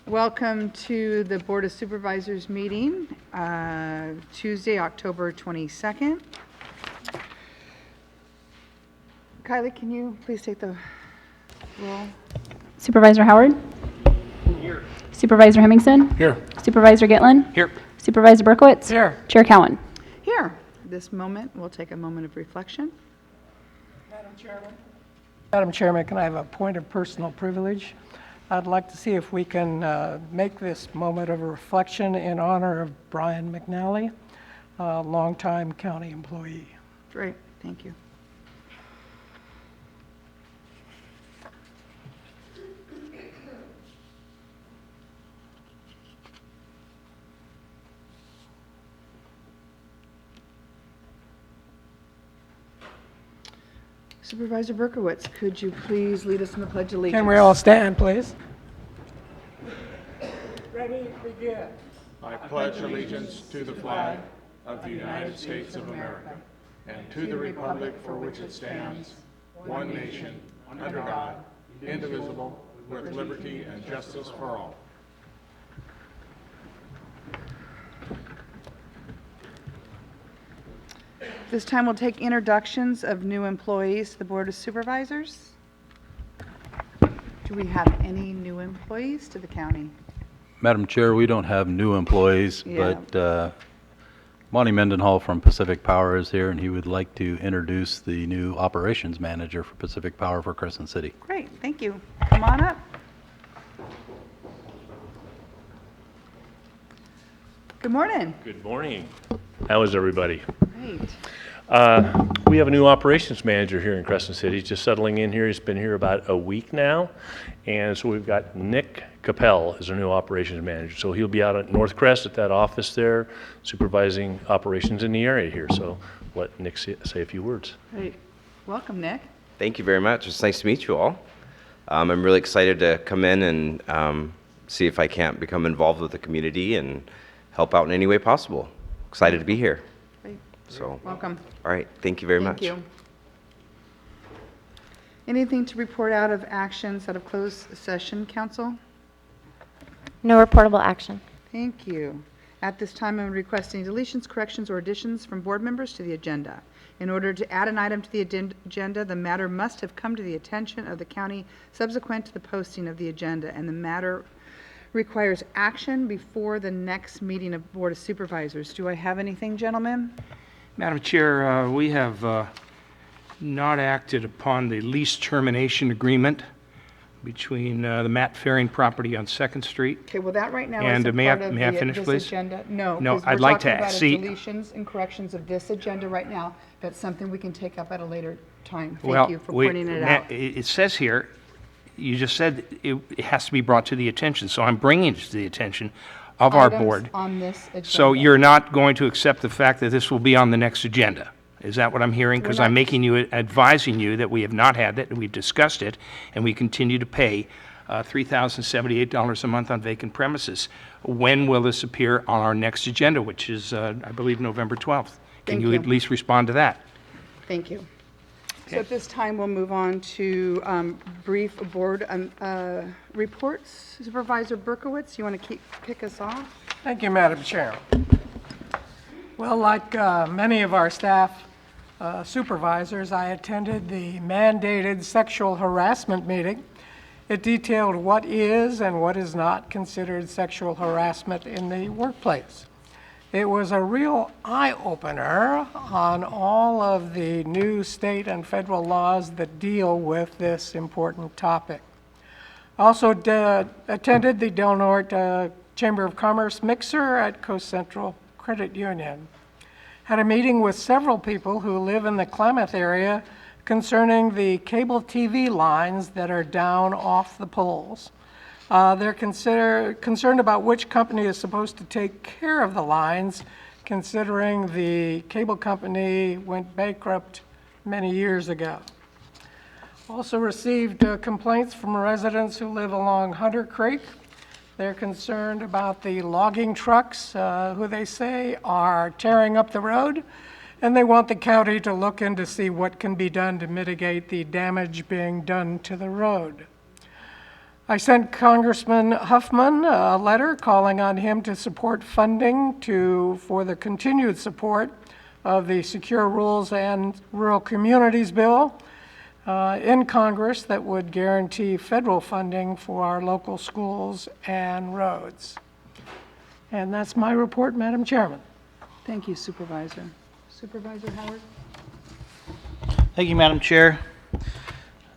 Welcome to the Board of Supervisors meeting, Tuesday, October 22nd. Kylie, can you please take the roll? Supervisor Howard? Here. Supervisor Hemmingson? Here. Supervisor Gitlin? Here. Supervisor Berkowitz? Here. Chair Cowan? Here. This moment, we'll take a moment of reflection. Madam Chairman, can I have a point of personal privilege? I'd like to see if we can make this moment of reflection in honor of Brian McNally, a longtime county employee. Great, thank you. Supervisor Berkowitz, could you please lead us in the Pledge of Allegiance? Can we all stand, please? Ready, begin. I pledge allegiance to the flag of the United States of America and to the republic for which it stands, one nation, under God, indivisible, with liberty and justice for all. This time we'll take introductions of new employees to the Board of Supervisors. Do we have any new employees to the county? Madam Chair, we don't have new employees, Yeah. but Monty Mendenhall from Pacific Power is here, and he would like to introduce the new operations manager for Pacific Power for Crescent City. Great, thank you. Come on up. Good morning. Good morning. How is everybody? Great. We have a new operations manager here in Crescent City, just settling in here. He's been here about a week now. And so we've got Nick Capel as our new operations manager. So he'll be out at North Crest at that office there, supervising operations in the area here. So let Nick say a few words. Great. Welcome, Nick. Thank you very much. It's nice to meet you all. I'm really excited to come in and see if I can't become involved with the community and help out in any way possible. Excited to be here. Great. So, Welcome. all right. Thank you very much. Thank you. Anything to report out of actions out of closed session, council? No reportable action. Thank you. At this time, I'm requesting deletions, corrections, or additions from board members to the agenda. In order to add an item to the agenda, the matter must have come to the attention of the county subsequent to the posting of the agenda, and the matter requires action before the next meeting of Board of Supervisors. Do I have anything, gentlemen? Madam Chair, we have not acted upon the lease termination agreement between the Matt Faring property on 2nd Street. Okay, well, that right now And isn't may I- part of may I finish, this please? agenda. No, No, 'cause I'd we're like talking to about see- deletions and corrections of this agenda right now. That's something we can take up at a later time. Well, Thank you for pointing it out. It says here, you just said it has to be brought to the attention, so I'm bringing it to the attention of our Items board. on this agenda. So you're not going to accept the fact that this will be on the next agenda? Is that what I'm hearing? Because We're I'm not- making you, advising you that we have not had that, and we've discussed it, and we continue to pay $3,078 a month on vacant premises. When will this appear on our next agenda, which is, I believe, November 12th? Can Thank you you. at least respond to that? Thank you. So at this time, we'll move on to brief board reports. Supervisor Berkowitz, you want to kick us off? Thank you, Madam Chair. Well, like many of our staff supervisors, I attended the mandated sexual harassment meeting. It detailed what is and what is not considered sexual harassment in the workplace. It was a real eye-opener on all of the new state and federal laws that deal with this important topic. Also attended the Del Norte Chamber of Commerce mixer at Coast Central Credit Union. Had a meeting with several people who live in the Klamath area concerning the cable TV lines that are down off the poles. They're concerned about which company is supposed to take care of the lines, considering the cable company went bankrupt many years ago. Also received complaints from residents who live along Hunter Creek. They're concerned about the logging trucks, who they say are tearing up the road, and they want the county to look in to see what can be done to mitigate the damage being done to the road. I sent Congressman Huffman a letter calling on him to support funding for the continued support of the Secure Rules and Rural Communities Bill in Congress that would guarantee federal funding for our local schools and roads. And that's my report, Madam Chairman. Thank you, Supervisor. Supervisor Howard? Thank you, Madam Chair.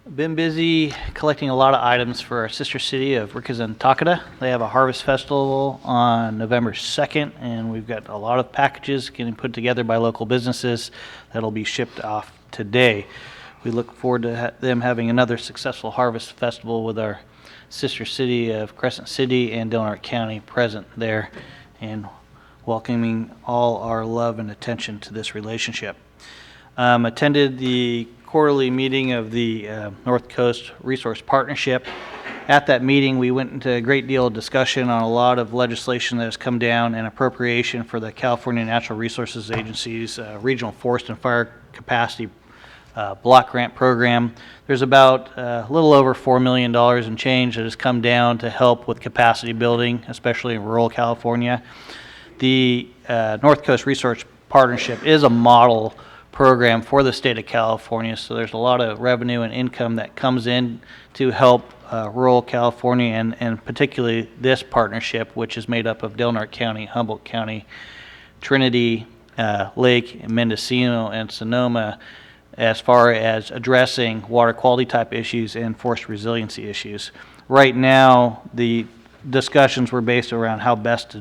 I've been busy collecting a lot of items for our sister city of Rickenson-Takata. They have a harvest festival on November 2nd, and we've got a lot of packages getting put together by local businesses that'll be shipped off today. We look forward to them having another successful harvest festival with our sister city of Crescent City and Del Norte County present there, and welcoming all our love and attention to this relationship. Attended the quarterly meeting of the North Coast Resource Partnership. At that meeting, we went into a great deal of discussion on a lot of legislation that has come down and appropriation for the California Natural Resources Agency's Regional Forest and Fire Capacity Block Grant Program. There's about a little over $4 million in change that has come down to help with capacity building, especially in rural California. The North Coast Resource Partnership is a model program for the state of California, so there's a lot of revenue and income that comes in to help rural California, and particularly this partnership, which is made up of Del Norte County, Humboldt County, Trinity, Lake, Mendocino, and Sonoma, as far as addressing water quality type issues and forest resiliency issues. Right now, the discussions were based around how best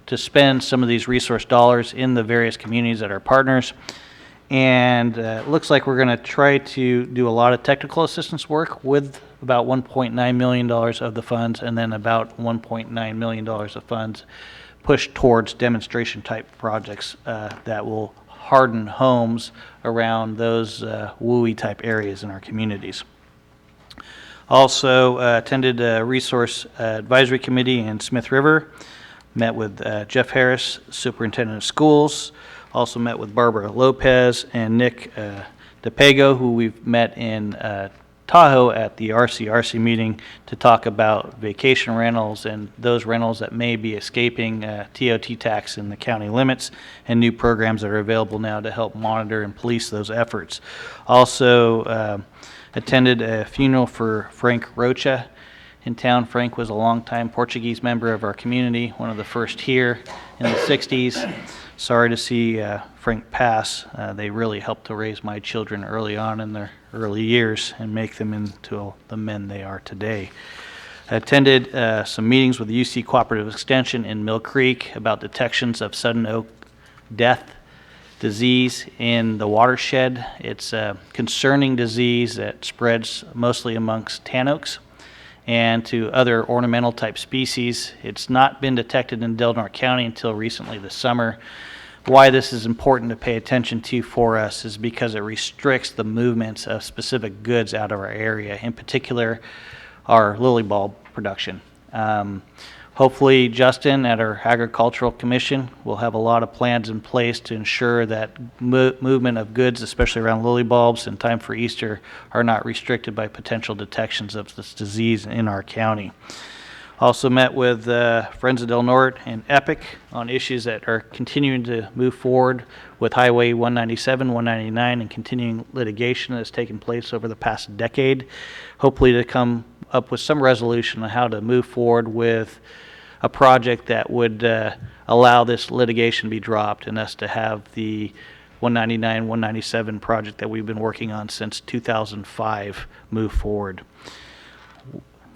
to spend some of these resource dollars in the various communities that are partners. And it looks like we're going to try to do a lot of technical assistance work with about $1.9 million of the funds, and then about $1.9 million of funds pushed towards demonstration type projects that will harden homes around those WUI type areas in our communities. Also attended a resource advisory committee in Smith River, met with Jeff Harris, superintendent of schools. Also met with Barbara Lopez and Nick DePago, who we've met in Tahoe at the RCRC meeting to talk about vacation rentals and those rentals that may be escaping TOT tax in the county limits, and new programs that are available now to help monitor and police those efforts. Also attended a funeral for Frank Rocha in town. Frank was a longtime Portuguese member of our community, one of the first here in the 60s. Sorry to see Frank pass. They really helped to raise my children early on in their early years and make them into the men they are today. I attended some meetings with the UC Cooperative Extension in Mill Creek about detections of sudden oak death disease in the watershed. It's a concerning disease that spreads mostly amongst tan oaks and to other ornamental type species. It's not been detected in Del Norte County until recently this summer. Why this is important to pay attention to for us is because it restricts the movements of specific goods out of our area, in particular our lily bulb production. Hopefully, Justin at our Agricultural Commission will have a lot of plans in place to ensure that movement of goods, especially around lily bulbs in time for Easter, are not restricted by potential detections of this disease in our county. Also met with Friends of Del Norte and EPIC on issues that are continuing to move forward with Highway 197, 199, and continuing litigation that's taken place over the past decade. Hopefully to come up with some resolution on how to move forward with a project that would allow this litigation to be dropped and us to have the 199, 197 project that we've been working on since 2005 move forward.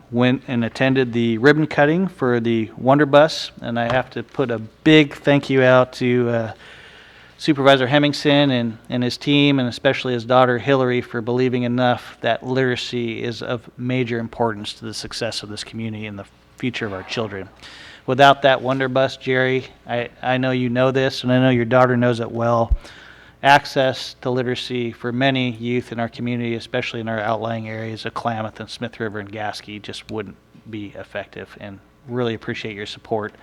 Went and attended the ribbon cutting for the Wonder Bus, and I have to put a big thank you out to Supervisor Hemmingson and his team, and especially his daughter Hillary, for believing enough that literacy is of major importance to the success of this community and the future of our children. Without that Wonder Bus, Jerry, I know you know this, and I know your daughter knows it well. Access to literacy for many youth in our community, especially in our outlying areas of Klamath and Smith River and Gasky, just wouldn't be effective, and really appreciate your support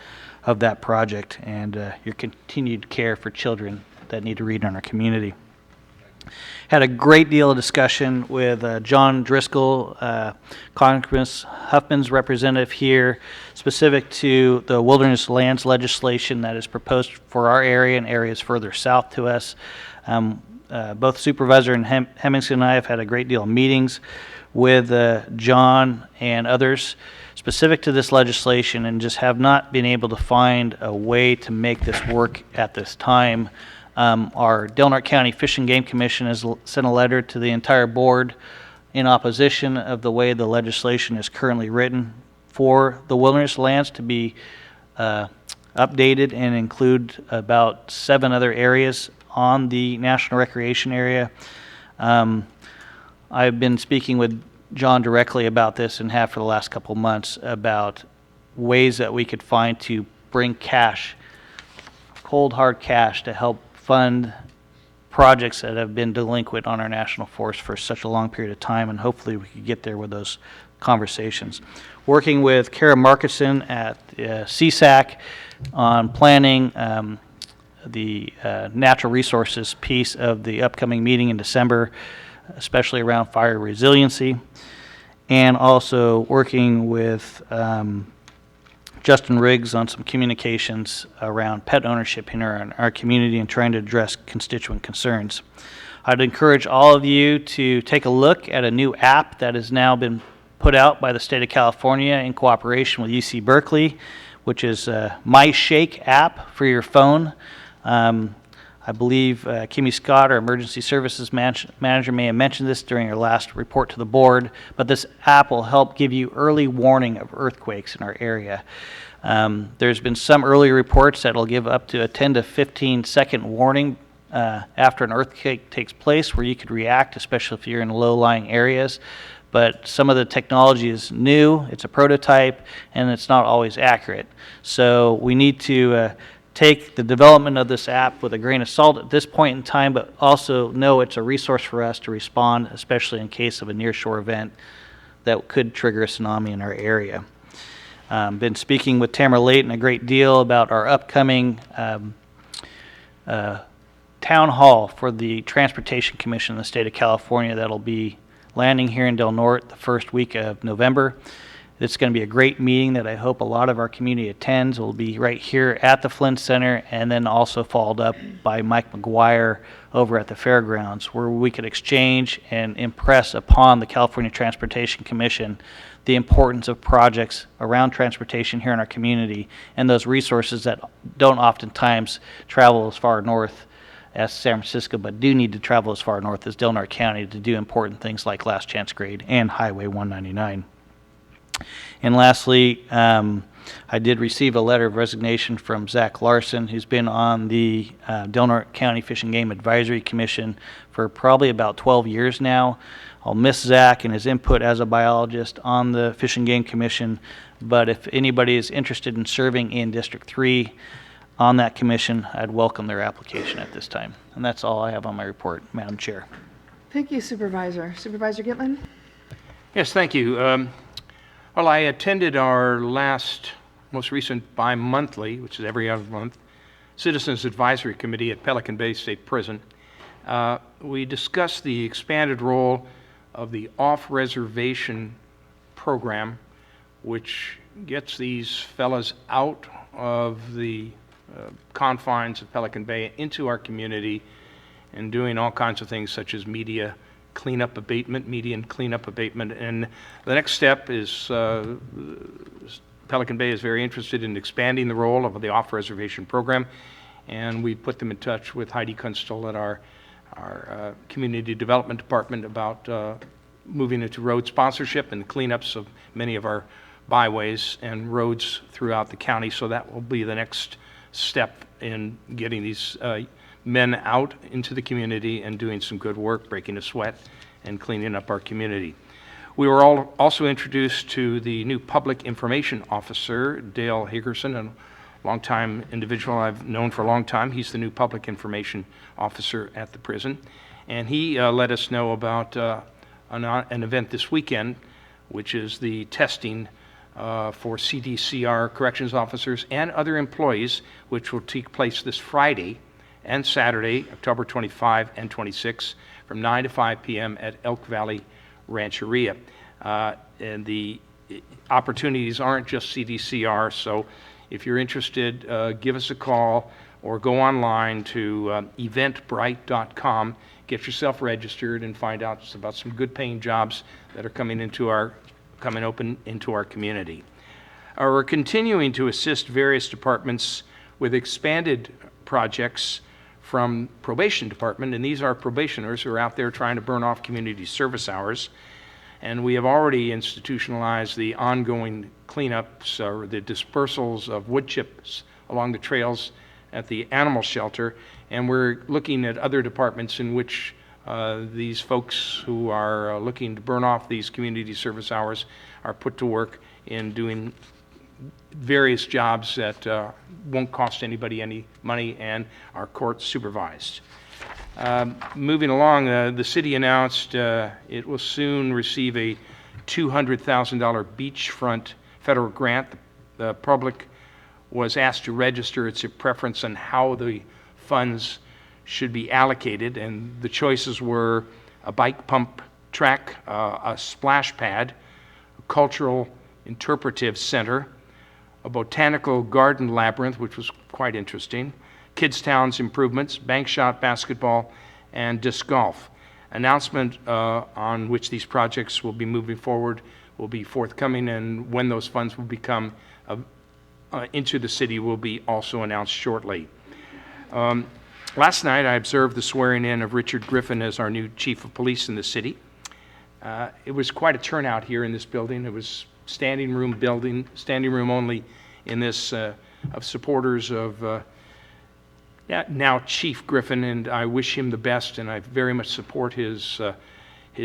of that project and your continued care for children that need to read in our community. Had a great deal of discussion with John Driscoll, Congressman Huffman's representative here, specific to the wilderness lands legislation that is proposed for our area and areas further south to us. Both Supervisor and Hemmingson and I have had a great deal of meetings with John and others specific to this legislation, and just have not been able to find a way to make this work at this time. Our Del Norte County Fish and Game Commission has sent a letter to the entire board in opposition of the way the legislation is currently written for the wilderness lands to be updated and include about 7 other areas on the National Recreation Area. I've been speaking with John directly about this and have for the last couple months about ways that we could find to bring cash, cold hard cash, to help fund projects that have been delinquent on our national forest for such a long period of time, and hopefully we could get there with those conversations. Working with Kara Markinson at CSAC on planning the natural resources piece of the upcoming meeting in December, especially around fire resiliency, and also working with Justin Riggs on some communications around pet ownership in our community and trying to address constituent concerns. I'd encourage all of you to take a look at a new app that has now been put out by the state of California in cooperation with UC Berkeley, which is My Shake app for your phone. I believe Kimmy Scott, our emergency services manager, may have mentioned this during her last report to the board, but this app will help give you early warning of earthquakes in our area. There's been some early reports that will give up to a 10 to 15 second warning after an earthquake takes place, where you could react, especially if you're in low-lying areas. But some of the technology is new, it's a prototype, and it's not always accurate. So we need to take the development of this app with a grain of salt at this point in time, but also know it's a resource for us to respond, especially in case of a nearshore event that could trigger a tsunami in our area. Been speaking with Tamara Layton a great deal about our upcoming town hall for the Transportation Commission in the state of California that'll be landing here in Del Norte the first week of November. It's going to be a great meeting that I hope a lot of our community attends. It will be right here at the Flynn Center, and then also followed up by Mike McGuire over at the fairgrounds, where we could exchange and impress upon the California Transportation Commission the importance of projects around transportation here in our community, and those resources that don't oftentimes travel as far north as San Francisco, but do need to travel as far north as Del Norte County to do important things like Last Chance Grade and Highway 199. And lastly, I did receive a letter of resignation from Zach Larson, who's been on the Del Norte County Fish and Game Advisory Commission for probably about 12 years now. I'll miss Zach and his input as a biologist on the Fish and Game Commission, but if anybody is interested in serving in District 3 on that commission, I'd welcome their application at this time. And that's all I have on my report, Madam Chair. Thank you, Supervisor. Supervisor Gitlin? Yes, thank you. Well, I attended our most recent bi-monthly, which is every other month, Citizens Advisory Committee at Pelican Bay State Prison. We discussed the expanded role of the off-reservation program, which gets these fellas out of the confines of Pelican Bay into our community and doing all kinds of things such as median cleanup abatement. And the next step is Pelican Bay is very interested in expanding the role of the off-reservation program, and we put them in touch with Heidi Kunstl at our Community Development Department about moving into road sponsorship and the cleanups of many of our byways and roads throughout the county. So that will be the next step in getting these men out into the community and doing some good work, breaking a sweat and cleaning up our community. We were also introduced to the new Public Information Officer, Dale Hagerson, a longtime individual I've known for a long time. He's the new Public Information Officer at the prison. And he let us know about an event this weekend, which is the testing for CDCR corrections officers and other employees, which will take place this Friday and Saturday, October 25 and 26, from 9 to 5 p.m. at Elk Valley Rancheria. And the opportunities aren't just CDCR, so if you're interested, give us a call or go online to eventbrite.com, get yourself registered, and find out about some good paying jobs that are coming open into our community. We're continuing to assist various departments with expanded projects from probation department, and these are probationers who are out there trying to burn off community service hours. And we have already institutionalized the ongoing cleanups or the dispersals of wood chips along the trails at the animal shelter, and we're looking at other departments in which these folks who are looking to burn off these community service hours are put to work in doing various jobs that won't cost anybody any money and are court supervised. Moving along, the city announced it will soon receive a $200,000 beachfront federal grant. The public was asked to register its preference on how the funds should be allocated, and the choices were a bike pump track, a splash pad, a cultural interpretive center, a botanical garden labyrinth, which was quite interesting, Kids Towns improvements, bank shot basketball, and disc golf. Announcement on which these projects will be moving forward will be forthcoming, and when those funds will become into the city will be also announced shortly. Last night I observed the swearing in of Richard Griffin as our new chief of police in the city. It was quite a turnout here in this building. It was standing room only in this of supporters of now Chief Griffin, and I wish him the best, and I very much support his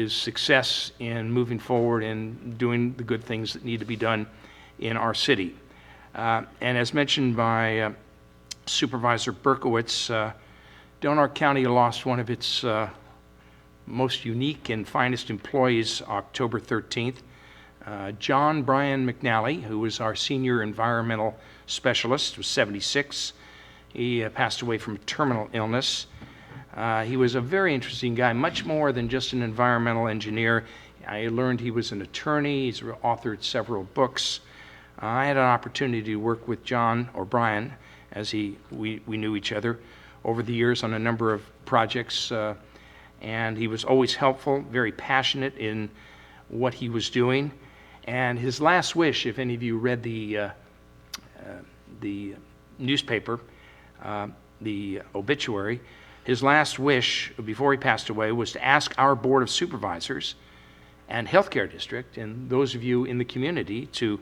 success in moving forward and doing the good things that need to be done in our city. And as mentioned by Supervisor Berkowitz, Del County lost one of its most unique and finest employees October 13th. John Brian McNally, who was our senior environmental specialist, was 76. He passed away from terminal illness. He was a very interesting guy, much more than just an environmental engineer. I learned he was an attorney. He's authored several books. I had an opportunity to work with John, or Brian, as we knew each other over the years on a number of projects, and he was always helpful, very passionate in what he was doing. And his last wish, if any of you read the newspaper, the obituary, his last wish before he passed away was to ask our Board of Supervisors and Healthcare District, and those of you in the community, to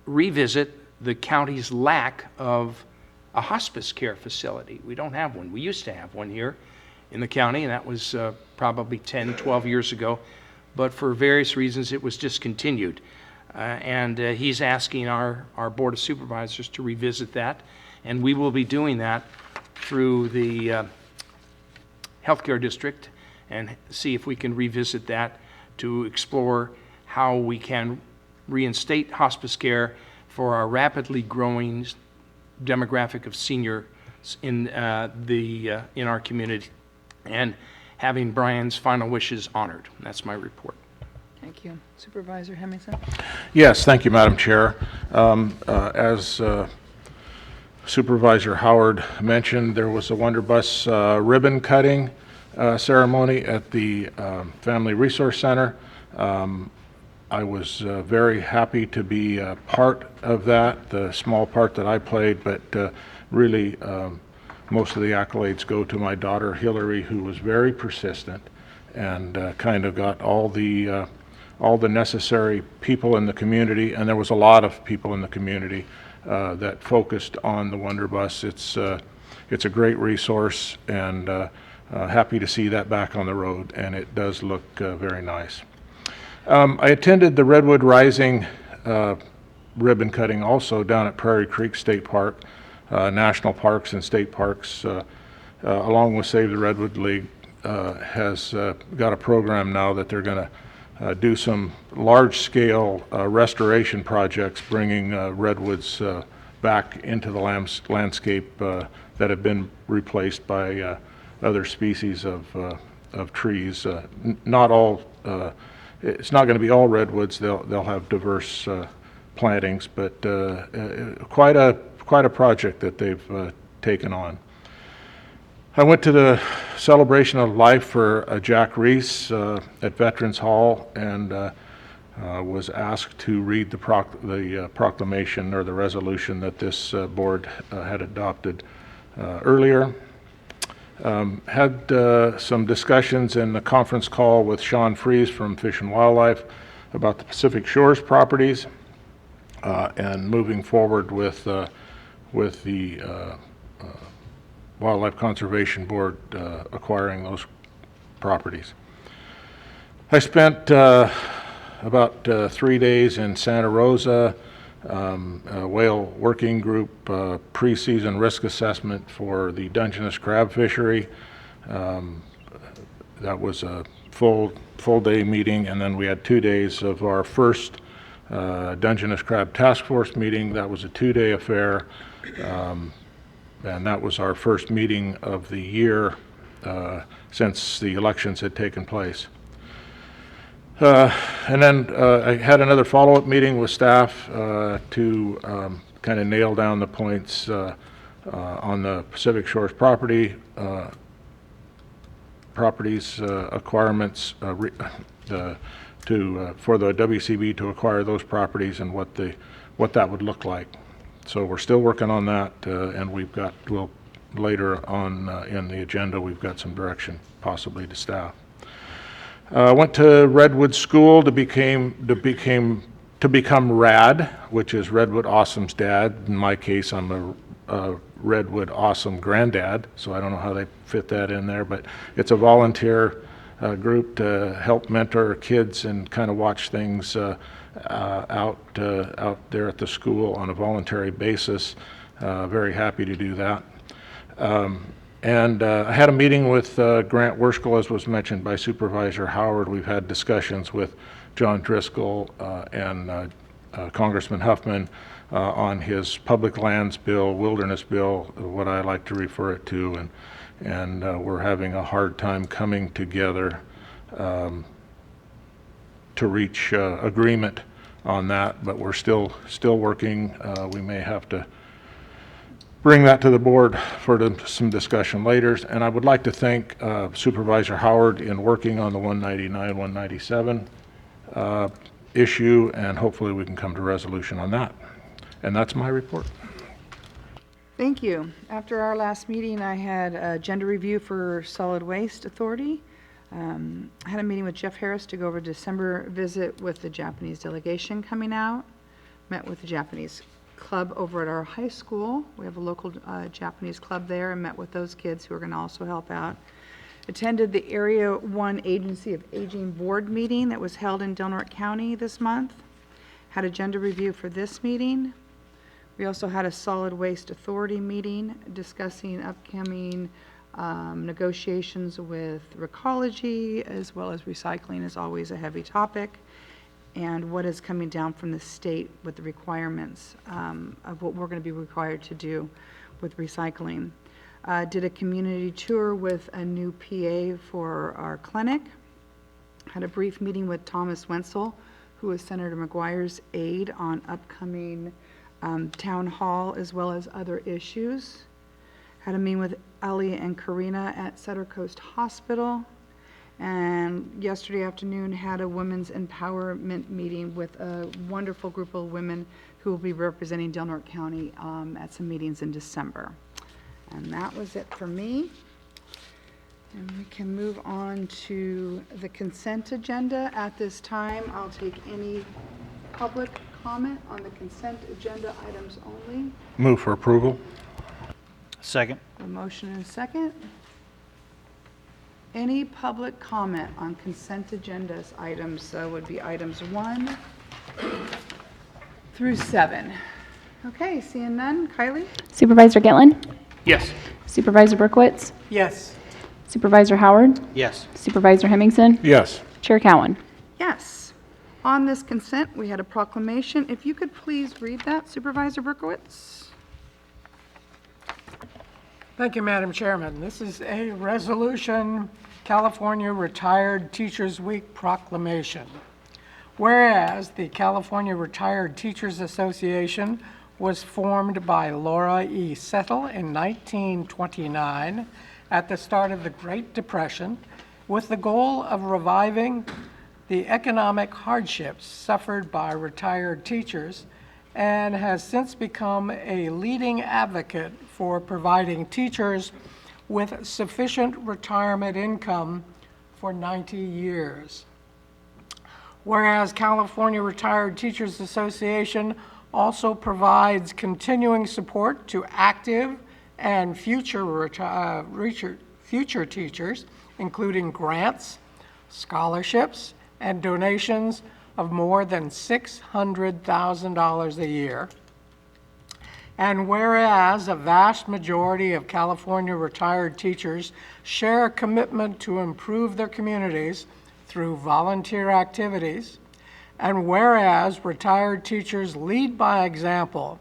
revisit the county's lack of a hospice care facility. We don't have one. We used to have one here in the county, and that was probably 10, 12 years ago, but for various reasons it was discontinued. And he's asking our Board of Supervisors to revisit that, and we will be doing that through the Healthcare District and see if we can revisit that to explore how we can reinstate hospice care for our rapidly growing demographic of seniors in our community, and having Brian's final wishes honored. That's my report. Thank you. Supervisor Hemmingson? Yes, thank you, Madam Chair. As Supervisor Howard mentioned, there was a Wonder Bus ribbon cutting ceremony at the Family Resource Center. I was very happy to be part of that, the small part that I played, but really most of the accolades go to my daughter Hillary, who was very persistent and kind of got all the necessary people in the community, and there was a lot of people in the community that focused on the Wonder Bus. It's a great resource, and happy to see that back on the road, and it does look very nice. I attended the Redwood Rising ribbon cutting also down at Prairie Creek State Park. National Parks and State Parks, along with Save the Redwood League, has got a program now that they're going to do some large-scale restoration projects, bringing redwoods back into the landscape that have been replaced by other species of trees. Not all, it's not going to be all redwoods. They'll have diverse plantings, but quite a project that they've taken on. I went to the celebration of life for Jack Reese at Veterans Hall and was asked to read the proclamation or the resolution that this board had adopted earlier. Had some discussions in the conference call with Sean Fries from Fish and Wildlife about the Pacific Shores properties and moving forward with the Wildlife Conservation Board acquiring those properties. I spent about 3 days in Santa Rosa, a whale working group pre-season risk assessment for the Dungeness crab fishery. That was a full day meeting, and then we had 2 days of our first Dungeness crab task force meeting. That was a 2-day affair. And that was our first meeting of the year since the elections had taken place. And then I had another follow-up meeting with staff to kind of nail down the points on the Pacific Shores properties acquirements for the WCB to acquire those properties and what that would look like. So we're still working on that, and we'll later on in the agenda, we've got some direction possibly to staff. Went to Redwood School to become RAD, which is Redwood Awesome's dad. In my case, I'm a Redwood Awesome granddad, so I don't know how they fit that in there, but it's a volunteer group to help mentor kids and kind of watch things out there at the school on a voluntary basis. Very happy to do that. And I had a meeting with Grant Werschel, as was mentioned by Supervisor Howard. We've had discussions with John Driscoll and Congressman Huffman on his public lands bill, wilderness bill, what I like to refer it to, and we're having a hard time coming together to reach agreement on that, but we're still working. We may have to bring that to the board for some discussion later. And I would like to thank Supervisor Howard in working on the 199, 197 issue, and hopefully we can come to resolution on that. And that's my report. Thank you. After our last meeting, I had a agenda review for Solid Waste Authority. I had a meeting with Jeff Harris to go over December visit with the Japanese delegation coming out. Met with the Japanese club over at our high school. We have a local Japanese club there, and met with those kids who are going to also help out. Attended the Area 1 Agency of Aging Board meeting that was held in Del Norte County this month. Had agenda review for this meeting. We also had a Solid Waste Authority meeting discussing upcoming negotiations with Recology, as well as recycling is always a heavy topic, and what is coming down from the state with the requirements of what we're going to be required to do with recycling. Did a community tour with a new PA for our clinic. Had a brief meeting with Thomas Wenzel, who is Senator McGuire's aide, on upcoming town hall as well as other issues. Had a meeting with Ali and Karina at Sutter Coast Hospital. And yesterday afternoon had a women's empowerment meeting with a wonderful group of women who will be representing Del Norte County at some meetings in December. And that was it for me. And we can move on to the consent agenda. At this time, I'll take any public comment on the consent agenda items only. Move for approval. Second. A motion and a second. Any public comment on consent agendas items would be items 1 through 7. Okay, seeing none. Kylie? Supervisor Gitlin? Yes. Supervisor Berkowitz? Yes. Supervisor Howard? Yes. Supervisor Hemmingson? Yes. Chair Cowan? Yes. On this consent, we had a proclamation. If you could please read that, Supervisor Berkowitz. Thank you, Madam Chairman. This is a resolution, California Retired Teachers Week proclamation. Whereas the California Retired Teachers Association was formed by Laura E. Settle in 1929 at the start of the Great Depression with the goal of reviving the economic hardships suffered by retired teachers, and has since become a leading advocate for providing teachers with sufficient retirement income for 90 years. Whereas California Retired Teachers Association also provides continuing support to active and future teachers, including grants, scholarships, and donations of more than $600,000 a year. And whereas a vast majority of California retired teachers share a commitment to improve their communities through volunteer activities, and whereas retired teachers lead by example,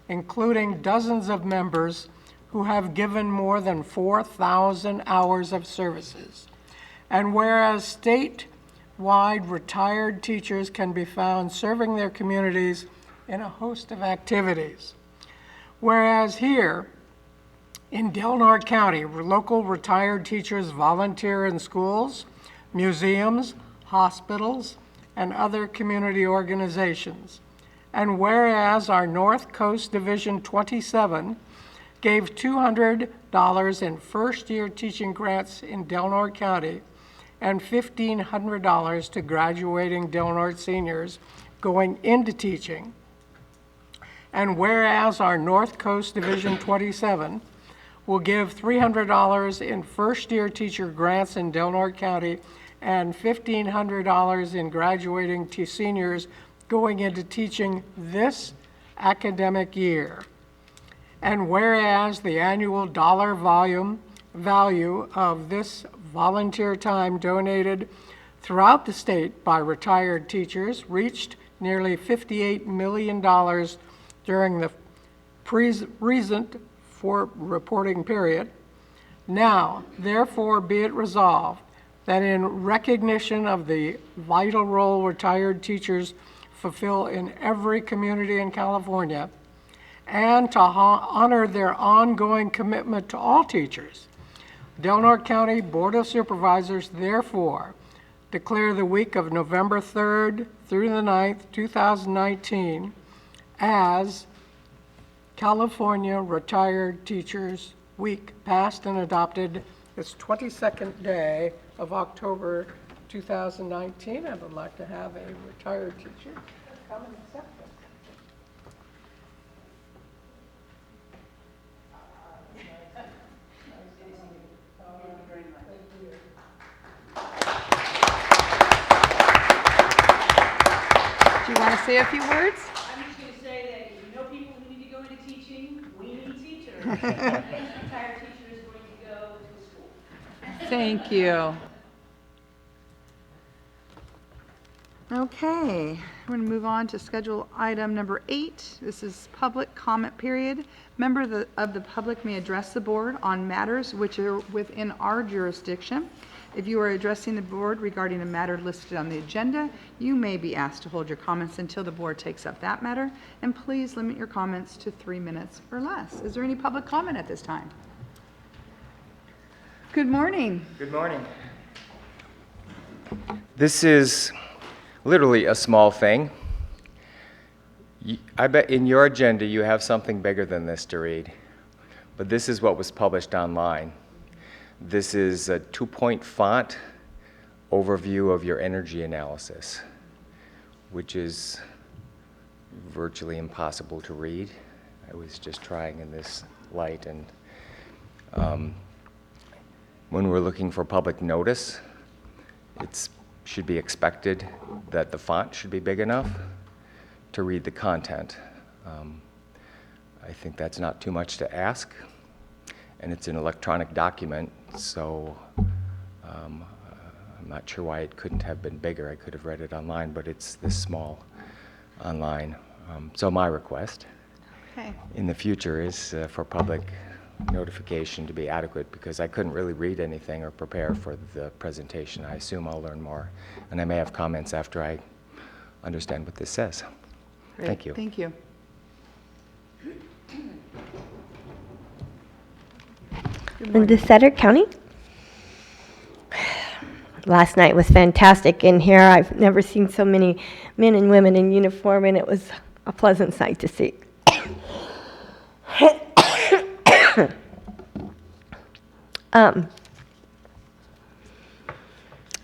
including dozens of members who have given more than 4,000 hours of services, and whereas statewide retired teachers can be found serving their communities in a host of activities. Whereas here in Del Norte County, local retired teachers volunteer in schools, museums, hospitals, and other community organizations. And whereas our North Coast Division 27 gave $200 in first-year teaching grants in Del Norte County and $1,500 to graduating Del Norte seniors going into teaching. And whereas our North Coast Division 27 will give $300 in first-year teacher grants in Del Norte County and $1,500 in graduating to seniors going into teaching this academic year. And whereas the annual dollar value of this volunteer time donated throughout the state by retired teachers reached nearly $58 million during the recent reporting period. Now, therefore, be it resolved that in recognition of the vital role retired teachers fulfill in every community in California, and to honor their ongoing commitment to all teachers, Del Norte County Board of Supervisors therefore declare the week of November 3rd through the 9th, 2019 as California Retired Teachers Week, passed and adopted this 22nd day of October 2019. I would like to have a retired teacher come and accept it. Do you want to say a few words? I'm just going to say that if you know people who need to go into teaching, we need teachers. This retired teacher is going to go to school. Thank you. Okay, we're going to move on to schedule item number 8. This is public comment period. Member of the public may address the board on matters which are within our jurisdiction. If you are addressing the board regarding a matter listed on the agenda, you may be asked to hold your comments until the board takes up that matter, and please limit your comments to 3 minutes or less. Is there any public comment at this time? Good morning. Good morning. This is literally a small thing. I bet in your agenda you have something bigger than this to read, but this is what was published online. This is a 2-point font overview of your energy analysis, which is virtually impossible to read. I was just trying in this light, and when we're looking for public notice, it should be expected that the font should be big enough to read the content. I think that's not too much to ask, and it's an electronic document, so I'm not sure why it couldn't have been bigger. I could have read it online, but it's this small online. So my request in the future is for public notification to be adequate because I couldn't really read anything or prepare for the presentation. I assume I'll learn more, and I may have comments after I understand what this says. Great. Thank you. Thank you. Linda Sutter County. Last night was fantastic in here. I've never seen so many men and women in uniform, and it was a pleasant sight to see.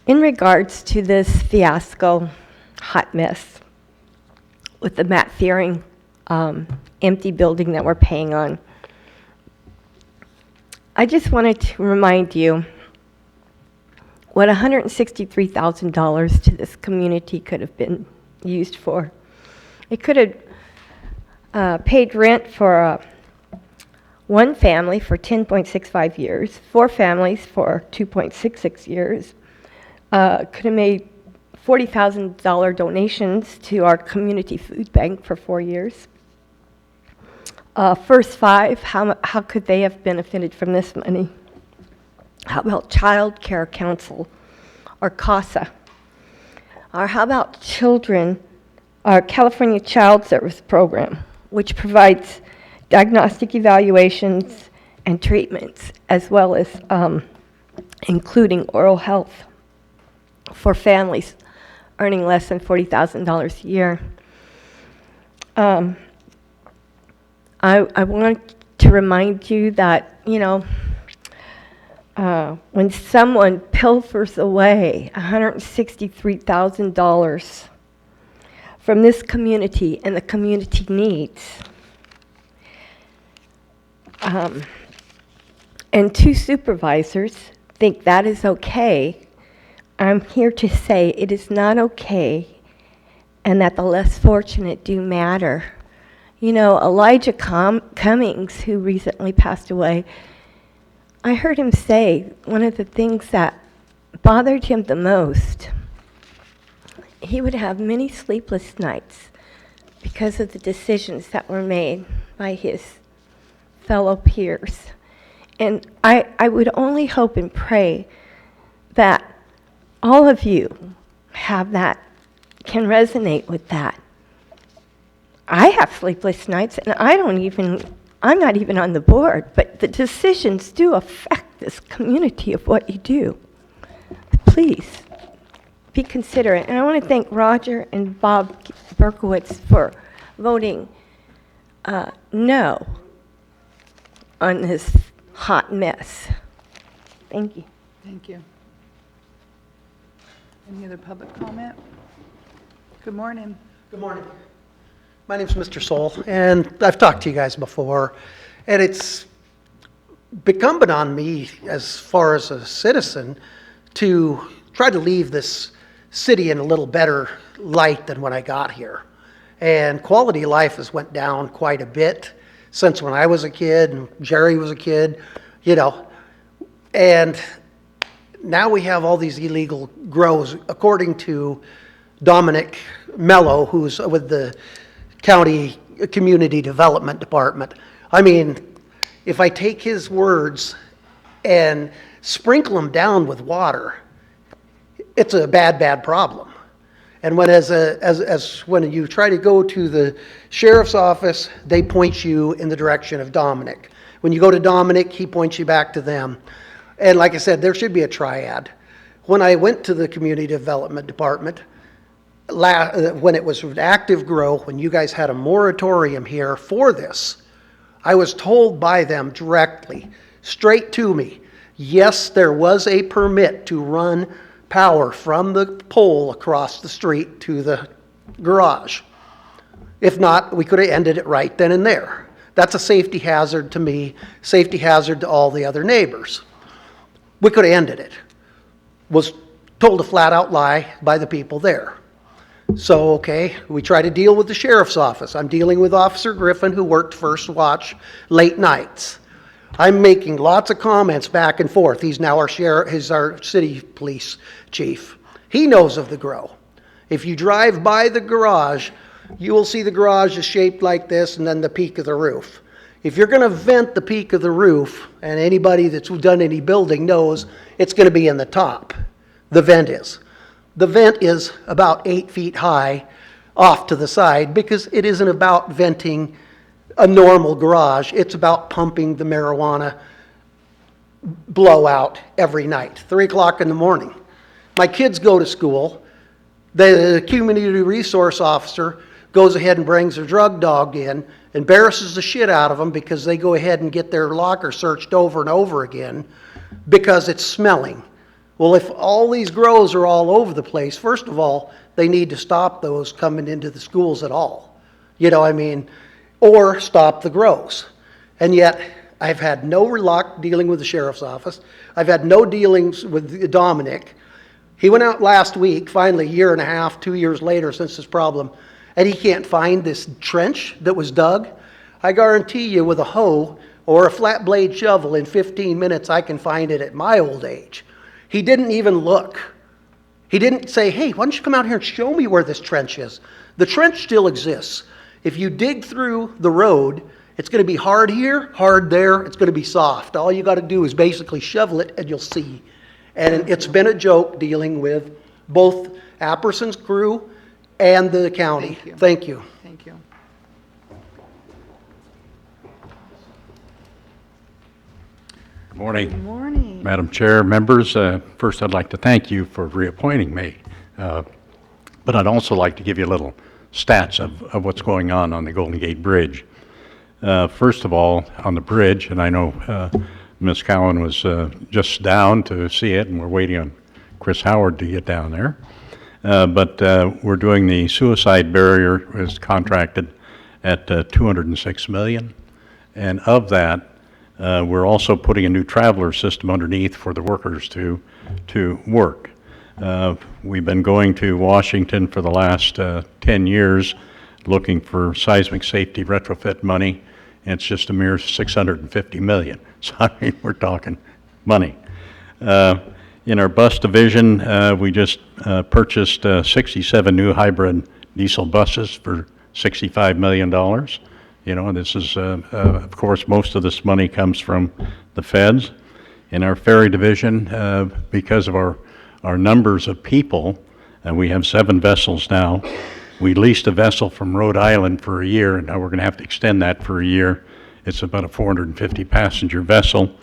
In regards to this fiasco, hot mess with the Matt Fearing empty building that we're paying on, I just wanted to remind you what $163,000 to this community could have been used for. It could have paid rent for one family for 10.65 years, 4 families for 2.66 years, could have made $40,000 donations to our community food bank for 4 years. First 5, how could they have benefited from this money? How about Child Care Council or CASA? Or how about our California Child Service Program, which provides diagnostic evaluations and treatments, as well as including oral health for families earning less than $40,000 a year. I want to remind you that, when someone pilfers away $163,000 from this community and the community needs, and 2 supervisors think that is okay, I'm here to say it is not okay, and that the less fortunate do matter. Elijah Cummings, who recently passed away, I heard him say one of the things that bothered him the most, he would have many sleepless nights because of the decisions that were made by his fellow peers. And I would only hope and pray that all of you have that, can resonate with that. I have sleepless nights, and I'm not even on the board, but the decisions do affect this community of what you do. Please, be considerate. And I want to thank Roger and Bob Berkowitz for voting no on this hot mess. Thank you. Thank you. Any other public comment? Good morning. Good morning. My name's Mr. Soul, and I've talked to you guys before, and it's incumbent on me as far as a citizen to try to leave this city in a little better light than when I got here. And quality of life has went down quite a bit since when I was a kid and Jerry was a kid, and now we have all these illegal grows, according to Dominic Mello, who's with the County Community Development Department. I mean, if I take his words and sprinkle them down with water, it's a bad problem. And when when you try to go to the sheriff's office, they point you in the direction of Dominic. When you go to Dominic, he points you back to them. And like I said, there should be a triad. When I went to the Community Development Department, when it was an active grow, when you guys had a moratorium here for this, I was told by them directly, straight to me, yes, there was a permit to run power from the pole across the street to the garage. If not, we could have ended it right then and there. That's a safety hazard to me, safety hazard to all the other neighbors. We could have ended it. Was told a flat out lie by the people there. So, okay, we try to deal with the sheriff's office. I'm dealing with Officer Griffin, who worked first watch late nights. I'm making lots of comments back and forth. He's now our sheriff, he's our city police chief. He knows of the grow. If you drive by the garage, you will see the garage is shaped like this and then the peak of the roof. If you're going to vent the peak of the roof, and anybody that's done any building knows it's going to be in the top, the vent is. The vent is about 8 feet high off to the side because it isn't about venting a normal garage. It's about pumping the marijuana blowout every night, 3 o'clock in the morning. My kids go to school. The community resource officer goes ahead and brings their drug dog in, embarrasses the shit out of them because they go ahead and get their locker searched over and over again because it's smelling. Well, if all these grows are all over the place, first of all, they need to stop those coming into the schools at all. You know, I mean, or stop the grows. And yet, I've had no luck dealing with the sheriff's office. I've had no dealings with Dominic. He went out last week, finally, a year and a half, 2 years later since this problem, and he can't find this trench that was dug. I guarantee you with a hoe or a flat blade shovel in 15 minutes, I can find it at my old age. He didn't even look. He didn't say, hey, why don't you come out here and show me where this trench is? The trench still exists. If you dig through the road, it's going to be hard here, hard there, it's going to be soft. All you got to do is basically shovel it and you'll see. And it's been a joke dealing with both Apperson's crew and the county. Thank you. Thank you. Thank you. Good morning. Good morning. Madam Chair, members, first I'd like to thank you for reappointing me. But I'd also like to give you a little stats of what's going on the Golden Gate Bridge. First of all, on the bridge, and I know Ms. Cowan was just down to see it, and we're waiting on Chris Howard to get down there. But we're doing the suicide barrier as contracted at $206 million. And of that, we're also putting a new traveler system underneath for the workers to work. We've been going to Washington for the last 10 years looking for seismic safety retrofit money, and it's just a mere $650 million. So, I mean, we're talking money. In our bus division, we just purchased 67 new hybrid diesel buses for $65 million. You know, this is, of course, most of this money comes from the feds. In our ferry division, because of our numbers of people, and we have 7 vessels now, we leased a vessel from Rhode Island for a year, and now we're going to have to extend that for a year. It's about a 450 passenger vessel,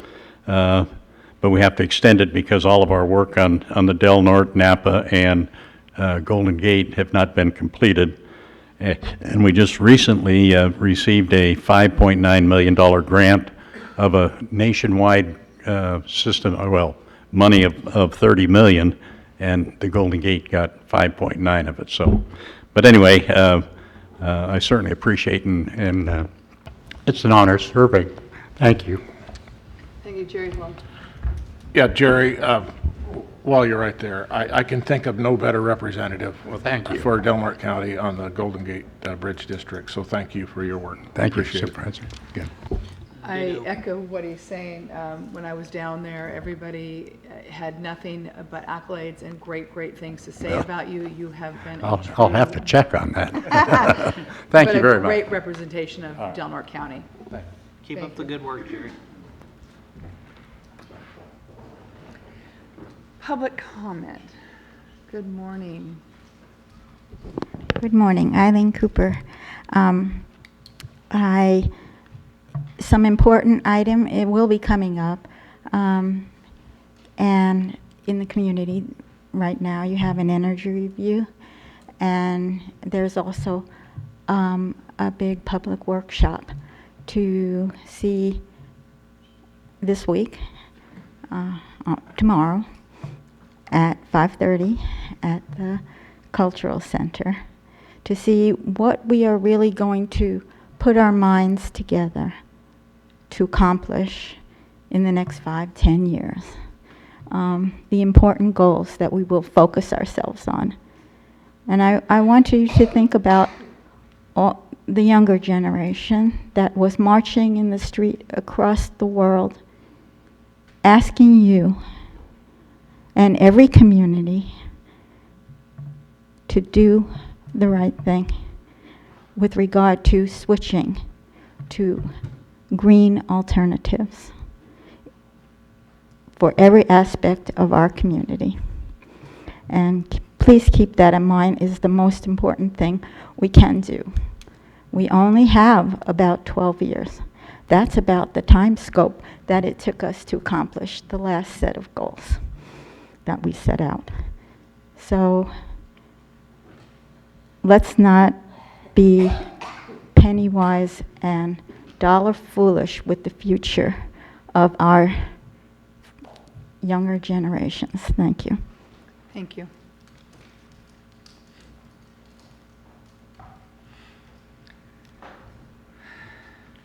but we have to extend it because all of our work on the Del Norte, Napa, and Golden Gate have not been completed. And we just recently received a $5.9 million grant of a nationwide system, money of $30 million, and the Golden Gate got 5.9 of it. So, but anyway, I certainly appreciate and it's an honor serving. Thank you. Thank you, Jerry. Well, Yeah, Jerry, while you're right there, I can think of no better representative thank you. for Del Norte County on the Golden Gate Bridge District. So thank you for your work. Thank you, Appreciate it. Supervisor. Good. I echo what he's saying. When I was down there, everybody had nothing but accolades and great things to say about you. You have been I'll have to check on that. Thank you very a great much. representation of Del Norte County. Keep up the good work, Jerry. Public comment. Good morning. Good morning, Eileen Cooper. Some important item, it will be coming up, and in the community right now you have an energy review, and there's also a big public workshop to see this week, tomorrow at 5:30 at the Cultural Center, to see what we are really going to put our minds together to accomplish in the next 5-10 years. The important goals that we will focus ourselves on. And I want you to think about all the younger generation that was marching in the street across the world, asking you and every community to do the right thing with regard to switching to green alternatives for every aspect of our community. And please keep that in mind, is the most important thing we can do. We only have about 12 years. That's about the time scope that it took us to accomplish the last set of goals that we set out. So let's not be penny wise and dollar foolish with the future of our younger generations. Thank you. Thank you.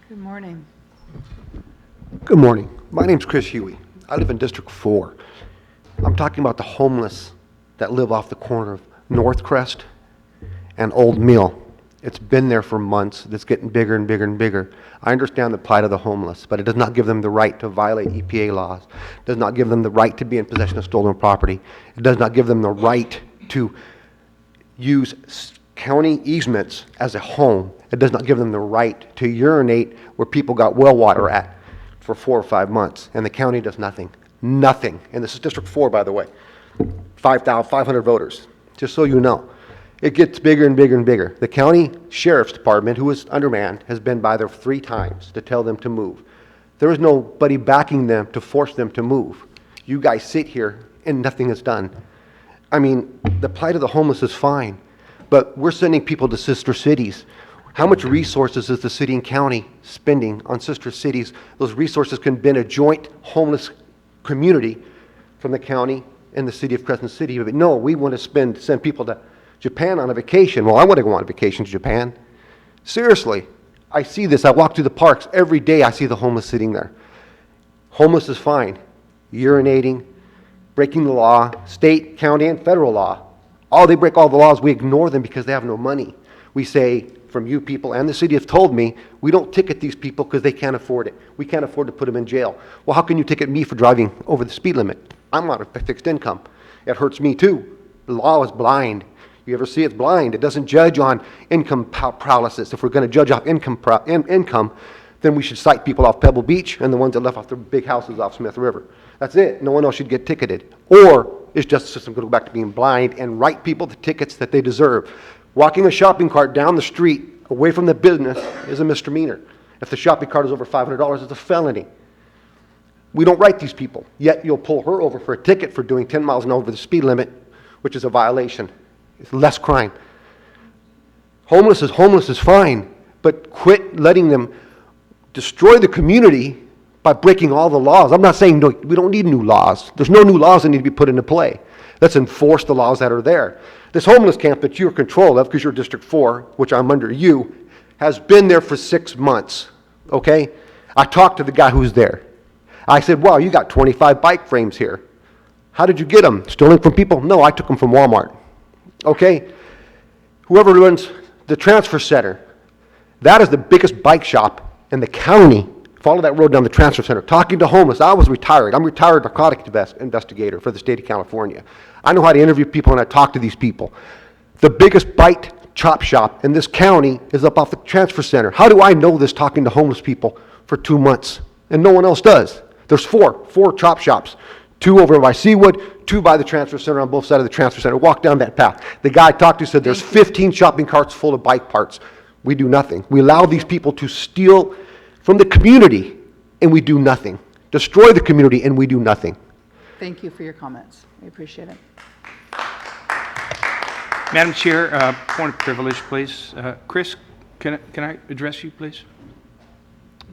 Good morning. Good morning. My name's Chris Huey. I live in District 4. I'm talking about the homeless that live off the corner of North Crest and Old Mill. It's been there for months. It's getting bigger and bigger and bigger. I understand the plight of the homeless, but it does not give them the right to violate EPA laws. It does not give them the right to be in possession of stolen property. It does not give them the right to use county easements as a home. It does not give them the right to urinate where people got well water at for 4 or 5 months, and the county does nothing. Nothing. And this is District 4, by the way. 500 voters, just so you know. It gets bigger and bigger and bigger. The county sheriff's department, who is undermanned, has been by there 3 times to tell them to move. There is nobody backing them to force them to move. You guys sit here and nothing is done. I mean, the plight of the homeless is fine, but we're sending people to sister cities. How much resources is the city and county spending on sister cities? Those resources can be a joint homeless community from the county and the city of Crescent City. But no, we want to send people to Japan on a vacation. Well, I want to go on a vacation to Japan. Seriously, I see this. I walk through the parks every day. I see the homeless sitting there. Homeless is fine. Urinating, breaking the law, state, county, and federal law. They break all the laws. We ignore them because they have no money. We say, from you people, and the city have told me, we don't ticket these people because they can't afford it. We can't afford to put them in jail. Well, how can you ticket me for driving over the speed limit? I'm on a fixed income. It hurts me too. The law is blind. You ever see it's blind? It doesn't judge on income paralysis. If we're going to judge off income, then we should cite people off Pebble Beach and the ones that left off their big houses off Smith River. That's it. No one else should get ticketed. Or is justice system going to go back to being blind and write people the tickets that they deserve? Walking a shopping cart down the street away from the business is a misdemeanor. If the shopping cart is over $500, it's a felony. We don't write these people, yet you'll pull her over for a ticket for doing 10 miles and over the speed limit, which is a violation. It's less crime. Homeless is fine, but quit letting them destroy the community by breaking all the laws. I'm not saying no, we don't need new laws. There's no new laws that need to be put into play. Let's enforce the laws that are there. This homeless camp that you're in control of, because you're District 4, which I'm under you, has been there for 6 months, okay? I talked to the guy who's there. I said, wow, you got 25 bike frames here. How did you get them? Stealing from people? No, I took them from Walmart, okay? Whoever runs the transfer center, that is the biggest bike shop in the county. Follow that road down the transfer center. Talking to homeless. I was retired. I'm a retired narcotic investigator for the state of California. I know how to interview people and I talk to these people. The biggest bike chop shop in this county is up off the transfer center. How do I know this talking to homeless people for 2 months? And no one else does. There's four chop shops. 2 over by Seawood, 2 by the transfer center on both sides of the transfer center. Walk down that path. The guy I talked to said there's 15 shopping carts full of bike parts. We do nothing. We allow these people to steal from the community and we do nothing. Destroy the community and we do nothing. Thank you for your comments. We appreciate it. Madam Chair, point of privilege, please. Chris, can I address you, please?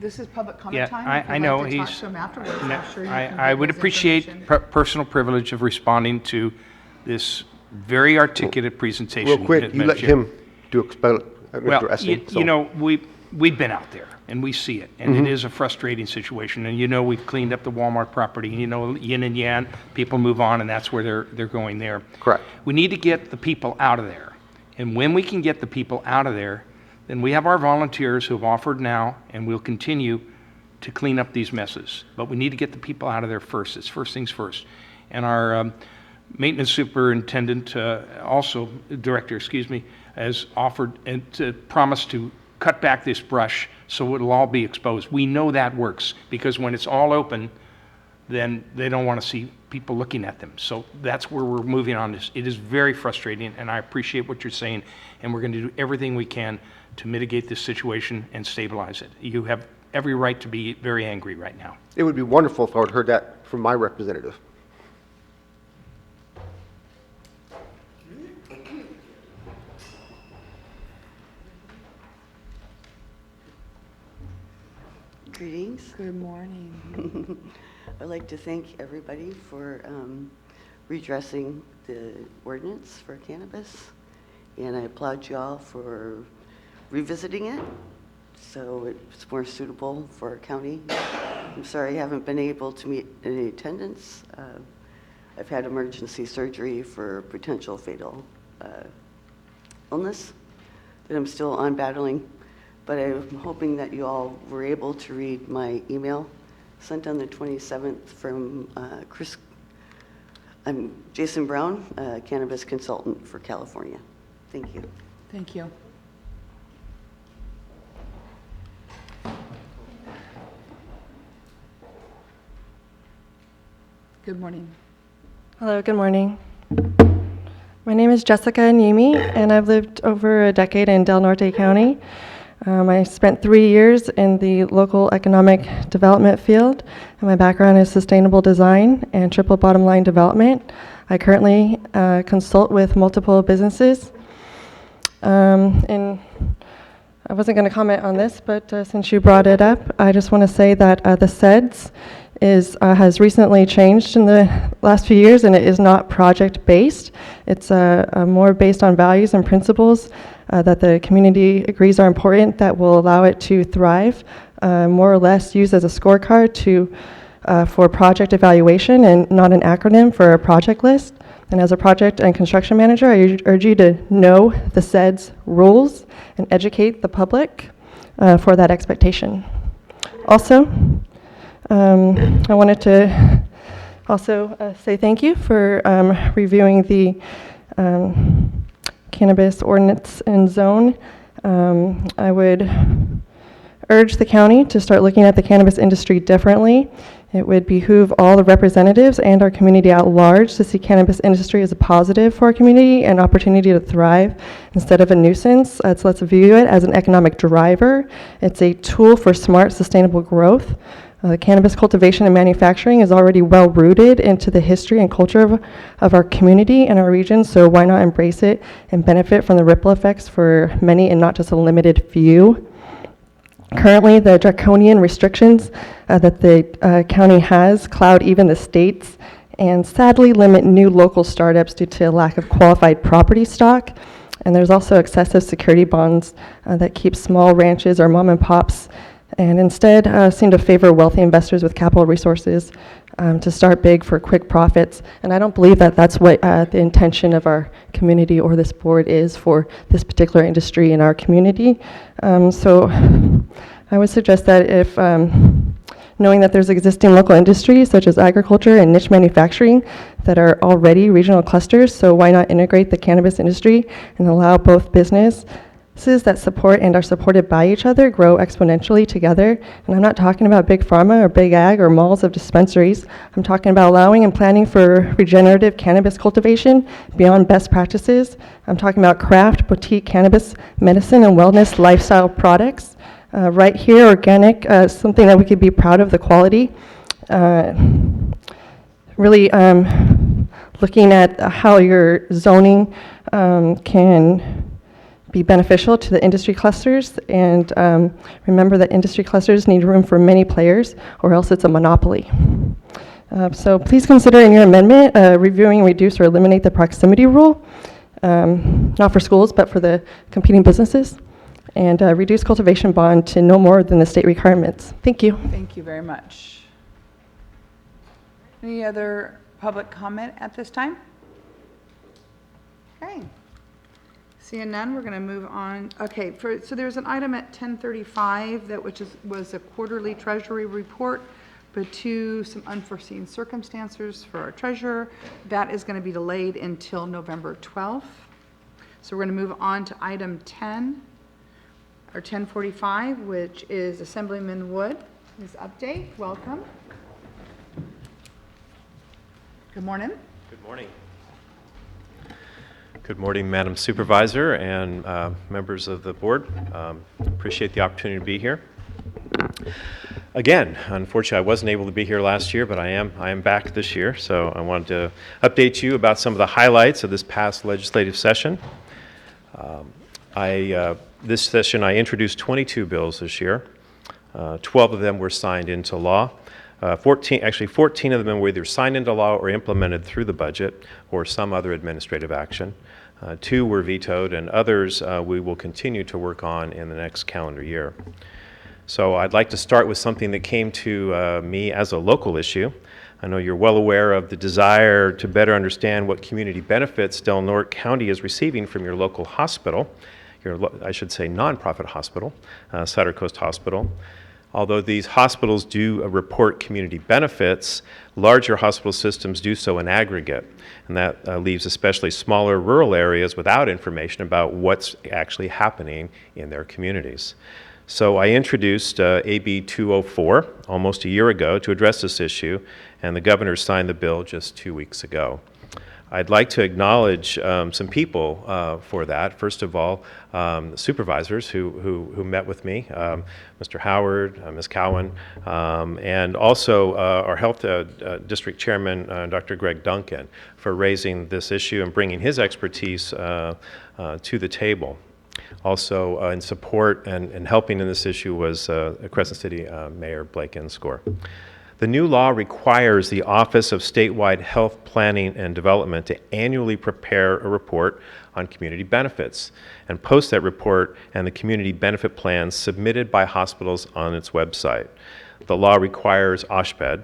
This is public comment Yeah, time. If you'd I know. like to talk He's. to him afterwards, No, I'm sure you can I give would his appreciate information. personal privilege of responding to this very articulate presentation. Real quick, you Madam let Chair. him do Well, Mr. Essing. you know, we've been out there and we see it, and it is a frustrating situation. And you know, we've cleaned up the Walmart property. You know, yin and yang, people move on, and that's where they're going there. Correct. We need to get the people out of there, and when we can get the people out of there, then we have our volunteers who have offered now, and we'll continue to clean up these messes. But we need to get the people out of there first. It's first things first. And our maintenance superintendent, director, has offered and promised to cut back this brush so it'll all be exposed. We know that works, because when it's all open, then they don't want to see people looking at them. So that's where we're moving on this. It is very frustrating, and I appreciate what you're saying, and we're going to do everything we can to mitigate this situation and stabilize it. You have every right to be very angry right now. It would be wonderful if I would heard that from my representative. Greetings. Good morning. I'd like to thank everybody for redressing the ordinance for cannabis, and I applaud you all for revisiting it so it's more suitable for our county. I'm sorry I haven't been able to meet any attendance. I've had emergency surgery for potential fatal illness that I'm still on battling, but I'm hoping that you all were able to read my email sent on the 27th from I'm Jason Brown, cannabis consultant for California. Thank you. Thank you. Good morning. Hello, good morning. My name is Jessica Niemi, and I've lived over a decade in Del Norte County. I spent 3 years in the local economic development field, and my background is sustainable design and triple bottom line development. I currently consult with multiple businesses. And I wasn't going to comment on this, but since you brought it up, I just want to say that the SEDS has recently changed in the last few years, and it is not project-based. It's more based on values and principles that the community agrees are important that will allow it to thrive, more or less used as a scorecard for project evaluation and not an acronym for a project list. And as a project and construction manager, I urge you to know the SEDS rules and educate the public for that expectation. Also, I wanted to also say thank you for reviewing the cannabis ordinance and zone. I would urge the county to start looking at the cannabis industry differently. It would behoove all the representatives and our community at large to see cannabis industry as a positive for our community and opportunity to thrive instead of a nuisance. So let's view it as an economic driver. It's a tool for smart, sustainable growth. Cannabis cultivation and manufacturing is already well rooted into the history and culture of our community and our region, so why not embrace it and benefit from the ripple effects for many and not just a limited few? Currently, the draconian restrictions that the county has cloud even the states and sadly limit new local startups due to a lack of qualified property stock. And there's also excessive security bonds that keep small ranches or mom and pops and instead seem to favor wealthy investors with capital resources to start big for quick profits. And I don't believe that that's what the intention of our community or this board is for this particular industry in our community. So I would suggest that if knowing that there's existing local industries such as agriculture and niche manufacturing that are already regional clusters, so why not integrate the cannabis industry and allow both businesses that support and are supported by each other grow exponentially together. And I'm not talking about big pharma or big ag or malls of dispensaries. I'm talking about allowing and planning for regenerative cannabis cultivation beyond best practices. I'm talking about craft, boutique cannabis, medicine, and wellness lifestyle products. Right here, organic, something that we could be proud of the quality. Really looking at how your zoning can be beneficial to the industry clusters, and remember that industry clusters need room for many players or else it's a monopoly. So please consider in your amendment reviewing, reduce, or eliminate the proximity rule, not for schools but for the competing businesses, and reduce cultivation bond to no more than the state requirements. Thank you. Thank you very much. Any other public comment at this time? Okay. Seeing none, we're going to move on. Okay, so there's an item at 10:35 that was a quarterly treasury report, but to some unforeseen circumstances for our treasurer, that is going to be delayed until November 12th. So we're going to move on to item 10. our 10:45, which is Assemblyman Wood. His update, welcome. Good morning. Good morning. Good morning, Madam Supervisor and members of the board. Appreciate the opportunity to be here. Again, unfortunately, I wasn't able to be here last year, but I am back this year, so I wanted to update you about some of the highlights of this past legislative session. This session, I introduced 22 bills this year. 12 of them were signed into law. 14 of them were either signed into law or implemented through the budget or some other administrative action. 2 were vetoed, and others we will continue to work on in the next calendar year. So I'd like to start with something that came to me as a local issue. I know you're well aware of the desire to better understand what community benefits Del Norte County is receiving from your local hospital, I should say nonprofit hospital, Sutter Coast Hospital. Although these hospitals do report community benefits, larger hospital systems do so in aggregate, and that leaves especially smaller rural areas without information about what's actually happening in their communities. So I introduced AB 204 almost a year ago to address this issue, and the governor signed the bill just 2 weeks ago. I'd like to acknowledge some people for that. First of all, supervisors who met with me, Mr. Howard, Ms. Cowan, and also our health district chairman, Dr. Greg Duncan, for raising this issue and bringing his expertise to the table. Also in support and helping in this issue was Crescent City Mayor Blake Inscore. The new law requires the Office of Statewide Health Planning and Development to annually prepare a report on community benefits and post that report and the community benefit plans submitted by hospitals on its website. The law requires OSHPD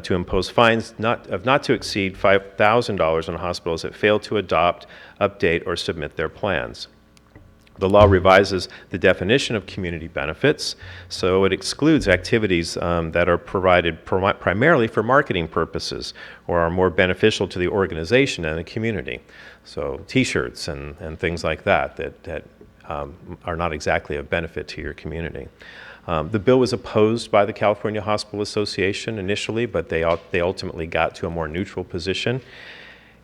to impose fines of not to exceed $5,000 on hospitals that fail to adopt, update, or submit their plans. The law revises the definition of community benefits, so it excludes activities that are provided primarily for marketing purposes or are more beneficial to the organization and the community. So T-shirts and things like that are not exactly of benefit to your community. The bill was opposed by the California Hospital Association initially, but they ultimately got to a more neutral position.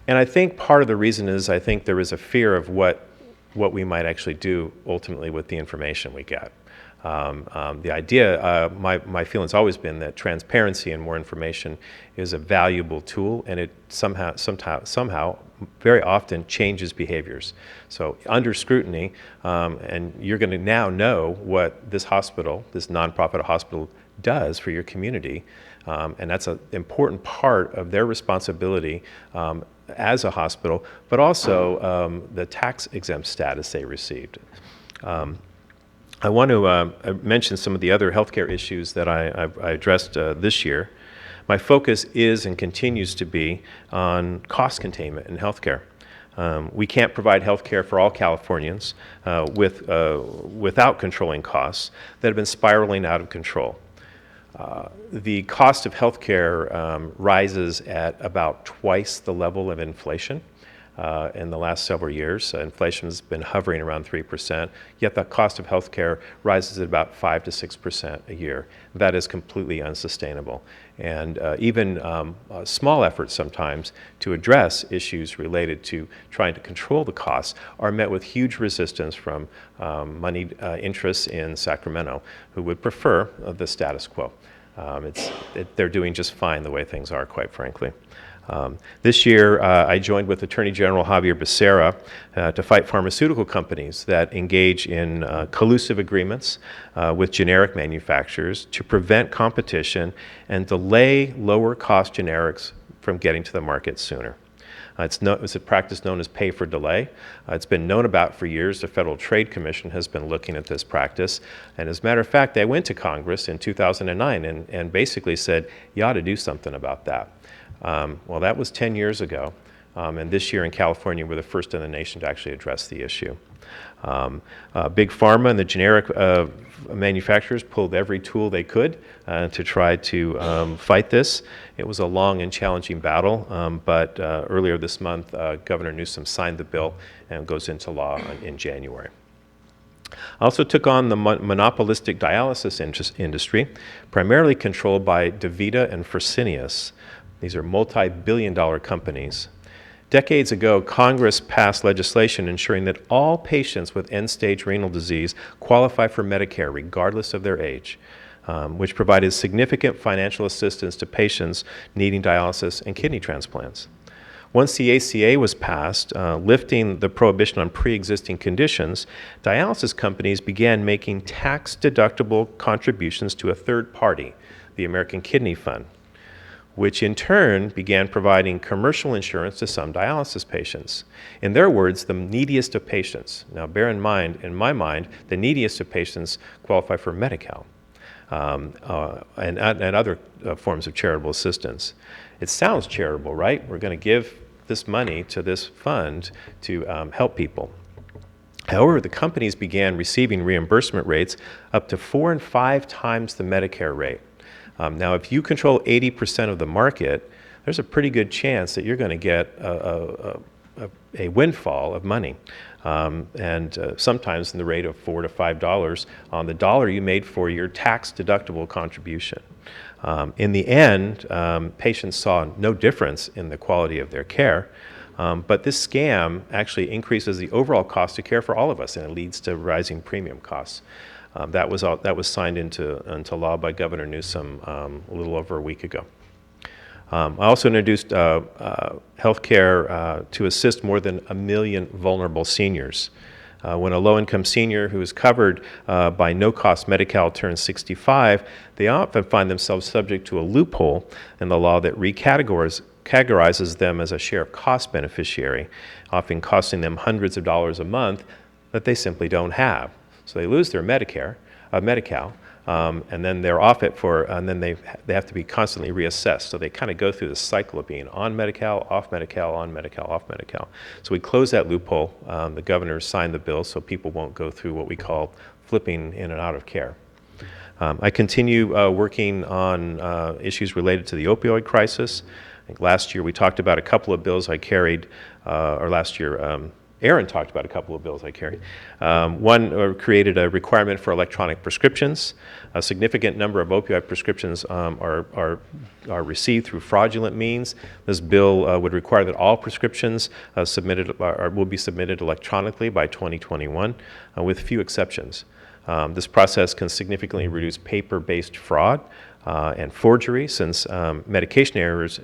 And I think part of the reason is I think there is a fear of what we might actually do ultimately with the information we get. The idea, my feeling's always been that transparency and more information is a valuable tool, and it somehow very often changes behaviors. So under scrutiny, and you're going to now know what this hospital, this nonprofit hospital, does for your community, and that's an important part of their responsibility as a hospital, but also the tax-exempt status they received. I want to mention some of the other healthcare issues that I addressed this year. My focus is and continues to be on cost containment in healthcare. We can't provide healthcare for all Californians without controlling costs that have been spiraling out of control. The cost of healthcare rises at about twice the level of inflation in the last several years. Inflation has been hovering around 3%, yet the cost of healthcare rises at about 5 to 6% a year. That is completely unsustainable. And even small efforts sometimes to address issues related to trying to control the costs are met with huge resistance from moneyed interests in Sacramento who would prefer the status quo. They're doing just fine the way things are, quite frankly. This year, I joined with Attorney General Javier Becerra to fight pharmaceutical companies that engage in collusive agreements with generic manufacturers to prevent competition and delay lower-cost generics from getting to the market sooner. It's a practice known as pay for delay. It's been known about for years. The Federal Trade Commission has been looking at this practice. And as a matter of fact, they went to Congress in 2009 and basically said, you ought to do something about that. Well, that was 10 years ago. And this year in California, we're the first in the nation to actually address the issue. Big Pharma and the generic manufacturers pulled every tool they could to try to fight this. It was a long and challenging battle, but earlier this month, Governor Newsom signed the bill and it goes into law in January. I also took on the monopolistic dialysis industry, primarily controlled by DaVita and Fresenius. These are multi-billion-dollar companies. Decades ago, Congress passed legislation ensuring that all patients with end-stage renal disease qualify for Medicare regardless of their age, which provided significant financial assistance to patients needing dialysis and kidney transplants. Once the ACA was passed, lifting the prohibition on pre-existing conditions, dialysis companies began making tax-deductible contributions to a third party, the American Kidney Fund, which in turn began providing commercial insurance to some dialysis patients. In their words, the neediest of patients. Now bear in mind, in my mind, the neediest of patients qualify for Medi-Cal and other forms of charitable assistance. It sounds charitable, right? We're going to give this money to this fund to help people. However, the companies began receiving reimbursement rates up to 4 and 5 times the Medicare rate. Now, if you control 80% of the market, there's a pretty good chance that you're going to get a windfall of money, and sometimes in the rate of $4 to $5 on the dollar you made for your tax-deductible contribution. In the end, patients saw no difference in the quality of their care, but this scam actually increases the overall cost of care for all of us, and it leads to rising premium costs. That was signed into law by Governor Newsom a little over a week ago. I also introduced health care to assist more than 1 million vulnerable seniors. When a low-income senior who is covered by no-cost Medi-Cal turns 65, they often find themselves subject to a loophole in the law that categorizes them as a share of cost beneficiary, often costing them hundreds of dollars a month that they simply don't have. So they lose their Medi-Cal, and then they're off it and then they have to be constantly reassessed. So they kind of go through this cycle of being on Medi-Cal, off Medi-Cal, on Medi-Cal, off Medi-Cal. So we closed that loophole. The governor signed the bill so people won't go through what we call flipping in and out of care. I continue working on issues related to the opioid crisis. I think last year we talked about a couple of bills I carried, or last year Aaron talked about a couple of bills I carried. One created a requirement for electronic prescriptions. A significant number of opioid prescriptions are received through fraudulent means. This bill would require that all prescriptions will be submitted electronically by 2021, with few exceptions. This process can significantly reduce paper-based fraud and forgery, since medication errors,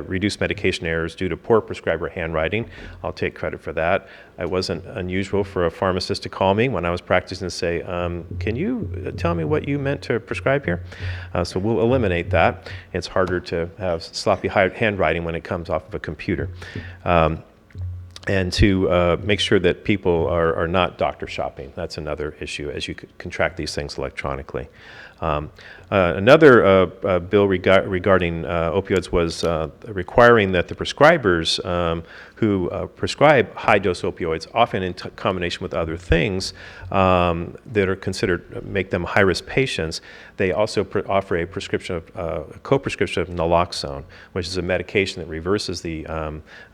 reduce medication errors due to poor prescriber handwriting. I'll take credit for that. It wasn't unusual for a pharmacist to call me when I was practicing and say, can you tell me what you meant to prescribe here? So we'll eliminate that. It's harder to have sloppy handwriting when it comes off of a computer. And to make sure that people are not doctor shopping. That's another issue, as you can track these things electronically. Another bill regarding opioids was requiring that the prescribers who prescribe high-dose opioids, often in combination with other things that are considered, make them high-risk patients, they also offer a prescription of, co-prescription of naloxone, which is a medication that reverses the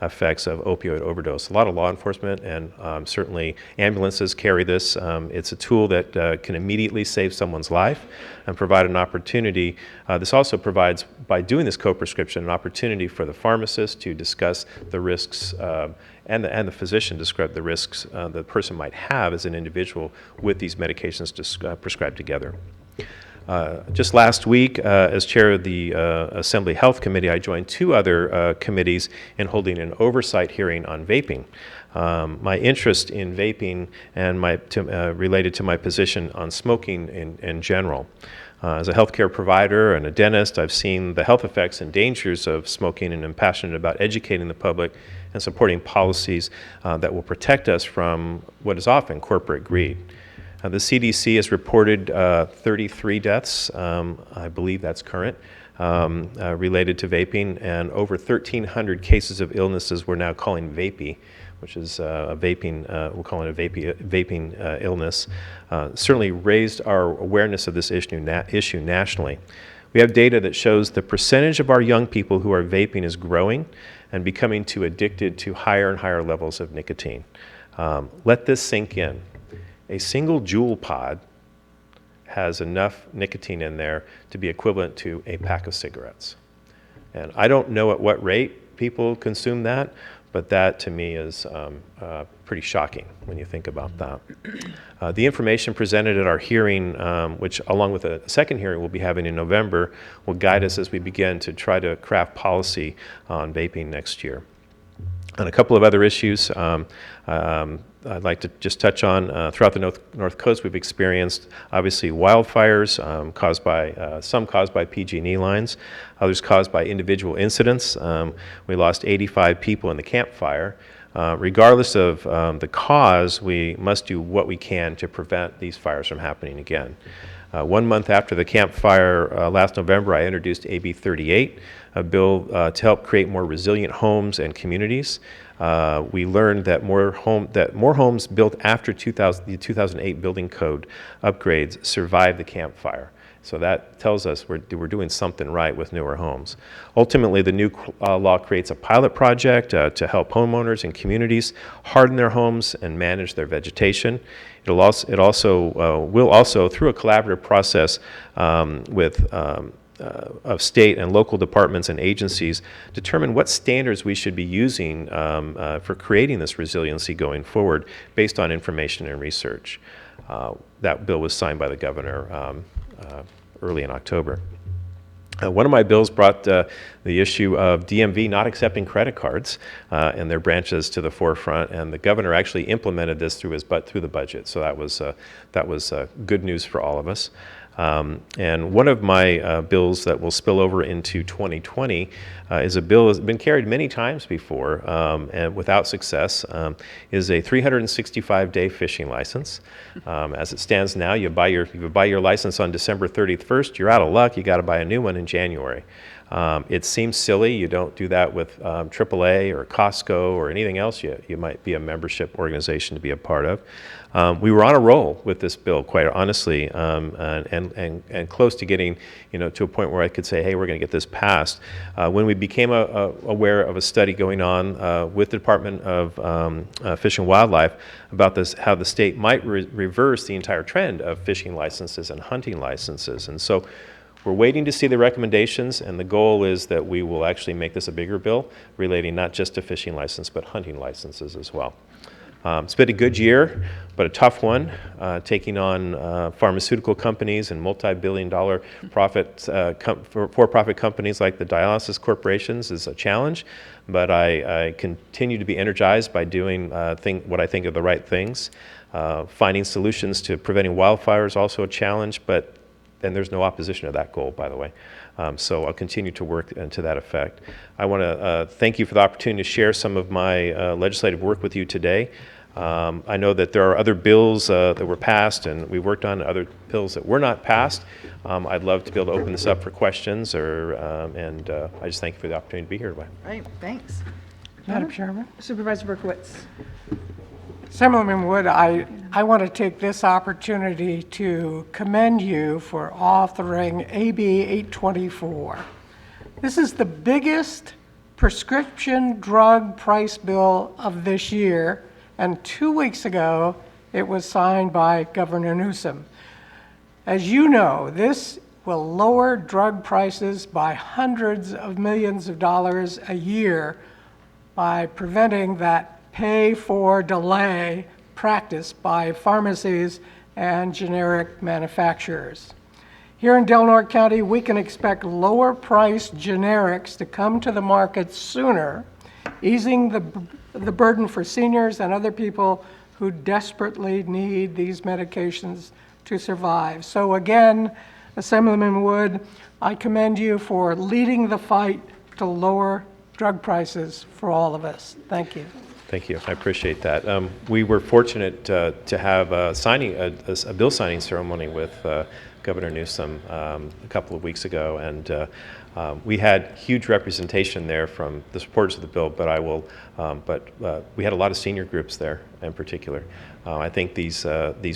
effects of opioid overdose. A lot of law enforcement and certainly ambulances carry this. It's a tool that can immediately save someone's life and provide an opportunity. This also provides, by doing this co-prescription, an opportunity for the pharmacist to discuss the risks and the physician describe the risks the person might have as an individual with these medications prescribed together. Just last week, as chair of the Assembly Health Committee, I joined 2 other committees in holding an oversight hearing on vaping. My interest in vaping and related to my position on smoking in general. As a healthcare provider and a dentist, I've seen the health effects and dangers of smoking, and am passionate about educating the public and supporting policies that will protect us from what is often corporate greed. The CDC has reported 33 deaths, I believe that's current, related to vaping, and over 1,300 cases of illnesses we're now calling vapey, which is a vaping, we'll call it a vaping illness, certainly raised our awareness of this issue nationally. We have data that shows the percentage of our young people who are vaping is growing and becoming too addicted to higher and higher levels of nicotine. Let this sink in. A single Juul pod has enough nicotine in there to be equivalent to a pack of cigarettes. And I don't know at what rate people consume that, but that to me is pretty shocking when you think about that. The information presented at our hearing, which along with a second hearing we'll be having in November, will guide us as we begin to try to craft policy on vaping next year. And a couple of other issues I'd like to just touch on. Throughout the North Coast, we've experienced, obviously, wildfires some caused by PG&E lines, others caused by individual incidents. We lost 85 people in the Camp Fire. Regardless of the cause, we must do what we can to prevent these fires from happening again. 1 month after the Camp Fire last November, I introduced AB 38, a bill to help create more resilient homes and communities. We learned that more homes built after the 2008 building code upgrades survived the Camp Fire. So that tells us we're doing something right with newer homes. Ultimately, the new law creates a pilot project to help homeowners and communities harden their homes and manage their vegetation. It will also, through a collaborative process of state and local departments and agencies, determine what standards we should be using for creating this resiliency going forward based on information and research. That bill was signed by the governor early in October. One of my bills brought the issue of DMV not accepting credit cards and their branches to the forefront, and the governor actually implemented this through the budget. So that was good news for all of us. And one of my bills that will spill over into 2020 is a bill that's been carried many times before and without success, is a 365-day fishing license. As it stands now, you buy your license on December 31st, you're out of luck, you got to buy a new one in January. It seems silly. You don't do that with AAA or Costco or anything else you might be a membership organization to be a part of. We were on a roll with this bill, quite honestly, and close to getting to a point where I could say, hey, we're going to get this passed. When we became aware of a study going on with the Department of Fish and Wildlife about how the state might reverse the entire trend of fishing licenses and hunting licenses. And so we're waiting to see the recommendations, and the goal is that we will actually make this a bigger bill relating not just to fishing license, but hunting licenses as well. It's been a good year, but a tough one. Taking on pharmaceutical companies and multi-billion-dollar for-profit companies like the dialysis corporations is a challenge, but I continue to be energized by doing what I think are the right things. Finding solutions to preventing wildfires also a challenge, and there's no opposition to that goal, by the way. So I'll continue to work to that effect. I want to thank you for the opportunity to share some of my legislative work with you today. I know that there are other bills that were passed, and we worked on other bills that were not passed. I'd love to be able to open this up for questions, and I just thank you for the opportunity to be here today. Right, thanks. Madam Chairman? Supervisor Berkowitz. Assemblyman Wood, I want to take this opportunity to commend you for authoring AB 824. This is the biggest prescription drug price bill of this year, and 2 weeks ago it was signed by Governor Newsom. As you know, this will lower drug prices by hundreds of millions of dollars a year by preventing that pay-for-delay practice by pharmacies and generic manufacturers. Here in Del Norte County, we can expect lower-priced generics to come to the market sooner, easing the burden for seniors and other people who desperately need these medications to survive. So again, Assemblyman Wood, I commend you for leading the fight to lower drug prices for all of us. Thank you. Thank you. I appreciate that. We were fortunate to have a bill signing ceremony with Governor Newsom a couple of weeks ago, and we had huge representation there from the supporters of the bill, but we had a lot of senior groups there in particular. I think these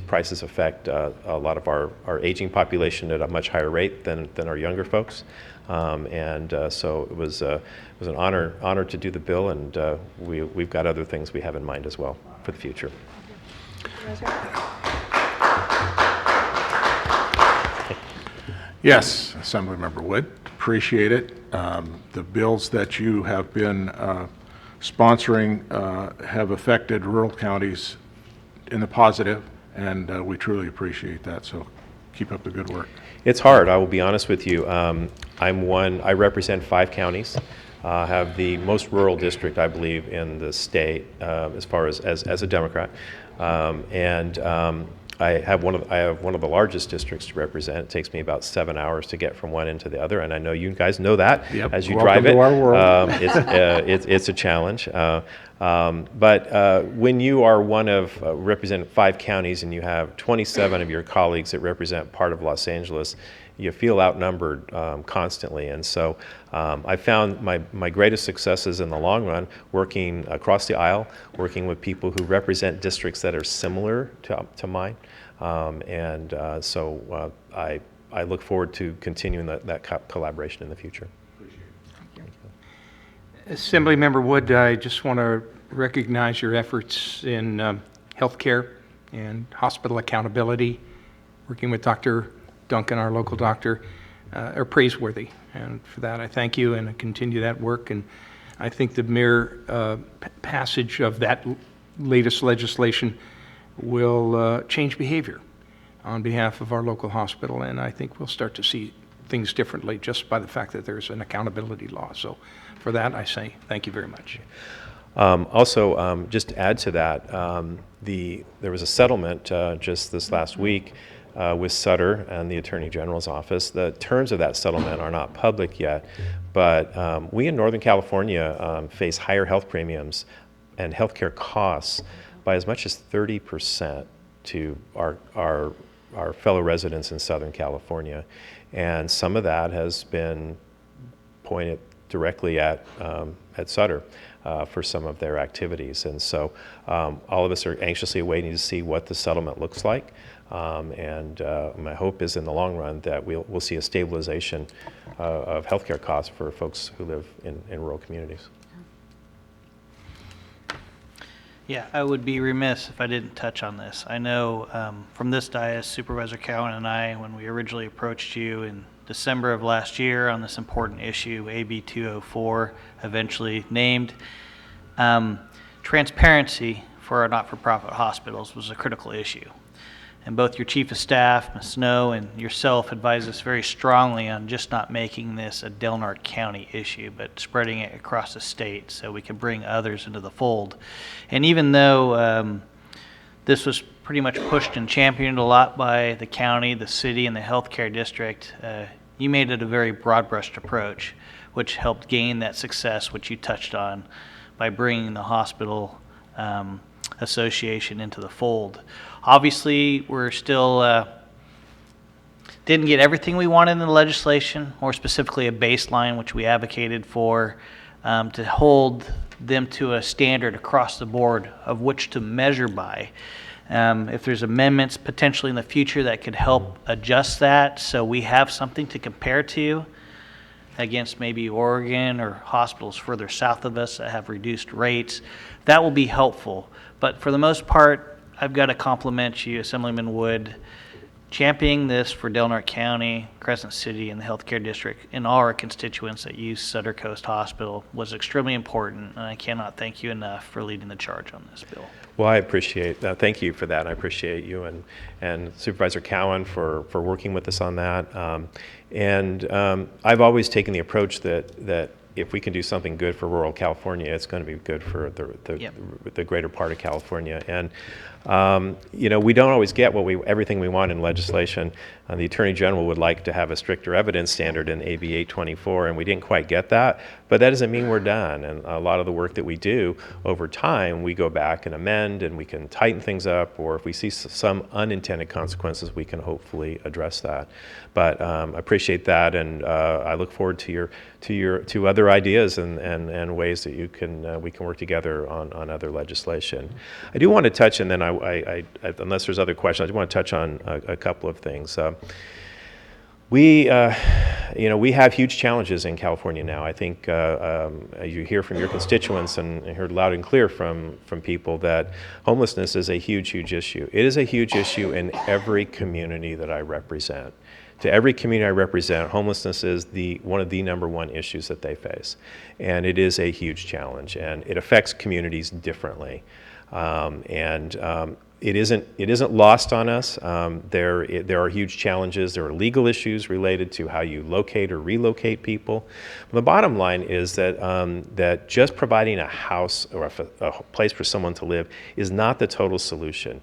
prices affect a lot of our aging population at a much higher rate than our younger folks, so it was an honor to do the bill, and we've got other things we have in mind as well for the future. Yes, Assemblymember Wood, appreciate it. The bills that you have been sponsoring have affected rural counties in the positive, and we truly appreciate that, so keep up the good work. It's hard, I will be honest with you. I represent 5 counties, have the most rural district, I believe, in the state as far as a Democrat. I have one of the largest districts to represent. It takes me about 7 hours to get from one end to the other, and I know you guys know that as you drive it. Welcome to our world. It's a challenge. But when you are one of represent 5 counties and you have 27 of your colleagues that represent part of Los Angeles, you feel outnumbered constantly. And so I found my greatest successes in the long run working across the aisle, working with people who represent districts that are similar to mine. So I look forward to continuing that collaboration in the future. Assemblymember Wood, I just want to recognize your efforts in healthcare and hospital accountability. Working with Dr. Duncan, our local doctor, are praiseworthy. And for that, I thank you and I continue that work. And I think the mere passage of that latest legislation will change behavior on behalf of our local hospital. And I think we'll start to see things differently just by the fact that there's an accountability law. So for that, I say thank you very much. Also, just to add to that, there was a settlement just this last week with Sutter and the Attorney General's office. The terms of that settlement are not public yet, but we in Northern California face higher health premiums and healthcare costs by as much as 30% to our fellow residents in Southern California. And some of that has been pointed directly at Sutter for some of their activities. And so all of us are anxiously waiting to see what the settlement looks like. And my hope is in the long run that we'll see a stabilization of healthcare costs for folks who live in rural communities. Yeah, I would be remiss if I didn't touch on this. I know from this dais, Supervisor Cowan and I, when we originally approached you in December of last year on this important issue, AB 204, eventually named, transparency for our not-for-profit hospitals was a critical issue. And both your Chief of Staff, Ms. Snow, and yourself advised us very strongly on just not making this a Del Norte County issue, but spreading it across the state so we could bring others into the fold. And even though this was pretty much pushed and championed a lot by the county, the city, and the healthcare district, you made it a very broad-brushed approach, which helped gain that success, which you touched on, by bringing the hospital association into the fold. Obviously, we're still didn't get everything we wanted in the legislation, more specifically a baseline, which we advocated for, to hold them to a standard across the board of which to measure by. If there's amendments potentially in the future that could help adjust that so we have something to compare to against maybe Oregon or hospitals further south of us that have reduced rates, that will be helpful. But for the most part, I've got to compliment you, Assemblyman Wood, championing this for Del Norte County, Crescent City, and the healthcare district, and all our constituents that use Sutter Coast Hospital was extremely important, and I cannot thank you enough for leading the charge on this bill. Well, I appreciate that. Thank you for that. I appreciate you and Supervisor Cowan for working with us on that. I've always taken the approach that if we can do something good for rural California, it's going to be good for the greater part of California. And we don't always get everything we want in legislation, The Attorney General would like to have a stricter evidence standard in AB 824, and we didn't quite get that, but that doesn't mean we're done. And a lot of the work that we do over time, we go back and amend, and we can tighten things up, or if we see some unintended consequences, we can hopefully address that. But I appreciate that, and I look forward to other ideas and ways that we can work together on other legislation. I do want to touch, and then unless there's other questions, I do want to touch on a couple of things. We have huge challenges in California now. I think you hear from your constituents and heard loud and clear from people that homelessness is a huge, huge issue. It is a huge issue in every community that I represent. To every community I represent, homelessness is one of the #1 issues that they face. And it is a huge challenge, and it affects communities differently. It isn't lost on us. There are huge challenges. There are legal issues related to how you locate or relocate people. The bottom line is that just providing a house or a place for someone to live is not the total solution.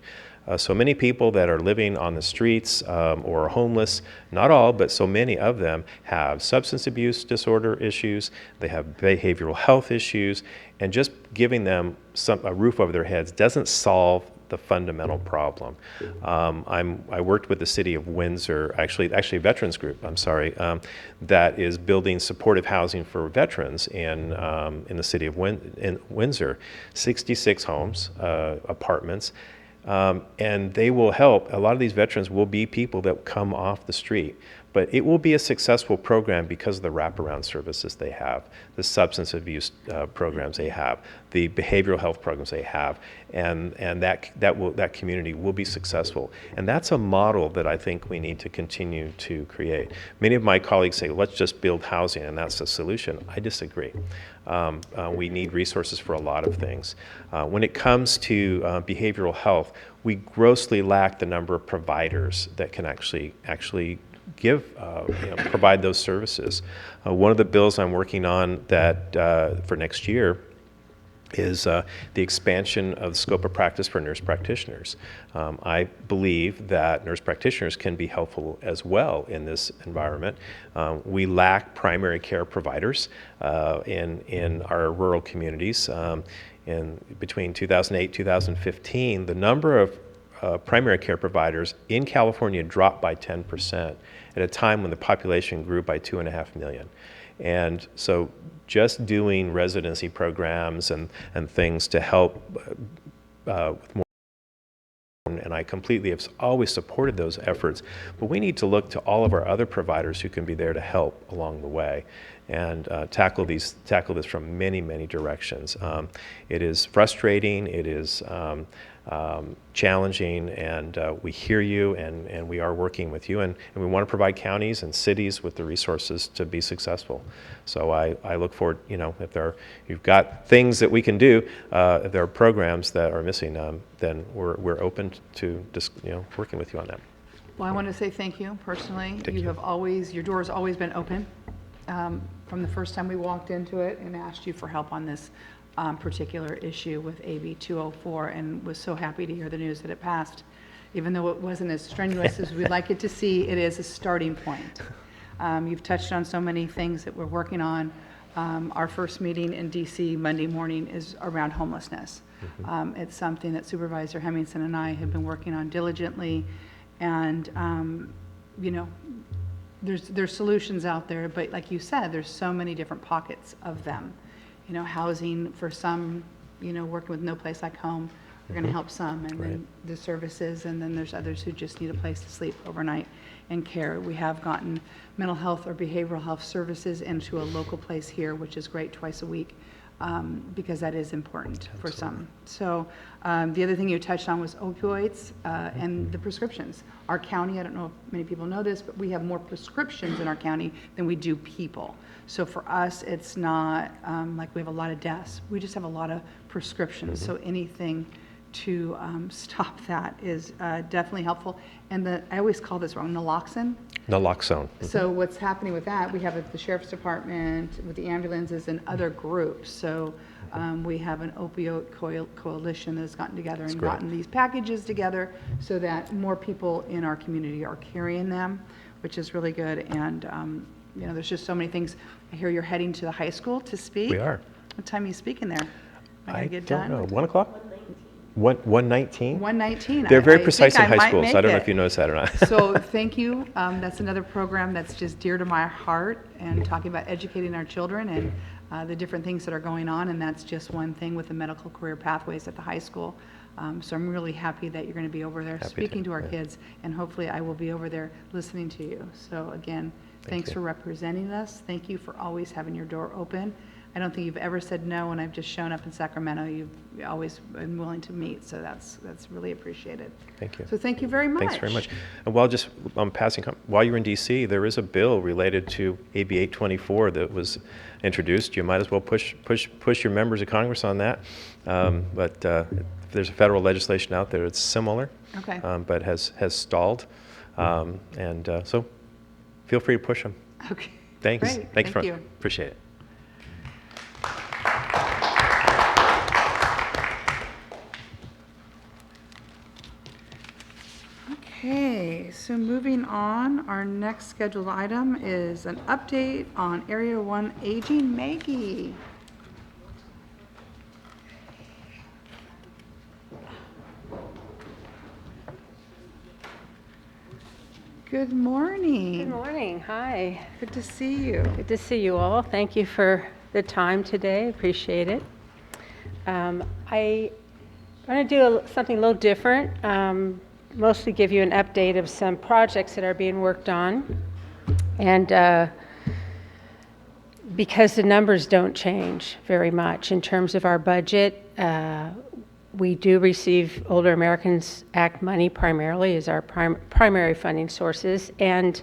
So many people that are living on the streets or are homeless, not all, but so many of them have substance abuse disorder issues, they have behavioral health issues, and just giving them a roof over their heads doesn't solve the fundamental problem. I worked with the city of Windsor, actually a veterans group, that is building supportive housing for veterans in the city of Windsor, 66 homes, apartments. And they will help. A lot of these veterans will be people that come off the street, but it will be a successful program because of the wraparound services they have, the substance abuse programs they have, the behavioral health programs they have, and that community will be successful. And that's a model that I think we need to continue to create. Many of my colleagues say, let's just build housing and that's the solution. I disagree. We need resources for a lot of things. When it comes to behavioral health, we grossly lack the number of providers that can actually provide those services. One of the bills I'm working on that for next year is the expansion of the scope of practice for nurse practitioners. I believe that nurse practitioners can be helpful as well in this environment. We lack primary care providers in our rural communities. Between 2008 2015, the number of primary care providers in California dropped by 10% at a time when the population grew by 2.5 million. And so just doing residency programs and things to help with more, and I completely have always supported those efforts, but we need to look to all of our other providers who can be there to help along the way and tackle this from many, many directions. It is frustrating, it is challenging, and we hear you, and we are working with you, and we want to provide counties and cities with the resources to be successful. So I look forward, if you've got things that we can do, if there are programs that are missing, then we're open to working with you on that. Well, I want to say thank you personally. Your door has always been open from the first time we walked into it and asked you for help on this particular issue with AB 204, and was so happy to hear the news that it passed. Even though it wasn't as strenuous as we'd like it to see, it is a starting point. You've touched on so many things that we're working on. Our first meeting in DC Monday morning is around homelessness. It's something that Supervisor Hemmingson and I have been working on diligently, and there's solutions out there, but like you said, there's so many different pockets of them. Housing for some, working with No Place Like Home, we're going to help some, and then the services, and then there's others who just need a place to sleep overnight and care. We have gotten mental health or behavioral health services into a local place here, which is great, twice a week, because that is important for some. So the other thing you touched on was opioids and the prescriptions. Our county, I don't know if many people know this, but we have more prescriptions in our county than we do people. So for us, it's not like we have a lot of deaths. We just have a lot of prescriptions. So anything to stop that is definitely helpful. And I always call this wrong, naloxone. Naloxone. So what's happening with that, we have at the Sheriff's Department, with the ambulances and other groups. So we have an opioid coalition that has gotten together and great. gotten these packages together so that more people in our community are carrying them, which is really good. And, you know, there's just so many things. I hear you're heading to the high school to speak. We are. What time are you speaking there? I get don't done? know. 1 o'clock? 1:19? 1:19. They're very I precise think in I high might school, so make I don't know it. if you noticed that or not. So thank you. That's another program that's just dear to my heart, and talking about educating our children and the different things that are going on, and that's just one thing with the medical career pathways at the high school. So I'm really happy that you're going to be over there speaking to our kids, and hopefully I will be over there listening to you. So again, thanks for representing us. Thank you for always having your door open. I don't think you've ever said no when I've just shown up in Sacramento. You've always been willing to meet, so that's really appreciated. Thank you. So thank you very much. Thanks very much. And while you're in DC, there is a bill related to AB 824 that was introduced. You might as well push your members of Congress on that. But there's a federal legislation out there that's similar, Okay. But has stalled. So feel free to push them. Okay. Thanks. Great. Thanks, Thank you. Appreciate it. Okay, so moving on, our next scheduled item is an update on Area 1 aging. Maggie. Good morning. Good morning. Hi. Good to see you. Good to see you all. Thank you for the time today. Appreciate it. I want to do something a little different. Mostly give you an update of some projects that are being worked on. And because the numbers don't change very much in terms of our budget, we do receive Older Americans Act money primarily as our primary funding sources. And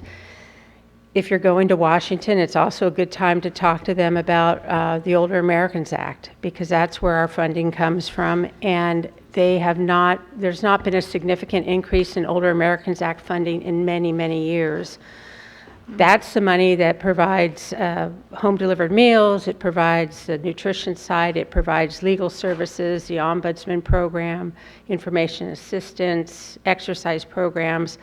if you're going to Washington, it's also a good time to talk to them about the Older Americans Act, because that's where our funding comes from. And there's not been a significant increase in Older Americans Act funding in many, many years. That's the money that provides home-delivered meals, it provides the nutrition side, it provides legal services, the ombudsman program, information assistance, exercise programs.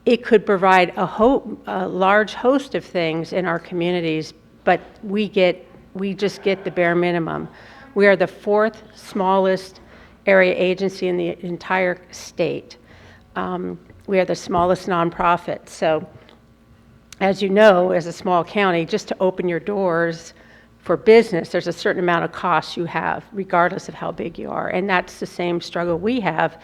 It could provide a large host of things in our communities, but we just get the bare minimum. We are the 4th smallest area agency in the entire state. We are the smallest nonprofit. So, as you know, as a small county, just to open your doors for business, there's a certain amount of costs you have, regardless of how big you are. And that's the same struggle we have,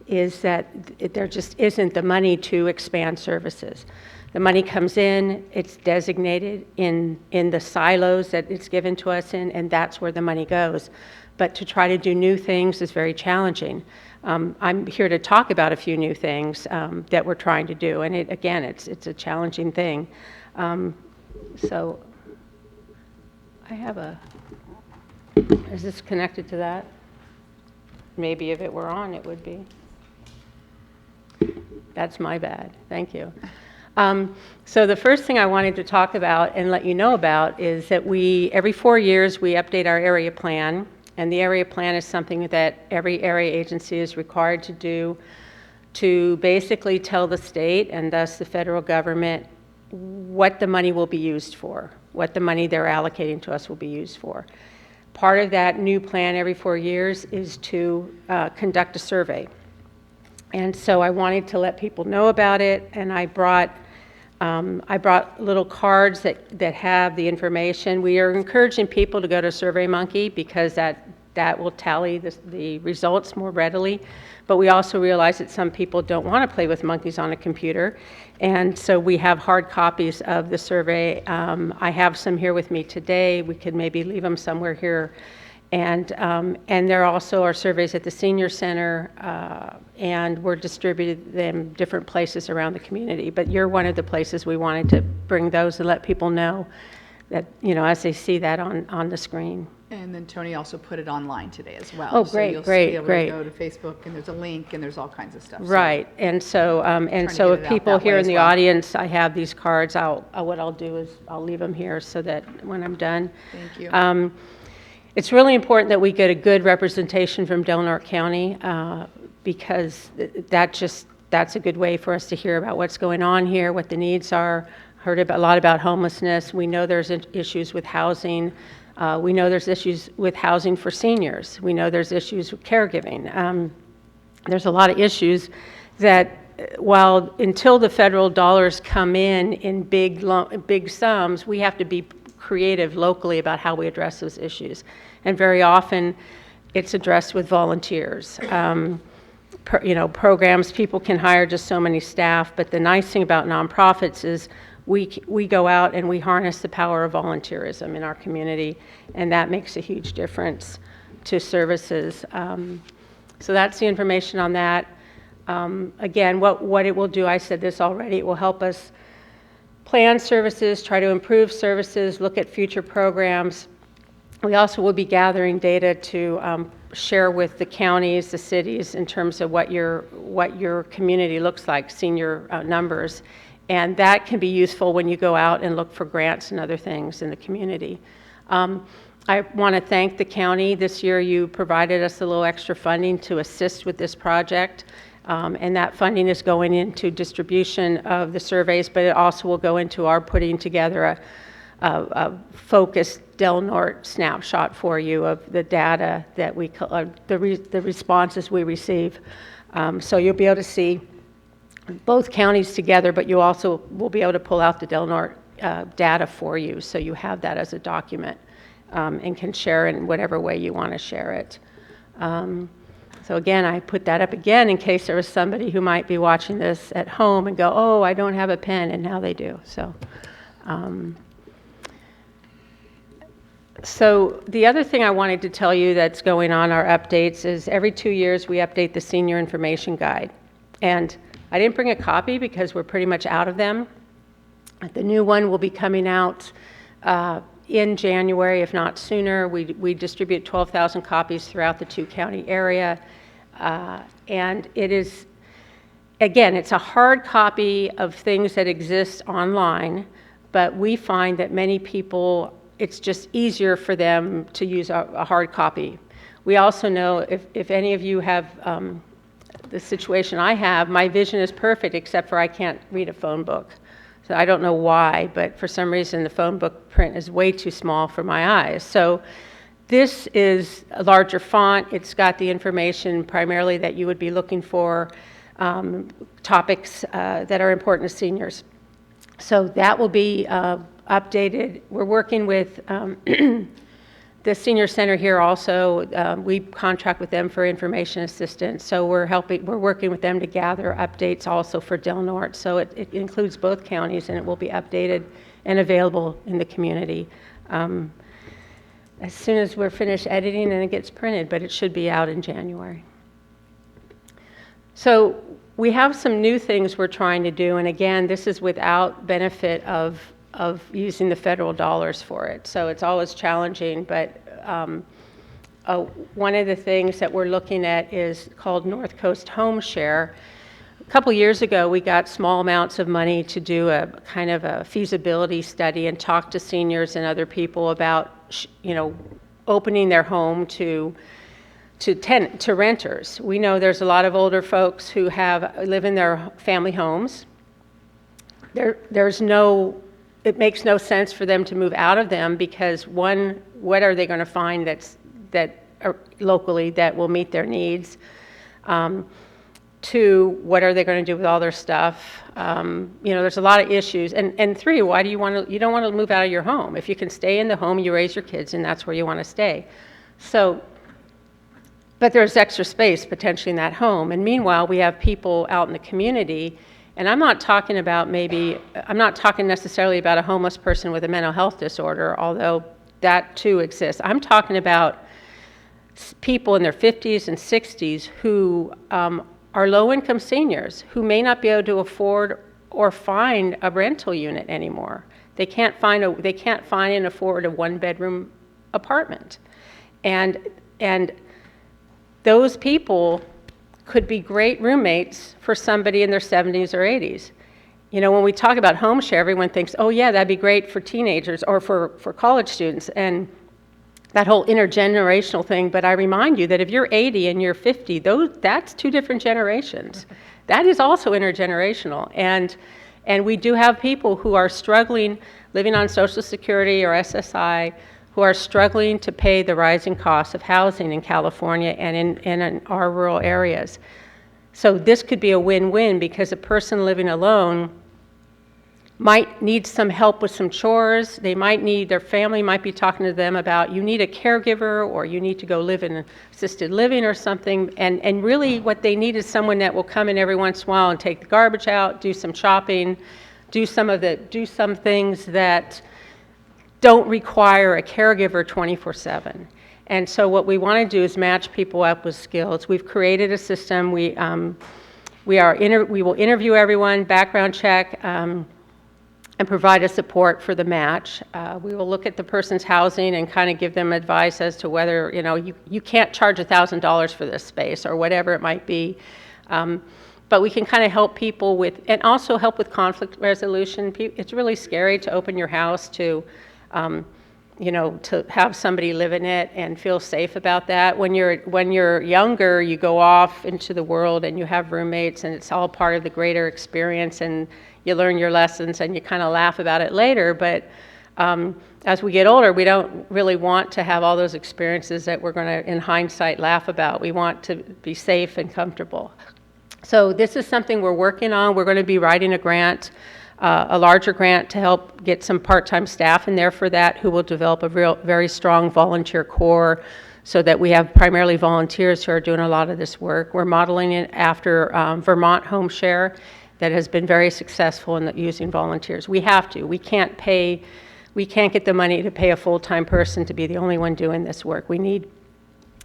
is that there just isn't the money to expand services. The money comes in, it's designated in the silos that it's given to us in, and that's where the money goes. But to try to do new things is very challenging. I'm here to talk about a few new things that we're trying to do, and it's a challenging thing. So I have is this connected to that? Maybe if it were on, it would be. That's my bad. Thank you. So the first thing I wanted to talk about and let you know about is that every 4 years, we update our area plan. And the area plan is something that every area agency is required to do to basically tell the state, and thus the federal government, what the money will be used for, what the money they're allocating to us will be used for. Part of that new plan every 4 years is to conduct a survey. And so I wanted to let people know about it, and I brought little cards that have the information. We are encouraging people to go to SurveyMonkey because that will tally the results more readily. But we also realize that some people don't want to play with monkeys on a computer. And so we have hard copies of the survey. I have some here with me today. We could maybe leave them somewhere here. And there also are surveys at the Senior Center, and we're distributed them different places around the community. But you're one of the places we wanted to bring those and let people know that, as they see that on the screen. And then Tony also put it online today as well. Oh, So great, you'll great, be able great. to go to Facebook, and there's a link, and there's all kinds of stuff. So Right, and so to if get it out people that way here in as the well. audience, I have these cards, what I'll do is I'll leave them here so that when I'm done. Thank you. It's really important that we get a good representation from Del Norte County, because that's a good way for us to hear about what's going on here, what the needs are. Heard a lot about homelessness. We know there's issues with housing. We know there's issues with housing for seniors. We know there's issues with caregiving. There's a lot of issues that, until the federal dollars come in big sums, we have to be creative locally about how we address those issues. And very often, it's addressed with volunteers. Programs, people can hire just so many staff, but the nice thing about nonprofits is we go out and we harness the power of volunteerism in our community, and that makes a huge difference to services. So that's the information on that. Again, what it will do, I said this already, it will help us plan services, try to improve services, look at future programs. We also will be gathering data to share with the counties, the cities, in terms of what your community looks like, senior numbers. And that can be useful when you go out and look for grants and other things in the community. I want to thank the county. This year you provided us a little extra funding to assist with this project. And that funding is going into distribution of the surveys, but it also will go into our putting together a focused Del Norte snapshot for you of the data that the responses we receive. So you'll be able to see both counties together, but you also will be able to pull out the Del Norte data for you, so you have that as a document and can share it in whatever way you want to share it. So again, I put that up again in case there was somebody who might be watching this at home and go, oh, I don't have a pen, and now they do. So the other thing I wanted to tell you that's going on, our updates, is every 2 years we update the Senior Information Guide. And I didn't bring a copy because we're pretty much out of them. The new one will be coming out in January, if not sooner. We distribute 12,000 copies throughout the 2-county area. And it is, again, it's a hard copy of things that exist online, but we find that many people, it's just easier for them to use a hard copy. We also know if any of you have the situation I have, my vision is perfect except for I can't read a phone book. So I don't know why, but for some reason the phone book print is way too small for my eyes. So this is a larger font. It's got the information primarily that you would be looking for, topics that are important to seniors. So that will be updated. We're working with the senior center here also. We contract with them for information assistance, so we're working with them to gather updates also for Del Norte. So it includes both counties, and it will be updated and available in the community as soon as we're finished editing and it gets printed, but it should be out in January. So we have some new things we're trying to do, and again, this is without benefit of using the federal dollars for it. So it's always challenging, but one of the things that we're looking at is called North Coast Home Share. A couple years ago, we got small amounts of money to do a kind of a feasibility study and talk to seniors and other people about, opening their home to renters. We know there's a lot of older folks who live in their family homes. It makes no sense for them to move out of them because one, what are they going to find that are locally that will meet their needs? Two, what are they going to do with all their stuff? There's a lot of issues. And three, why do you don't want to move out of your home? If you can stay in the home, you raise your kids, and that's where you want to stay. So, but there's extra space potentially in that home. And meanwhile, we have people out in the community. And I'm not talking necessarily about a homeless person with a mental health disorder, although that too exists. I'm talking about people in their 50s and 60s who are low-income seniors who may not be able to afford or find a rental unit anymore. They can't find and afford a one-bedroom apartment. And those people could be great roommates for somebody in their 70s or 80s. You know, when we talk about home share, everyone thinks, oh yeah, that'd be great for teenagers or for college students, and that whole intergenerational thing. But I remind you that if you're 80 and you're 50, that's two different generations. That is also intergenerational. And we do have people who are struggling, living on Social Security or SSI, who are struggling to pay the rising costs of housing in California and in our rural areas. So this could be a win-win, because a person living alone might need some help with some chores. Their family might be talking to them about, you need a caregiver, or you need to go live in assisted living or something. And really what they need is someone that will come in every once in a while and take the garbage out, do some shopping, do some things that don't require a caregiver 24/7. And so what we want to do is match people up with skills. We've created a system. We will interview everyone, background check, and provide a support for the match. We will look at the person's housing and kind of give them advice as to whether, you can't charge $1,000 for this space or whatever it might be. But we can kind of help people and also help with conflict resolution. It's really scary to open your house to have somebody live in it and feel safe about that. When you're younger, you go off into the world and you have roommates, and it's all part of the greater experience, and you learn your lessons and you kind of laugh about it later. But as we get older, we don't really want to have all those experiences that we're going to, in hindsight, laugh about. We want to be safe and comfortable. So this is something we're working on. We're going to be writing a grant, a larger grant, to help get some part-time staff in there for that, who will develop a very strong volunteer core, so that we have primarily volunteers who are doing a lot of this work. We're modeling it after Vermont Home Share, that has been very successful in using volunteers. We have to. We can't get the money to pay a full-time person to be the only one doing this work. We need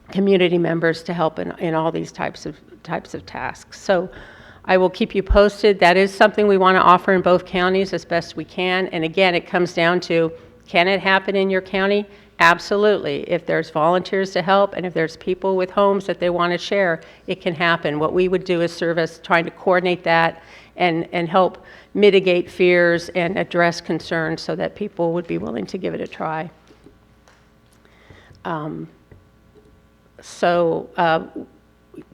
community members to help in all these types of tasks. So I will keep you posted. That is something we want to offer in both counties as best we can. And again, it comes down to, can it happen in your county? Absolutely. If there's volunteers to help, and if there's people with homes that they want to share, it can happen. What we would do is serve as trying to coordinate that and help mitigate fears and address concerns so that people would be willing to give it a try.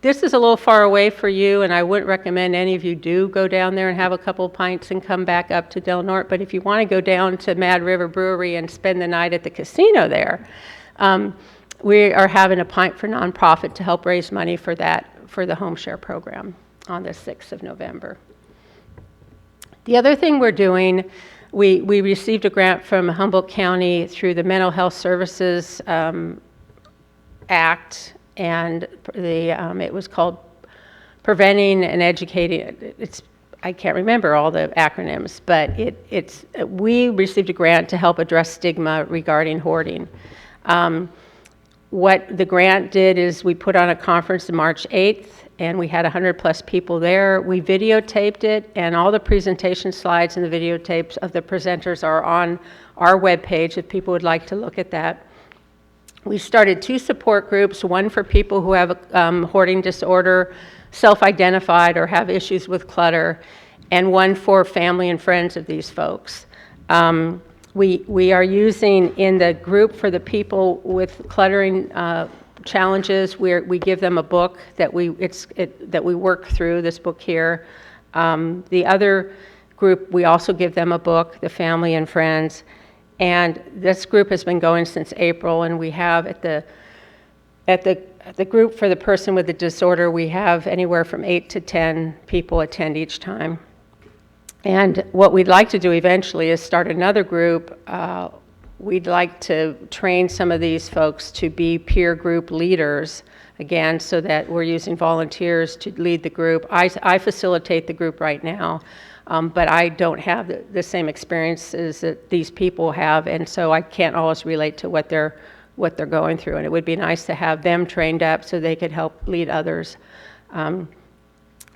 This is a little far away for you, and I wouldn't recommend any of you do go down there and have a couple of pints and come back up to Del Norte. But if you want to go down to Mad River Brewery and spend the night at the casino there, we are having a Pint for Nonprofit to help raise money for the home share program on the 6th of November. The other thing we're doing, we received a grant from Humboldt County through the Mental Health Services Act, and it was called Preventing and Educating. I can't remember all the acronyms, but we received a grant to help address stigma regarding hoarding. What the grant did is we put on a conference on March 8th, and we had 100+ people there. We videotaped it, and all the presentation slides and the videotapes of the presenters are on our webpage if people would like to look at that. We started 2 support groups, one for people who have a hoarding disorder, self-identified, or have issues with clutter, and one for family and friends of these folks. We are using, in the group for the people with cluttering challenges, we give them a book that we work through, this book here. The other group, we also give them a book, the family and friends. And this group has been going since April, and we have at the group for the person with the disorder, we have anywhere from 8 to 10 people attend each time. And what we'd like to do eventually is start another group. We'd like to train some of these folks to be peer group leaders, again, so that we're using volunteers to lead the group. I facilitate the group right now. But I don't have the same experiences that these people have, and so I can't always relate to what they're going through. And it would be nice to have them trained up so they could help lead others.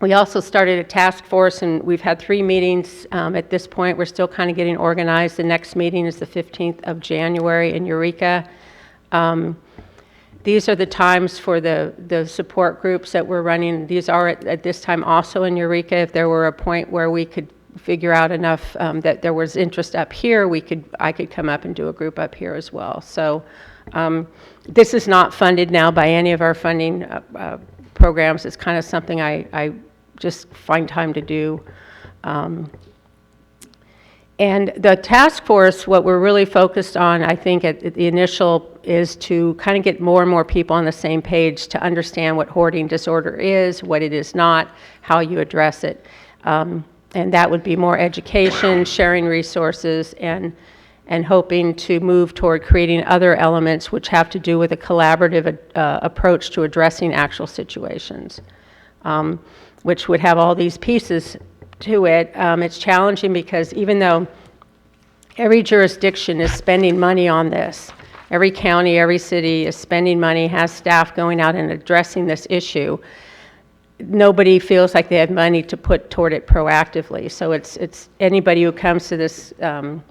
We also started a task force, and we've had 3 meetings at this point. We're still kind of getting organized. The next meeting is the 15th of January in Eureka. These are the times for the support groups that we're running. These are at this time also in Eureka. If there were a point where we could figure out enough that there was interest up here, I could come up and do a group up here as well. So this is not funded now by any of our funding programs. It's kind of something I just find time to do. And the task force, what we're really focused on, I think at the initial, is to kind of get more and more people on the same page to understand what hoarding disorder is, what it is not, how you address it. And that would be more education, sharing resources, and hoping to move toward creating other elements which have to do with a collaborative approach to addressing actual situations, which would have all these pieces to it. It's challenging because even though every jurisdiction is spending money on this, every county, every city is spending money, has staff going out and addressing this issue, nobody feels like they have money to put toward it proactively. So it's anybody who comes to this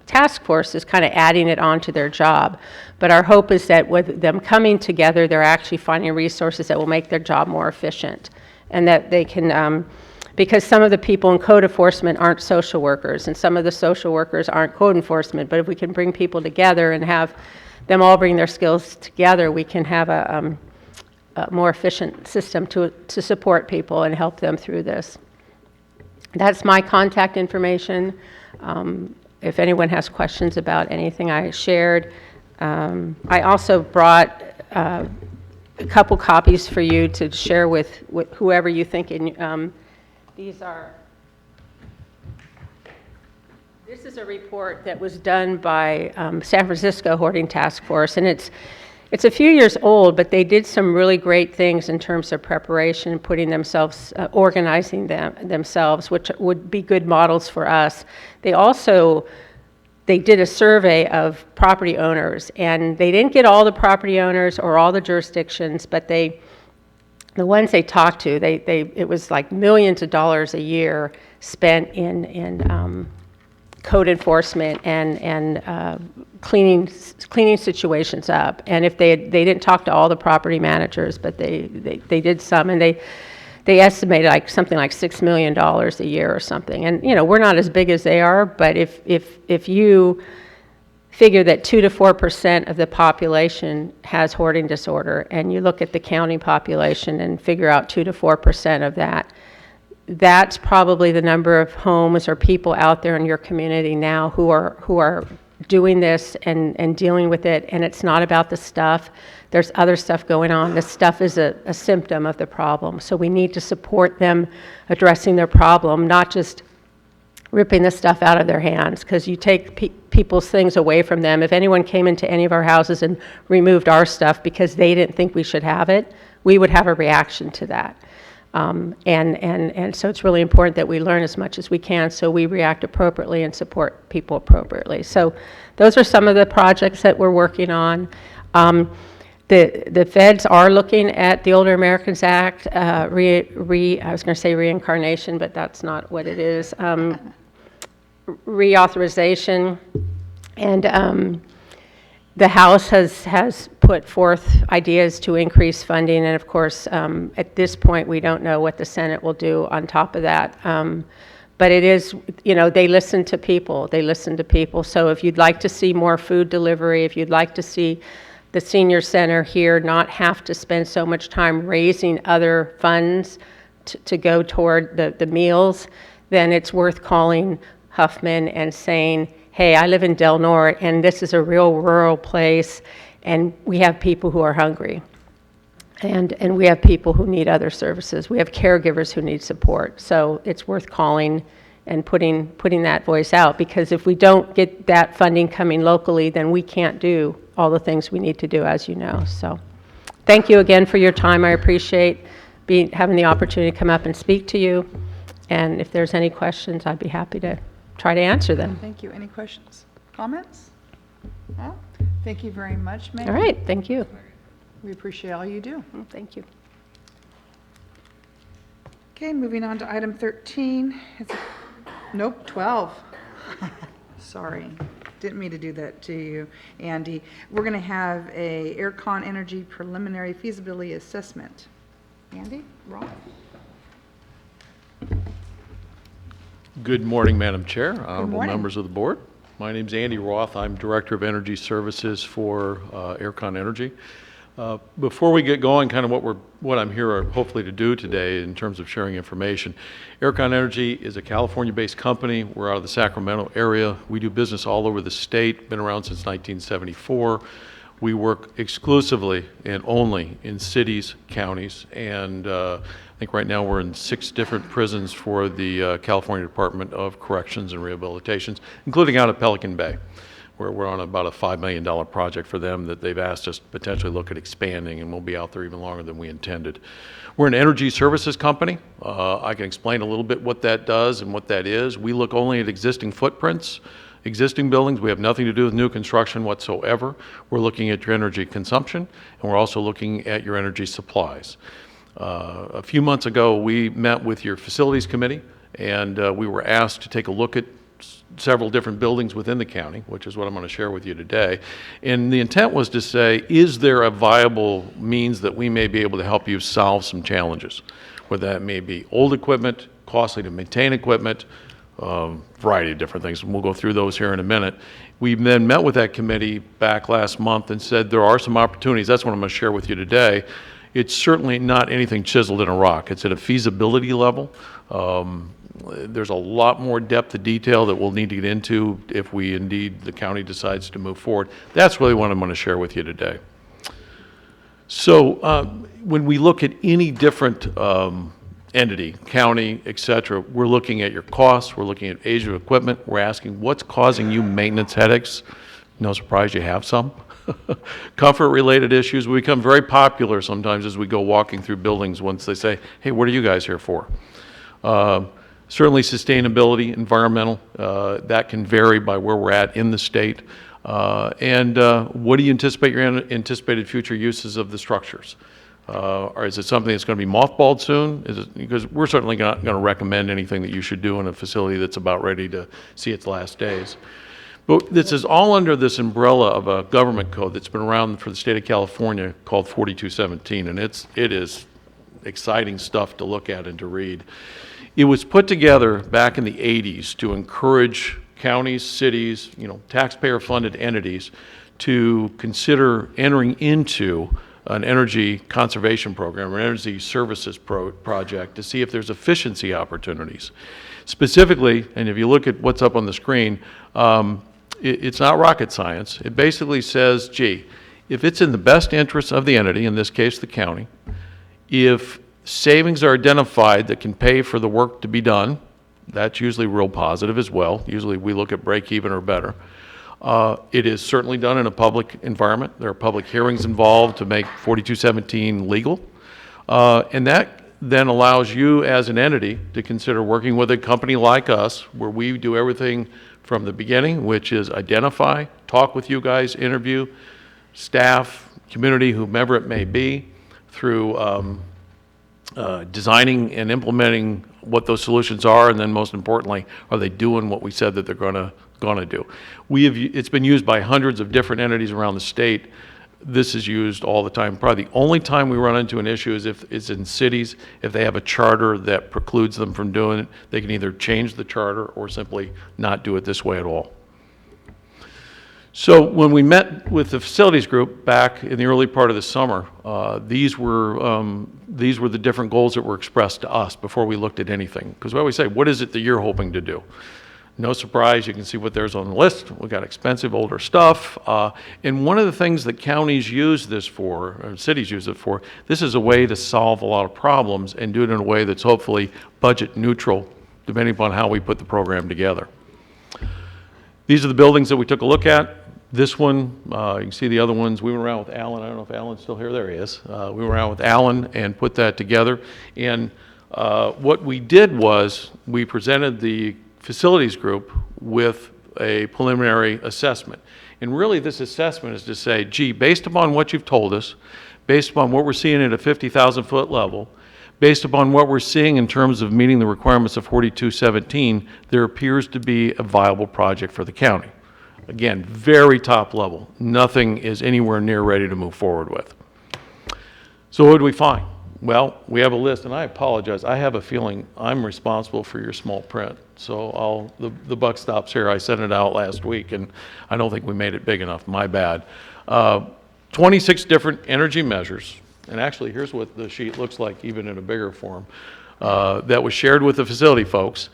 task force is kind of adding it on to their job. But our hope is that with them coming together, they're actually finding resources that will make their job more efficient, and that they can, because some of the people in code enforcement aren't social workers, and some of the social workers aren't code enforcement, but if we can bring people together and have them all bring their skills together, we can have a more efficient system to support people and help them through this. That's my contact information. If anyone has questions about anything I shared. I also brought a couple copies for you to share with whoever you think. This is a report that was done by San Francisco Hoarding Task Force, and it's a few years old, but they did some really great things in terms of preparation, putting themselves, organizing themselves, which would be good models for us. They did a survey of property owners, and they didn't get all the property owners or all the jurisdictions, but the ones they talked to, it was like millions of dollars a year spent in code enforcement and cleaning situations up. And if they didn't talk to all the property managers, but they did some, and they estimated like something like $6 million a year or something. And we're not as big as they are, but if you figure that 2 to 4% of the population has hoarding disorder, and you look at the county population and figure out 2 to 4% of that, that's probably the number of homes or people out there in your community now who are doing this and dealing with it. And it's not about the stuff. There's other stuff going on. The stuff is a symptom of the problem. So we need to support them addressing their problem, not just ripping the stuff out of their hands, because you take people's things away from them. If anyone came into any of our houses and removed our stuff because they didn't think we should have it, we would have a reaction to that. And so it's really important that we learn as much as we can so we react appropriately and support people appropriately. So those are some of the projects that we're working on. The feds are looking at the Older Americans Act, I was going to say reincarnation, but that's not what it is, reauthorization. And the House has put forth ideas to increase funding, and of course, at this point, we don't know what the Senate will do on top of that. But it is, they listen to people. So if you'd like to see more food delivery, if you'd like to see the senior center here not have to spend so much time raising other funds to go toward the meals, then it's worth calling Huffman and saying, hey, I live in Del Norte, and this is a real rural place, and we have people who are hungry. And we have people who need other services. We have caregivers who need support. So it's worth calling and putting that voice out, because if we don't get that funding coming locally, then we can't do all the things we need to do, as you know. So thank you again for your time. I appreciate having the opportunity to come up and speak to you. And if there's any questions, I'd be happy to try to answer them. Thank you. Any questions? Comments? No? Thank you very much, Megan. All right. Thank you. We appreciate all you do. Thank you. Okay, moving on to item 13. Nope, 12. Sorry, didn't mean to do that to you, Andy. We're going to have a Aircon Energy preliminary feasibility assessment. Andy, Rob? Good morning, Madam Chair, honorable morning. members of the board. My name's Andy Roth. I'm Director of Energy Services for Aircon Energy. Before we get going, kind of what I'm here hopefully to do today in terms of sharing information. Aircon Energy is a California-based company. We're out of the Sacramento area. We do business all over the state, been around since 1974. We work exclusively and only in cities, counties, and I think right now we're in 6 different prisons for the California Department of Corrections and Rehabilitations, including out at Pelican Bay, where we're on about a $5 million project for them that they've asked us to potentially look at expanding, and we'll be out there even longer than we intended. We're an energy services company. I can explain a little bit what that does and what that is. We look only at existing footprints, existing buildings. We have nothing to do with new construction whatsoever. We're looking at your energy consumption, and we're also looking at your energy supplies. A few months ago, we met with your facilities committee, and we were asked to take a look at several different buildings within the county, which is what I'm going to share with you today. And the intent was to say, is there a viable means that we may be able to help you solve some challenges? Whether that may be old equipment, costly to maintain equipment, variety of different things, and we'll go through those here in a minute. We then met with that committee back last month and said there are some opportunities. That's what I'm going to share with you today. It's certainly not anything chiseled in a rock. It's at a feasibility level. There's a lot more depth of detail that we'll need to get into if the county decides to move forward. That's really what I'm going to share with you today. So when we look at any different entity, county, et cetera, we're looking at your costs, we're looking at age of equipment, we're asking what's causing you maintenance headaches. No surprise you have some. Comfort-related issues will become very popular sometimes as we go walking through buildings once they say, hey, what are you guys here for? Certainly sustainability, environmental, that can vary by where we're at in the state. And what do you anticipate your anticipated future uses of the structures? Or is it something that's going to be mothballed soon? Because we're certainly not going to recommend anything that you should do in a facility that's about ready to see its last days. But this is all under this umbrella of a government code that's been around for the state of California called 4217, and it is exciting stuff to look at and to read. It was put together back in the 80s to encourage counties, cities, taxpayer-funded entities to consider entering into an energy conservation program or energy services project to see if there's efficiency opportunities. Specifically, and if you look at what's up on the screen, it's not rocket science. It basically says, gee, if it's in the best interest of the entity, in this case the county, if savings are identified that can pay for the work to be done, that's usually real positive as well. Usually we look at break even or better. It is certainly done in a public environment. There are public hearings involved to make 4217 legal. And that then allows you as an entity to consider working with a company like us, where we do everything from the beginning, which is identify, talk with you guys, interview, staff, community, whomever it may be, through designing and implementing what those solutions are, and then most importantly, are they doing what we said that they're going to do? It's been used by hundreds of different entities around the state. This is used all the time. Probably the only time we run into an issue is if it's in cities. If they have a charter that precludes them from doing it, they can either change the charter or simply not do it this way at all. So when we met with the facilities group back in the early part of the summer, these were the different goals that were expressed to us before we looked at anything. Because we always say, what is it that you're hoping to do? No surprise, you can see what there's on the list. We've got expensive older stuff. And one of the things that counties use this for, or cities use it for, this is a way to solve a lot of problems and do it in a way that's hopefully budget neutral, depending upon how we put the program together. These are the buildings that we took a look at. This one, you can see the other ones. We went around with Alan. I don't know if Alan's still here. There he is. We went around with Alan and put that together. And what we did was we presented the facilities group with a preliminary assessment. And really this assessment is to say, gee, based upon what you've told us, based upon what we're seeing at a 50,000 foot level, Based upon what we're seeing in terms of meeting the requirements of 4217, there appears to be a viable project for the county. Again, very top level. Nothing is anywhere near ready to move forward with. So what do we find? Well, we have a list, and I apologize. I have a feeling I'm responsible for your small print. So the buck stops here. I sent it out last week, and I don't think we made it big enough. My bad. 26 different energy measures. And actually, here's what the sheet looks like, even in a bigger form, that was shared with the facility folks.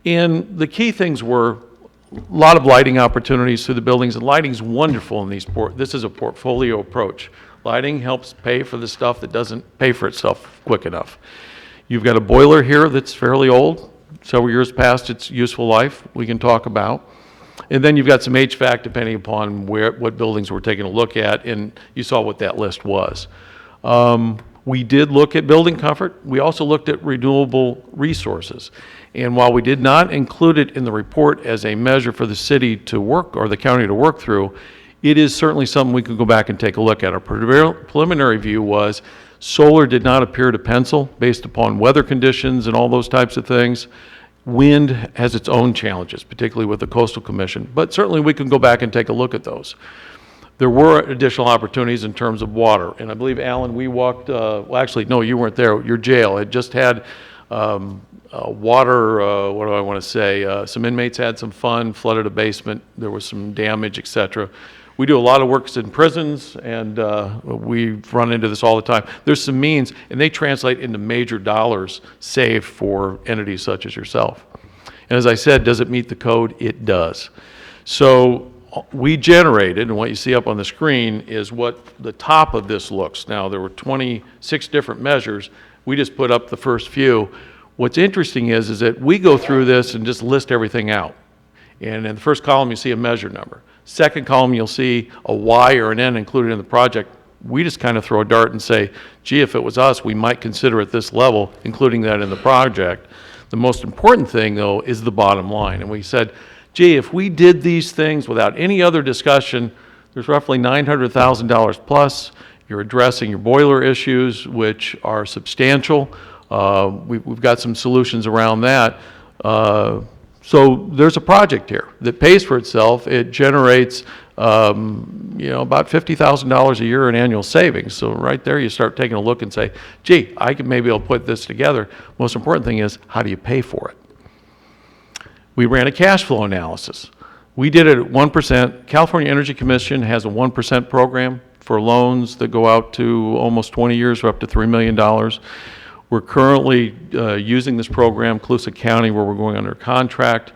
And the key things were a lot of lighting opportunities through the buildings, and lighting's wonderful in these this is a portfolio approach. Lighting helps pay for the stuff that doesn't pay for itself quick enough. You've got a boiler here that's fairly old, several years past its useful life, we can talk about. And then you've got some HVAC depending upon what buildings we're taking a look at, and you saw what that list was. We did look at building comfort. We also looked at renewable resources. And while we did not include it in the report as a measure for the city to work, or the county to work through, it is certainly something we could go back and take a look at. Our preliminary view was solar did not appear to pencil based upon weather conditions and all those types of things. Wind has its own challenges, particularly with the Coastal Commission, but certainly we can go back and take a look at those. There were additional opportunities in terms of water, and I believe, Alan, we walked, well, actually, no, you weren't there. Your jail had just had water, what do I want to say, some inmates had some fun, flooded a basement, there was some damage, etc. We do a lot of works in prisons, and we've run into this all the time. There's some means, and they translate into major dollars saved for entities such as yourself. And as I said, does it meet the code? It does. So we generated, and what you see up on the screen is what the top of this looks. Now, there were 26 different measures. We just put up the first few. What's interesting is that we go through this and just list everything out. And in the first column, you see a measure number. Second column, you'll see a Y or an N included in the project. We just kind of throw a dart and say, gee, if it was us, we might consider at this level, including that in the project. The most important thing, though, is the bottom line. And we said, gee, if we did these things without any other discussion, there's roughly $900,000 plus. You're addressing your boiler issues, which are substantial. We've got some solutions around that. So there's a project here that pays for itself. It generates, about $50,000 a year in annual savings. So right there, you start taking a look and say, gee, I can maybe I'll put this together. Most important thing is, how do you pay for it? We ran a cash flow analysis. We did it at 1%. California Energy Commission has a 1% program for loans that go out to almost 20 years or up to $3 million. We're currently using this program, Colusa County, where we're going under contract.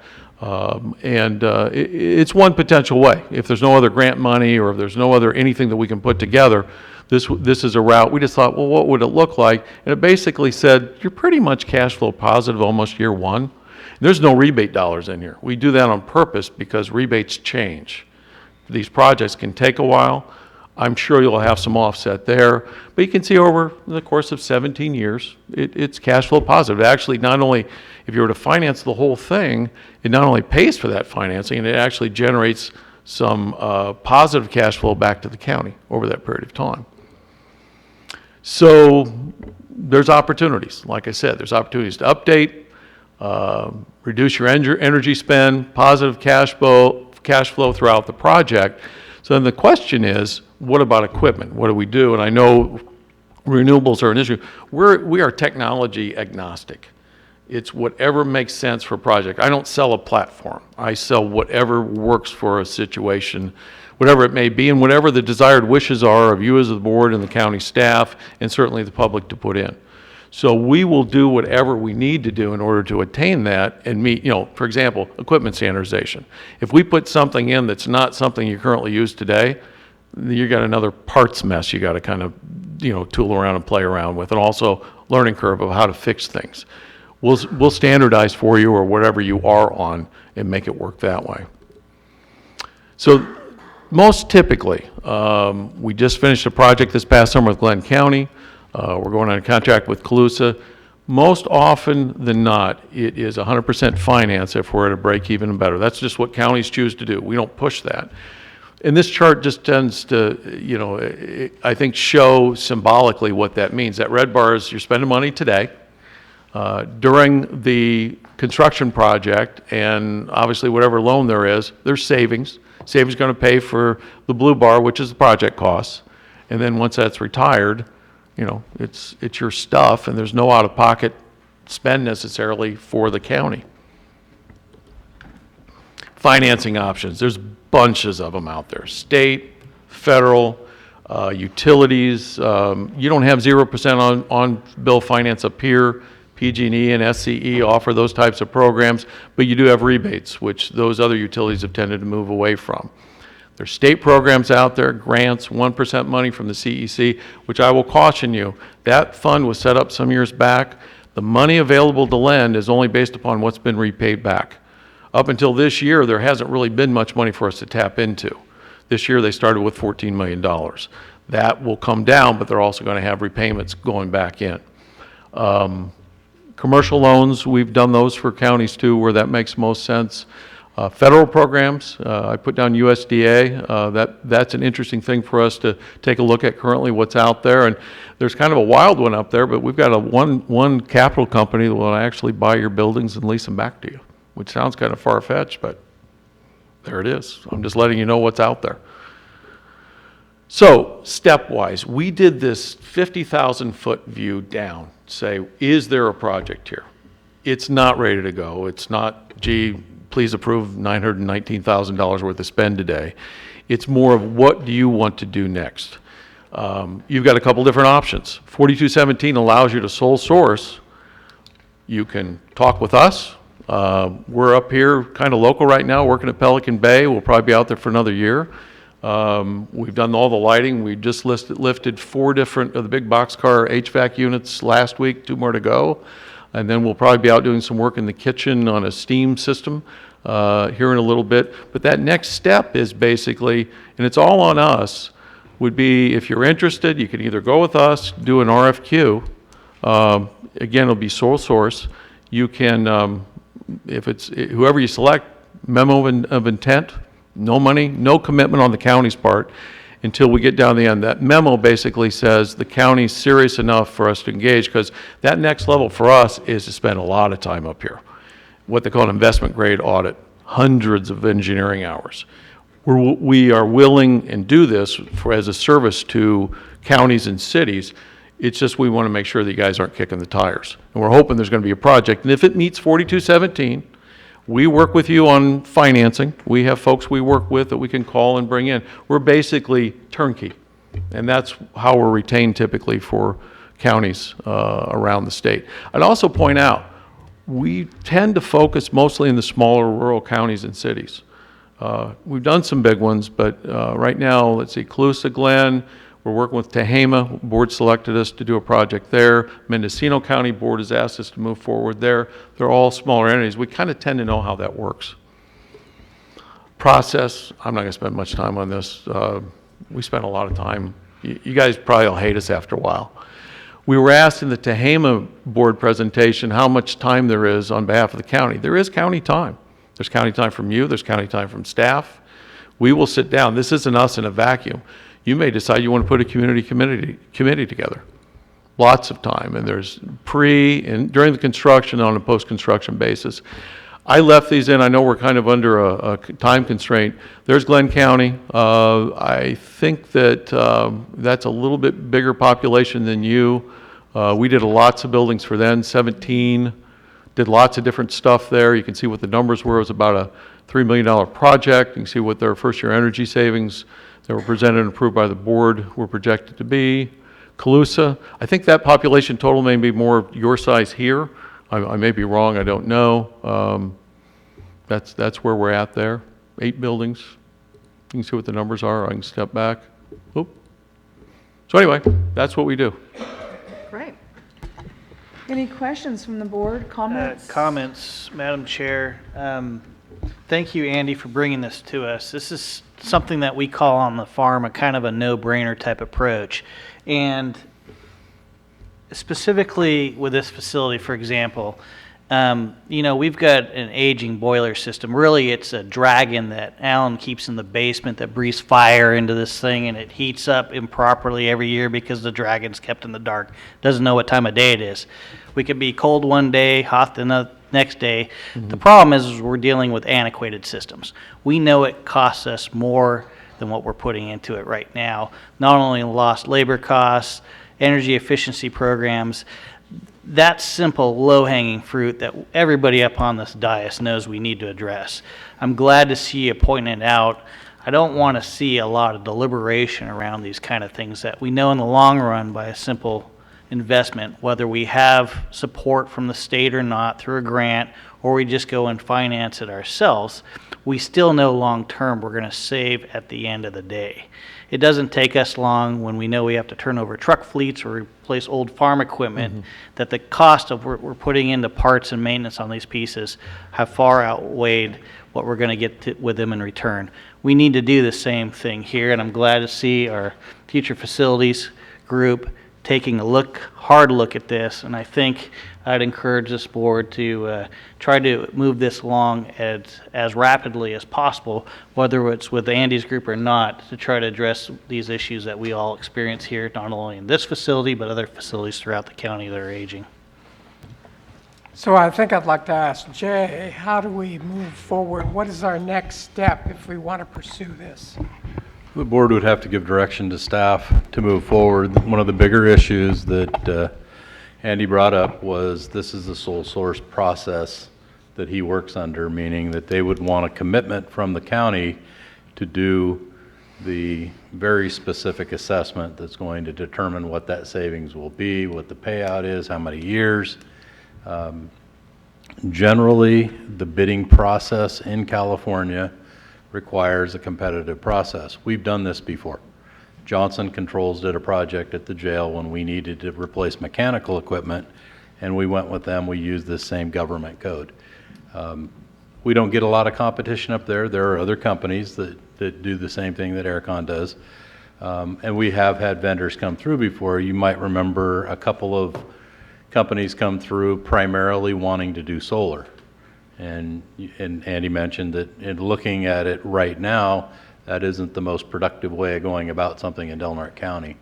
It's one potential way. If there's no other grant money or if there's no other anything that we can put together, this is a route. We just thought, well, what would it look like? And it basically said, you're pretty much cash flow positive almost year one. There's no rebate dollars in here. We do that on purpose because rebates change. These projects can take a while. I'm sure you'll have some offset there, but you can see over the course of 17 years, it's cash flow positive. Actually, not only, if you were to finance the whole thing, it not only pays for that financing, and it actually generates some positive cash flow back to the county over that period of time. So there's opportunities. Like I said, there's opportunities to update, reduce your energy spend, positive cash flow throughout the project. So then the question is, what about equipment? What do we do? And I know renewables are an issue. We are technology agnostic. It's whatever makes sense for a project. I don't sell a platform. I sell whatever works for a situation, whatever it may be, and whatever the desired wishes are of you as the board and the county staff, and certainly the public to put in. So we will do whatever we need to do in order to attain that and meet, for example, equipment standardization. If we put something in that's not something you currently use today, you got another parts mess you got to kind of, tool around and play around with, and also learning curve of how to fix things. We'll standardize for you or whatever you are on and make it work that way. So most typically, we just finished a project this past summer with Glenn County. We're going on a contract with Colusa. Most often than not, it is 100% finance if we're at a break even and better. That's just what counties choose to do. We don't push that. And this chart just tends to, I think, show symbolically what that means. That red bar is you're spending money today. During the construction project, and obviously whatever loan there is, there's savings. Savings going to pay for the blue bar, which is the project costs. And then once that's retired, it's your stuff, and there's no out-of-pocket spend necessarily for the county. Financing options, there's bunches of them out there. State, federal, utilities. You don't have 0% on bill finance up here. PG&E and SCE offer those types of programs, but you do have rebates, which those other utilities have tended to move away from. There's state programs out there, grants, 1% money from the CEC, which I will caution you, that fund was set up some years back. The money available to lend is only based upon what's been repaid back. Up until this year, there hasn't really been much money for us to tap into. This year, they started with $14 million. That will come down, but they're also going to have repayments going back in. Commercial loans, we've done those for counties too, where that makes most sense. Federal programs, I put down USDA. That's an interesting thing for us to take a look at currently what's out there. And there's kind of a wild one up there, but we've got one capital company that will actually buy your buildings and lease them back to you, which sounds kind of far-fetched, but there it is. I'm just letting you know what's out there. So, stepwise, we did this 50,000-foot view down. Say, is there a project here? It's not ready to go. It's not, gee, please approve $919,000 worth of spend today. It's more of what do you want to do next? You've got a couple different options. 4217 allows you to sole source. You can talk with us. We're up here kind of local right now, working at Pelican Bay. We'll probably be out there for another year. We've done all the lighting. We just lifted 4 different of the big boxcar HVAC units last week, 2 more to go. And then we'll probably be out doing some work in the kitchen on a steam system here in a little bit. But that next step is basically, and it's all on us, would be if you're interested, you can either go with us, do an RFQ. Again, it'll be sole source. You can, if it's whoever you select, memo of intent. No money, no commitment on the county's part until we get down to the end. That memo basically says the county's serious enough for us to engage, because that next level for us is to spend a lot of time up here. What they call an investment grade audit, hundreds of engineering hours. We are willing and do this as a service to counties and cities. It's just we want to make sure that you guys aren't kicking the tires. And we're hoping there's going to be a project. And if it meets 4217, we work with you on financing. We have folks we work with that we can call and bring in. We're basically turnkey, and that's how we're retained typically for counties around the state. I'd also point out, we tend to focus mostly in the smaller rural counties and cities. We've done some big ones, but right now, let's see, Colusa, Glen, we're working with Tehama. Board selected us to do a project there. Mendocino County Board has asked us to move forward there. They're all smaller entities. We kind of tend to know how that works. Process, I'm not going to spend much time on this. We spent a lot of time. You guys probably will hate us after a while. We were asked in the Tehama board presentation how much time there is on behalf of the county. There is county time. There's county time from you. There's county time from staff. We will sit down. This isn't us in a vacuum. You may decide you want to put a committee together. Lots of time, and there's pre and during the construction on a post-construction basis. I left these in. I know we're kind of under a time constraint. There's Glenn County. I think that that's a little bit bigger population than you. We did lots of buildings for them, 17. Did lots of different stuff there. You can see what the numbers were. It was about a $3 million project. You can see what their first-year energy savings that were presented and approved by the board were projected to be. Colusa, I think that population total may be more your size here. I may be wrong, I don't know. That's where we're at there. 8 buildings. You can see what the numbers are. I can step back. Oop. So anyway, that's what we do. Great. Any questions from the board, comments? Comments, Madam Chair. Thank you, Andy, for bringing this to us. This is something that we call on the farm a kind of a no-brainer type approach. And specifically with this facility, for example, We've got an aging boiler system. Really, it's a dragon that Alan keeps in the basement that breathes fire into this thing, and it heats up improperly every year because the dragon's kept in the dark. Doesn't know what time of day it is. We could be cold one day, hot the next day. The problem is we're dealing with antiquated systems. We know it costs us more than what we're putting into it right now. Not only lost labor costs, energy efficiency programs, that's simple, low-hanging fruit that everybody up on this dais knows we need to address. I'm glad to see you pointing it out. I don't want to see a lot of deliberation around these kind of things that we know in the long run by a simple investment, whether we have support from the state or not through a grant, or we just go and finance it ourselves, we still know long-term we're going to save at the end of the day. It doesn't take us long when we know we have to turn over truck fleets or replace old farm equipment, that the cost of what we're putting into parts and maintenance on these pieces have far outweighed what we're going to get with them in return. We need to do the same thing here, and I'm glad to see our future facilities group taking a hard look at this, and I think I'd encourage this board to try to move this along as rapidly as possible, whether it's with Andy's group or not, to try to address these issues that we all experience here, not only in this facility, but other facilities throughout the county that are aging. So I think I'd like to ask Jay, how do we move forward? What is our next step if we want to pursue this? The board would have to give direction to staff to move forward. One of the bigger issues that Andy brought up was this is the sole source process that he works under, meaning that they would want a commitment from the county to do the very specific assessment that's going to determine what that savings will be, what the payout is, how many years. Generally, the bidding process in California requires a competitive process. We've done this before. Johnson Controls did a project at the jail when we needed to replace mechanical equipment, and we went with them. We used this same government code. We don't get a lot of competition up there. There are other companies that do the same thing that Aircon does. And we have had vendors come through before. You might remember a couple of companies come through primarily wanting to do solar. And Andy mentioned that in looking at it right now, that isn't the most productive way of going about something in Del Norte County.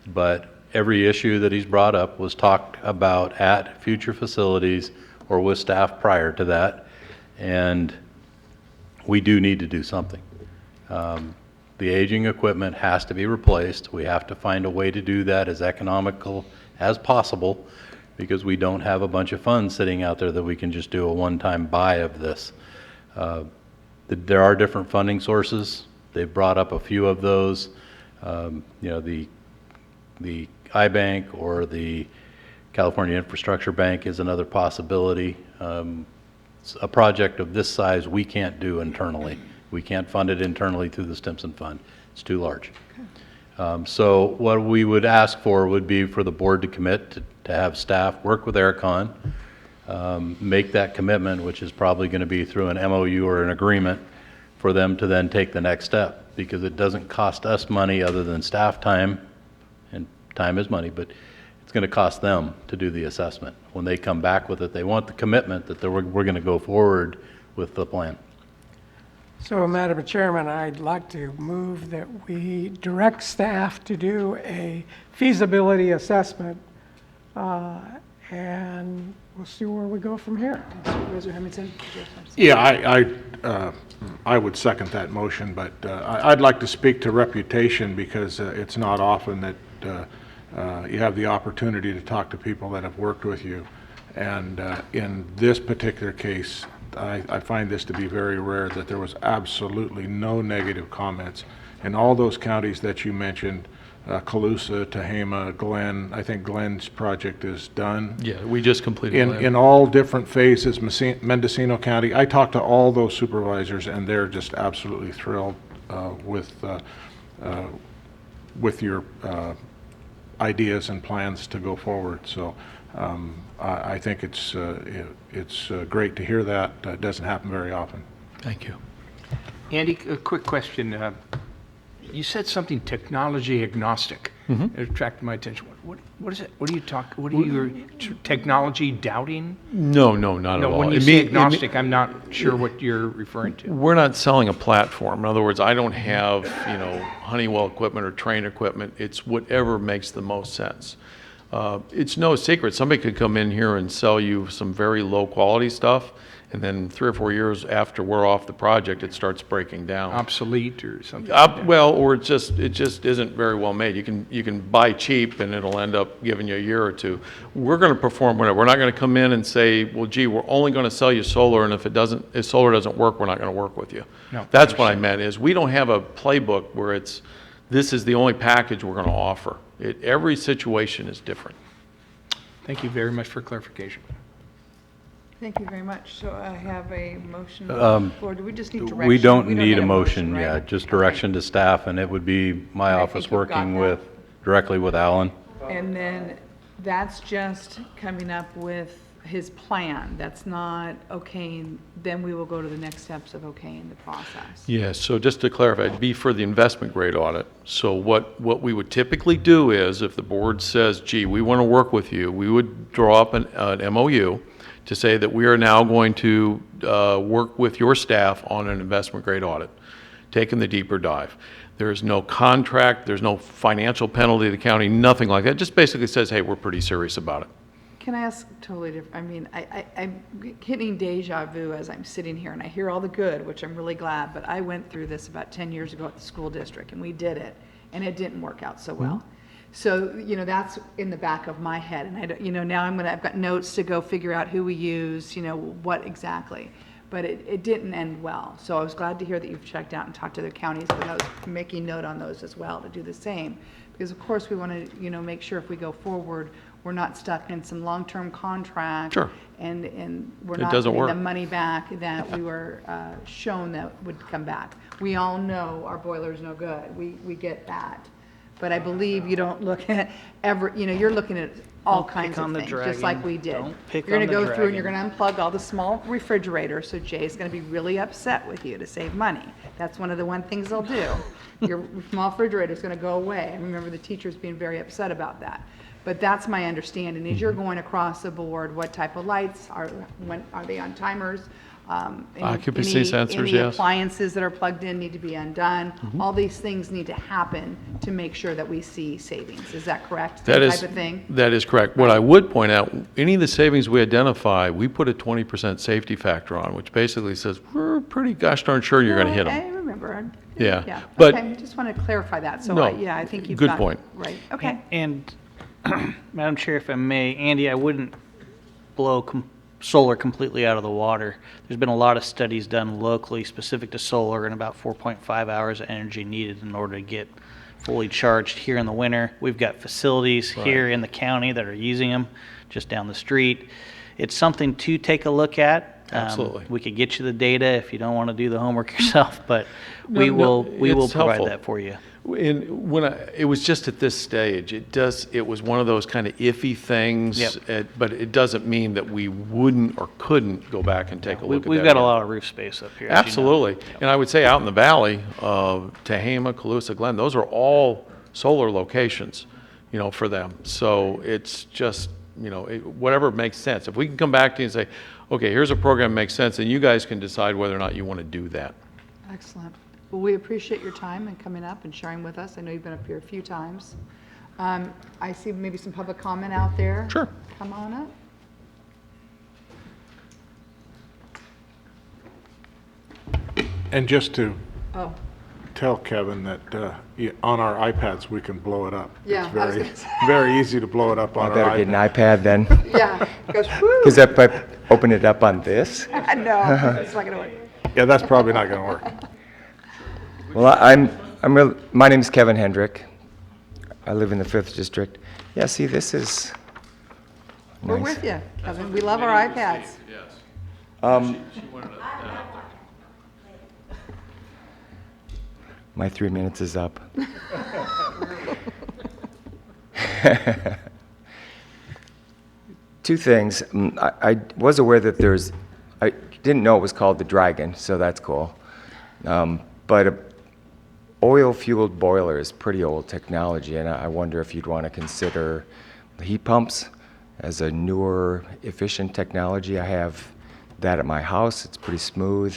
But every issue that he's brought up was talked about at future facilities or with staff prior to that, and we do need to do something. The aging equipment has to be replaced. We have to find a way to do that as economical as possible, because we don't have a bunch of funds sitting out there that we can just do a one-time buy of this. There are different funding sources. They've brought up a few of those. The iBank or the California Infrastructure Bank is another possibility. A project of this size we can't do internally. We can't fund it internally through the Stimson Fund. It's too large. So what we would ask for would be for the board to commit to have staff work with Aircon, make that commitment, which is probably going to be through an MOU or an agreement, for them to then take the next step, because it doesn't cost us money other than staff time, and time is money, but it's going to cost them to do the assessment. When they come back with it, they want the commitment that we're going to go forward with the plan. So, Madam Chairman, I'd like to move that we direct staff to do a feasibility assessment, and we'll see where we go from here. Supervisor Hemmingson? Yeah, I would second that motion, but I'd like to speak to reputation, because it's not often that you have the opportunity to talk to people that have worked with you. And in this particular case, I find this to be very rare, that there was absolutely no negative comments. In all those counties that you mentioned, Colusa, Tehama, Glenn, I think Glenn's project is done. Yeah, we just completed Glenn. In all different phases, Mendocino County, I talked to all those supervisors, and they're just absolutely thrilled with your ideas and plans to go forward. So I think it's great to hear that. It doesn't happen very often. Thank you. Andy, a quick question. You said something technology agnostic. It attracted my attention. What is it? What are you talking, what are you, technology doubting? No, not at No, all. when you say agnostic, I'm not sure what you're referring to. We're not selling a platform. In other words, I don't have, Honeywell equipment or Trane equipment. It's whatever makes the most sense. It's no secret. Somebody could come in here and sell you some very low quality stuff, and then 3 or 4 years after we're off the project, it starts breaking down. Obsolete or something? Well, or it just isn't very well made. You can buy cheap and it'll end up giving you a year or two. We're going to perform whatever. We're not going to come in and say, well, gee, we're only going to sell you solar, and if solar doesn't work, we're not going to work with you. No, That's what I meant. Is we don't have a playbook where this is the only package we're going to offer. Every situation is different. Thank you very much for clarification. Thank you very much. So I have a motion, or do we just need direction? We don't need need a motion, right? yeah, just direction to staff, and it would be my And I office think you've got working that. directly with Alan. And then that's just coming up with his plan. That's not okaying, then we will go to the next steps of okaying the process. Yeah, so just to clarify, it'd be for the investment grade audit. So what we would typically do is, if the board says, gee, we want to work with you, we would draw up an MOU to say that we are now going to work with your staff on an investment grade audit, taking the deeper dive. There's no contract, there's no financial penalty to the county, nothing like that. It just basically says, hey, we're pretty serious about it. Can I ask totally different, I mean, I'm getting deja vu as I'm sitting here, and I hear all the good, which I'm really glad, but I went through this about 10 years ago at the school district, and we did it, and it didn't work out so well. So, that's in the back of my head, and I don't, now I've got notes to go figure out who we use, what exactly. But it didn't end well. So I was glad to hear that you've checked out and talked to the counties, but I was making note on those as well to do the same. Because of course we want to, make sure if we go forward, we're not stuck in some long-term contract. Sure. And we're It not doesn't getting the work. money back that we were shown that would come back. We all know our boiler's no good. We get that. But I believe you don't look at you're looking at all Don't kinds pick of on the things, just like we did. Don't pick You're on gonna the go through and you're dragon. gonna unplug all the small refrigerators, so Jay's gonna be really upset with you to save money. That's one of the things they'll do. Your small refrigerator's gonna go away. I remember the teachers being very upset about that. But that's my understanding, is you're going across the board, what type of lights, are they on timers? Occupancy sensors, Any yes. appliances that are plugged in need to be undone. All these things need to happen to make sure that we see savings. Is that correct? That Type of thing? That is correct. What I would point out, any of the savings we identify, we put a 20% safety factor on, which basically says, we're pretty gosh darn sure you're going to hit I them. remember. Yeah, But but- okay, just wanted to clarify that. So, No, I think you've good got. point. Right, okay. And Madam Chair, if I may, Andy, I wouldn't blow solar completely out of the water. There's been a lot of studies done locally specific to solar, and about 4.5 hours of energy needed in order to get fully charged here in the winter. We've got facilities here in the county that are using them just down the street. It's something to take a look at. Absolutely. We could get you the data if you don't want to do the homework yourself, but No, we no, will it's provide helpful. that for you. It was just at this stage, it was one of those kind of iffy things. Yep. But it doesn't mean that we wouldn't or couldn't go back and take a look at that. We've got a again. lot of roof space up here. as you know. Absolutely. And I would say out in the valley, Tehama, Calusa, Glen, those are all solar locations, for them. So it's just, whatever makes sense. If we can come back to you and say, okay, here's a program that makes sense, and you guys can decide whether or not you want to do that. Excellent. Well, we appreciate your time and coming up and sharing with us. I know you've been up here a few times. I see maybe some public comment out there. Sure. Come on up. And just to Oh, tell Kevin that on our iPads, we can blow it up. Yeah, It's I was very, gonna say. very easy to blow it up on I our better get an iPad. iPad then. yeah. Goes, whoo. Because if I open it up on this, No, it's not gonna work. Yeah, that's probably not going to work. well, my name's Kevin Hendrick. I live in the 5th District. Yeah, see, this is We're nice. with you, Kevin. We love our iPads. My 3 minutes is up. Two things. I was aware that I didn't know it was called the Dragon, so that's cool. But oil-fueled boiler is pretty old technology, and I wonder if you'd want to consider heat pumps as a newer, efficient technology. I have that at my house. It's pretty smooth.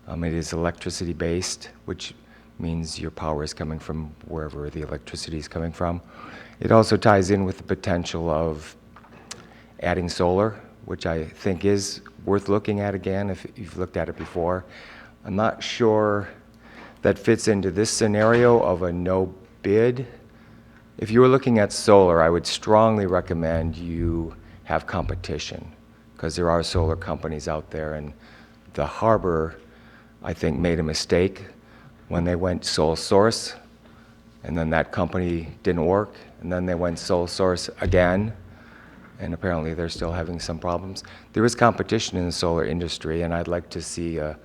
It is electricity-based, which means your power is coming from wherever the electricity is coming from. It also ties in with the potential of adding solar, which I think is worth looking at again if you've looked at it before. I'm not sure that fits into this scenario of a no bid. If you were looking at solar, I would strongly recommend you have competition, because there are solar companies out there, and the Harbor, I think, made a mistake when they went sole source, and then that company didn't work, and then they went sole source again, and apparently they're still having some problems. There is competition in the solar industry, and I'd like to see a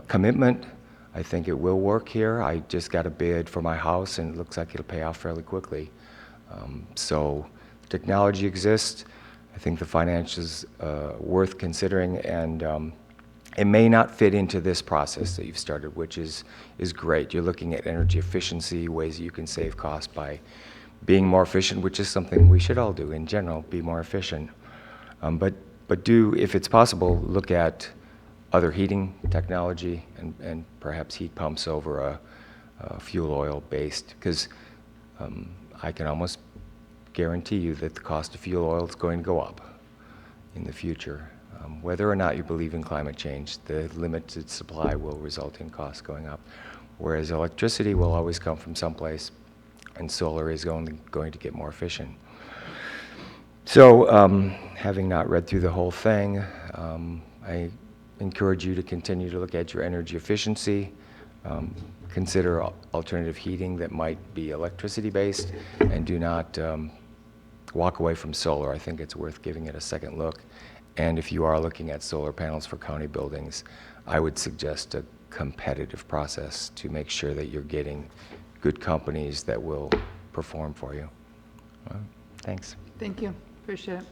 commitment. I think it will work here. I just got a bid for my house, and it looks like it'll pay off fairly quickly. So technology exists. I think the financials worth considering, and it may not fit into this process that you've started, which is great. You're looking at energy efficiency, ways that you can save costs by being more efficient, which is something we should all do in general, be more efficient. But do, if it's possible, look at other heating technology and perhaps heat pumps over a fuel oil based, because I can almost guarantee you that the cost of fuel oil is going to go up in the future. Whether or not you believe in climate change, the limited supply will result in costs going up, whereas electricity will always come from someplace, and solar is only going to get more efficient. So, having not read through the whole thing, I encourage you to continue to look at your energy efficiency, consider alternative heating that might be electricity-based, and do not walk away from solar. I think it's worth giving it a second look. And if you are looking at solar panels for county buildings, I would suggest a competitive process to make sure that you're getting good companies that will perform for you. Thanks. Thank you. Appreciate it.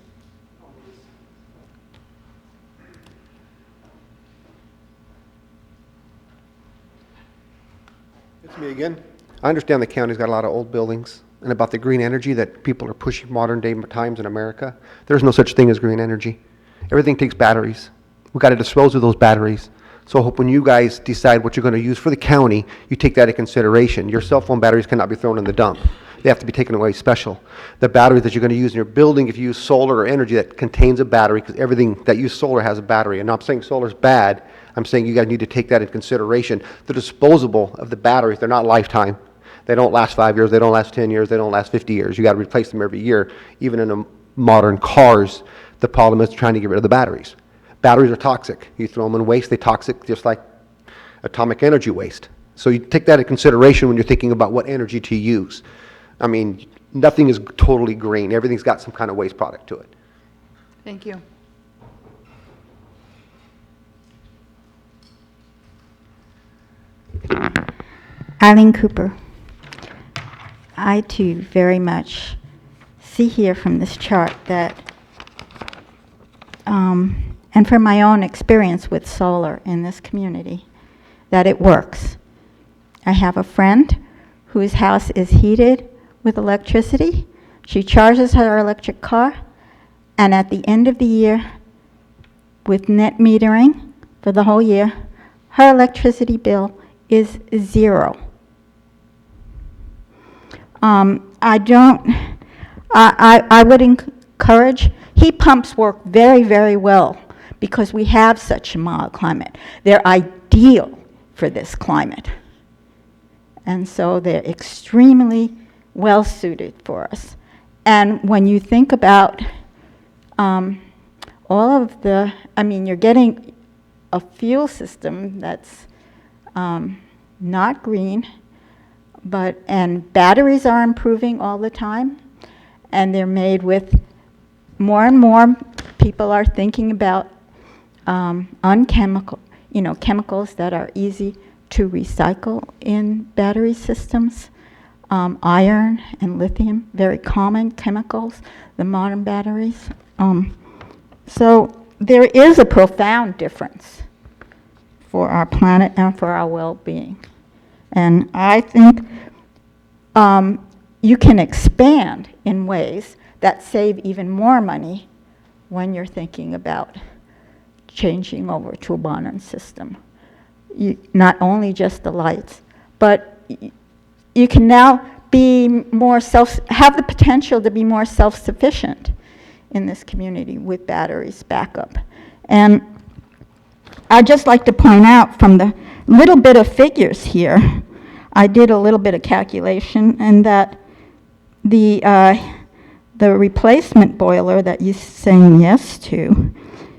It's me again. I understand the county's got a lot of old buildings, and about the green energy that people are pushing modern day times in America. There's no such thing as green energy. Everything takes batteries. We've got to dispose of those batteries. So I hope when you guys decide what you're going to use for the county, you take that into consideration. Your cell phone batteries cannot be thrown in the dump. They have to be taken away special. The batteries that you're going to use in your building, if you use solar or energy that contains a battery, because everything that uses solar has a battery. And I'm saying solar is bad. I'm saying you guys need to take that into consideration. The disposable of the batteries, they're not lifetime. They don't last 5 years. They don't last 10 years. They don't last 50 years. You got to replace them every year. Even in the modern cars, the problem is trying to get rid of the batteries. Batteries are toxic. You throw them in waste, they're toxic, just like atomic energy waste. So you take that into consideration when you're thinking about what energy to use. I mean, nothing is totally green. Everything's got some kind of waste product to it. Thank you. Eileen Cooper. I too very much see here from this chart that, and from my own experience with solar in this community, that it works. I have a friend whose house is heated with electricity. She charges her electric car, and at the end of the year, with net metering for the whole year, her electricity bill is zero. I would encourage, heat pumps work very, very well because we have such a mild climate. They're ideal for this climate. And so they're extremely well suited for us. And when you think about all of the, I mean, you're getting a fuel system that's not green, and batteries are improving all the time, and they're made with more and more people are thinking about chemicals that are easy to recycle in battery systems. Iron and lithium, very common chemicals, the modern batteries. So there is a profound difference for our planet and for our well-being. And I think you can expand in ways that save even more money when you're thinking about changing over to a Bonin system. Not only just the lights, but you can now be more have the potential to be more self-sufficient in this community with batteries backup. And I'd just like to point out from the little bit of figures here, I did a little bit of calculation, and that the replacement boiler that you're saying yes to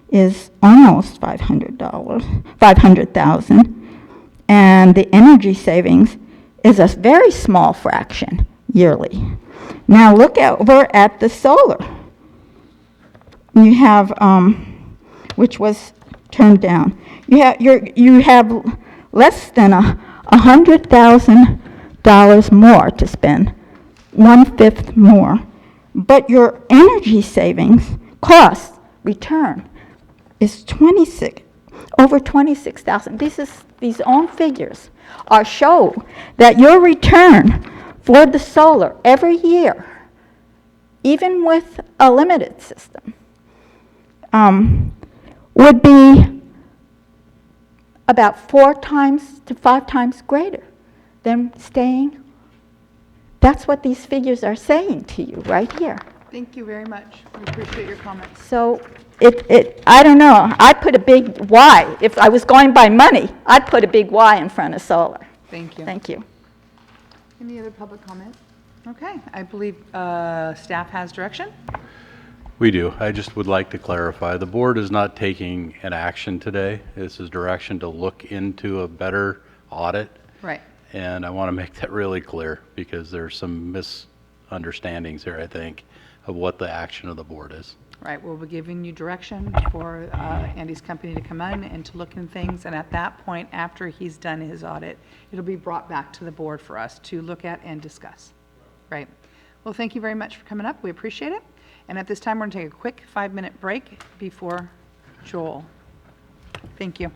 is almost $500,000, and the energy savings is a very small fraction yearly. Now look over at the solar. You have, which was turned down. You have less than $100,000 more to spend, 1/5 more, but your energy savings cost return is over 26,000. These own figures show that your return for the solar every year, even with a limited system, would be about 4 times to 5 times greater than staying. That's what these figures are saying to you right here. Thank you very much. We appreciate your comments. So I don't know. I'd put a big Y. If I was going by money, I'd put a big Y in front of solar. Thank you. Thank you. Any other public comment? Okay, I believe staff has direction. We do. I just would like to clarify, the board is not taking an action today. This is direction to look into a better audit. Right. And I want to make that really clear because there's some misunderstandings here, I think, of what the action of the board is. Right, we'll be giving you direction for Andy's company to come in and to look in things, and at that point, after he's done his audit, it'll be brought back to the board for us to look at and discuss. Right. Well, thank you very much for coming up. We appreciate it. And at this time, we're going to take a quick 5-minute break before Joel. Thank you.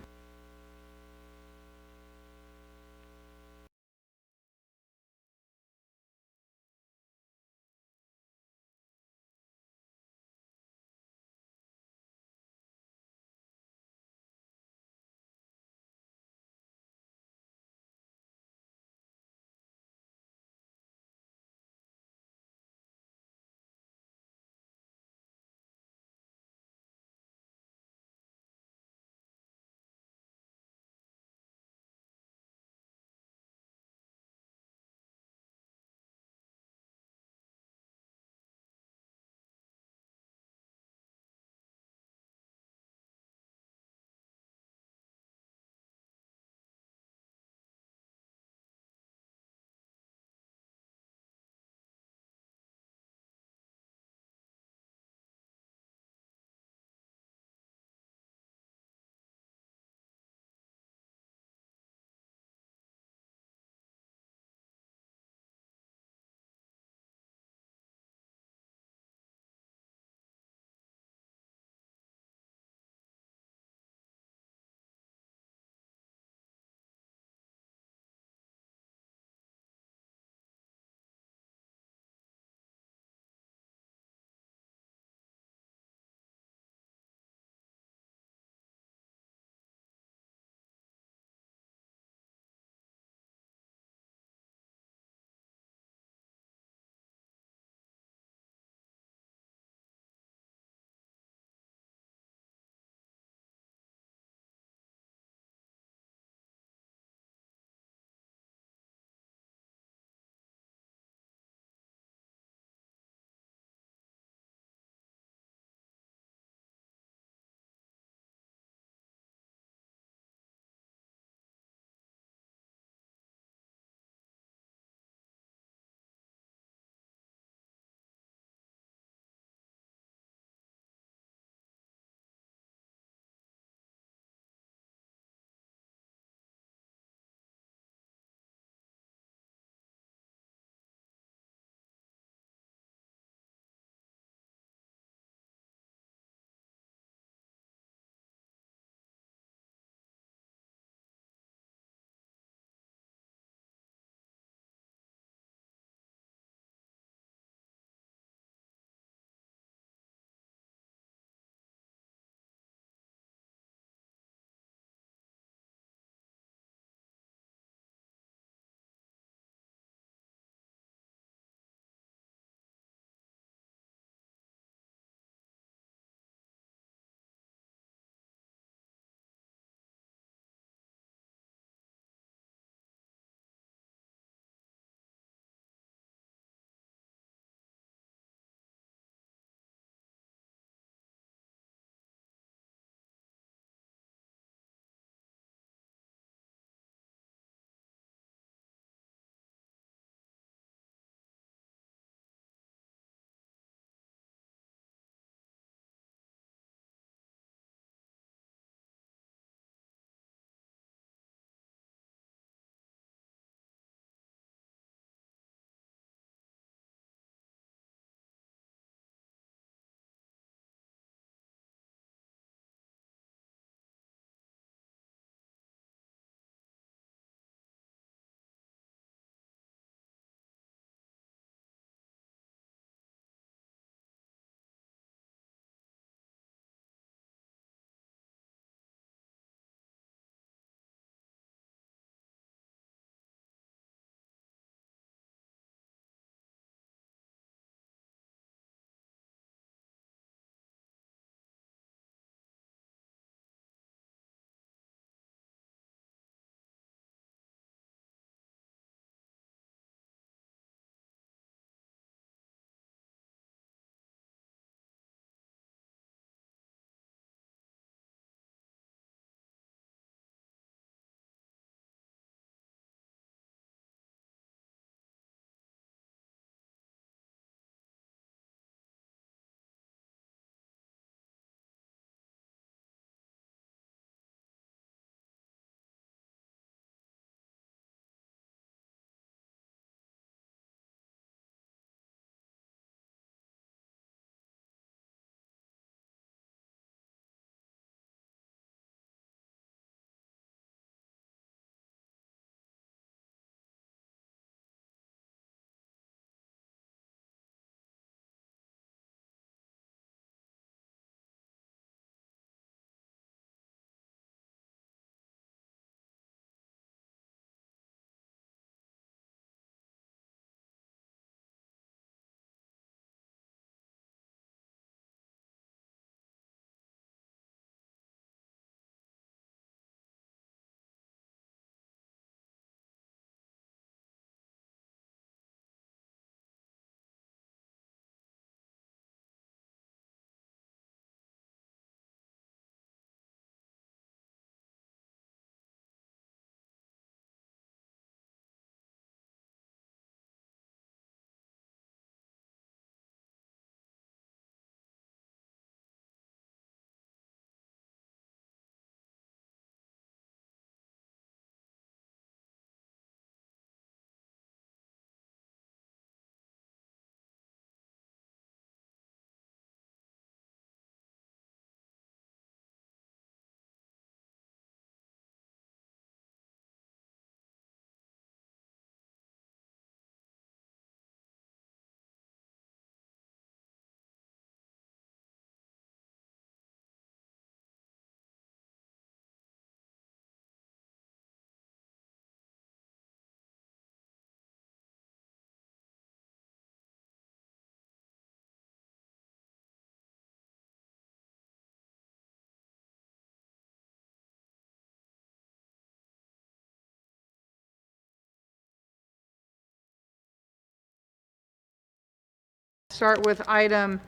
start with item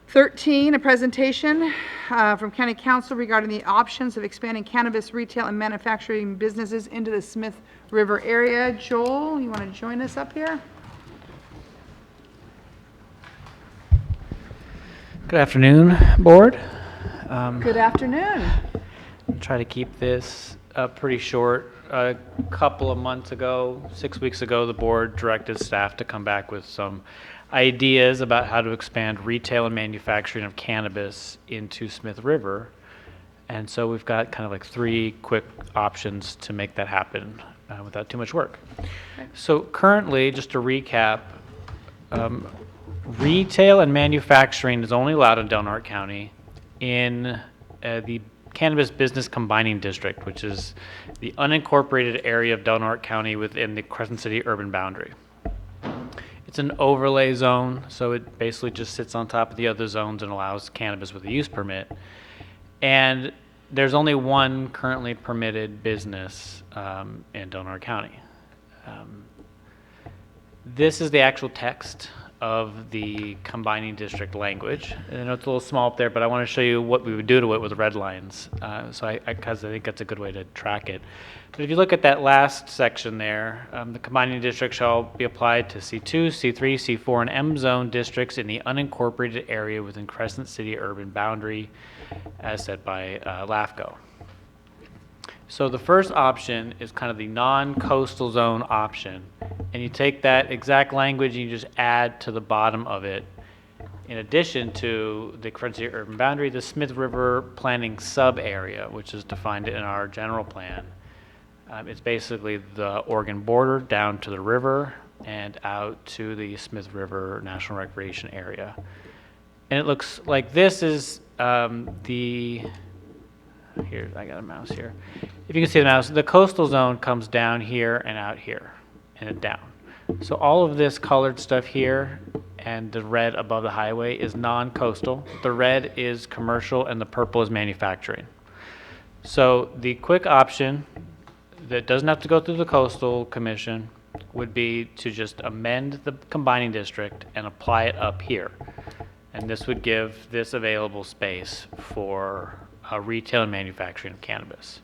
13, a presentation from County Council regarding the options of expanding cannabis retail and manufacturing businesses into the Smith River area. Joel, you want to join us up here? Good afternoon, Board. Good afternoon. Try to keep this pretty short. A couple of months ago, 6 weeks ago, the Board directed staff to come back with some ideas about how to expand retail and manufacturing of cannabis into Smith River. And so we've got kind of like 3 quick options to make that happen without too much work. So currently, just to recap, retail and manufacturing is only allowed in Del Norte County in the Cannabis Business Combining District, which is the unincorporated area of Del Norte County within the Crescent City urban boundary. It's an overlay zone, so it basically just sits on top of the other zones and allows cannabis with a use permit. And there's only one currently permitted business in Del Norte County. This is the actual text of the combining district language. And I know it's a little small up there, but I want to show you what we would do to it with red lines. Because I think that's a good way to track it. But if you look at that last section there, the combining district shall be applied to C2, C3, C4, and M zone districts in the unincorporated area within Crescent City urban boundary, as said by LAFCO. So the first option is kind of the non-coastal zone option. And you take that exact language and you just add to the bottom of it, in addition to the Crescent City urban boundary, the Smith River planning sub-area, which is defined in our general plan. It's basically the Oregon border down to the river and out to the Smith River National Recreation Area. And it looks like this is here, I got a mouse here. If you can see the mouse, the coastal zone comes down here and out here and down. So all of this colored stuff here and the red above the highway is non-coastal. The red is commercial and the purple is manufacturing. So the quick option that doesn't have to go through the coastal commission would be to just amend the combining district and apply it up here. And this would give this available space for retail and manufacturing of cannabis.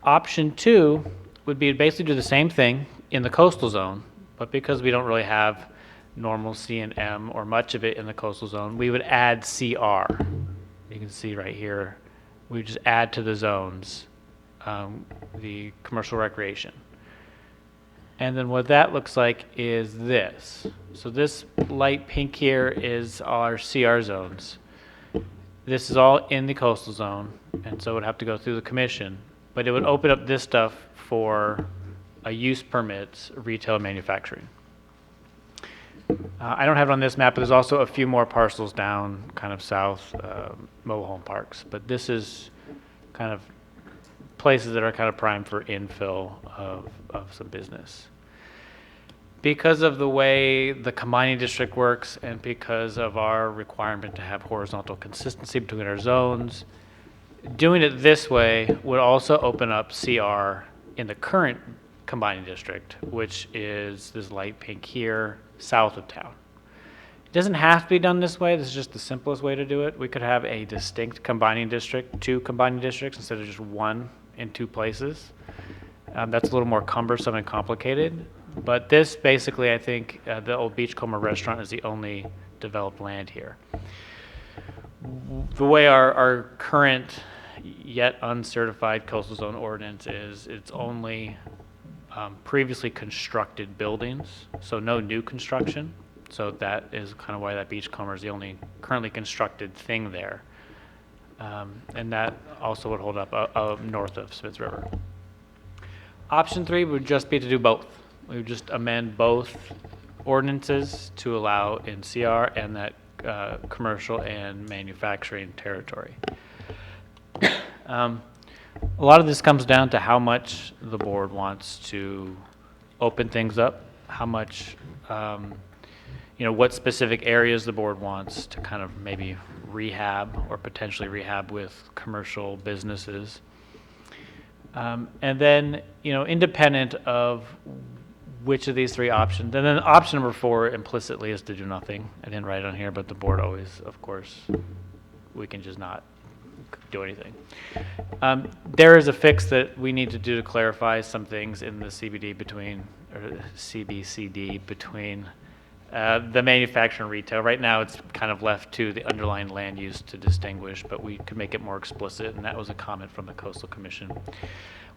Option 2 would be to basically do the same thing in the coastal zone, but because we don't really have normal C and M or much of it in the coastal zone, we would add CR. You can see right here, we just add to the zones the commercial recreation. And then what that looks like is this. So this light pink here is our CR zones. This is all in the coastal zone, and so it would have to go through the commission, but it would open up this stuff for a use permits, retail and manufacturing. I don't have it on this map, but there's also a few more parcels down kind of south, mobile home parks, but this is kind of places that are kind of primed for infill of some business. Because of the way the combining district works and because of our requirement to have horizontal consistency between our zones, doing it this way would also open up CR in the current combining district, which is this light pink here, south of town. It doesn't have to be done this way. This is just the simplest way to do it. We could have a distinct combining district, 2 combining districts instead of just 1 in 2 places. That's a little more cumbersome and complicated. But this basically, I think, the old Beachcomber restaurant is the only developed land here. The way our current yet uncertified coastal zone ordinance is, it's only previously constructed buildings, so no new construction. So that is kind of why that Beachcomber is the only currently constructed thing there. And that also would hold up north of Smith River. Option 3 would just be to do both. We would just amend both ordinances to allow in CR and that commercial and manufacturing territory. A lot of this comes down to how much the board wants to open things up, how much, what specific areas the board wants to kind of maybe rehab or potentially rehab with commercial businesses. And then, independent of which of these three options, and then option number 4 implicitly is to do nothing. I didn't write it on here, but the board always, of course, we can just not do anything. There is a fix that we need to do to clarify some things in the CBD between, or CBCD between the manufacturing and retail. Right now, it's kind of left to the underlying land use to distinguish, but we could make it more explicit, and that was a comment from the Coastal Commission.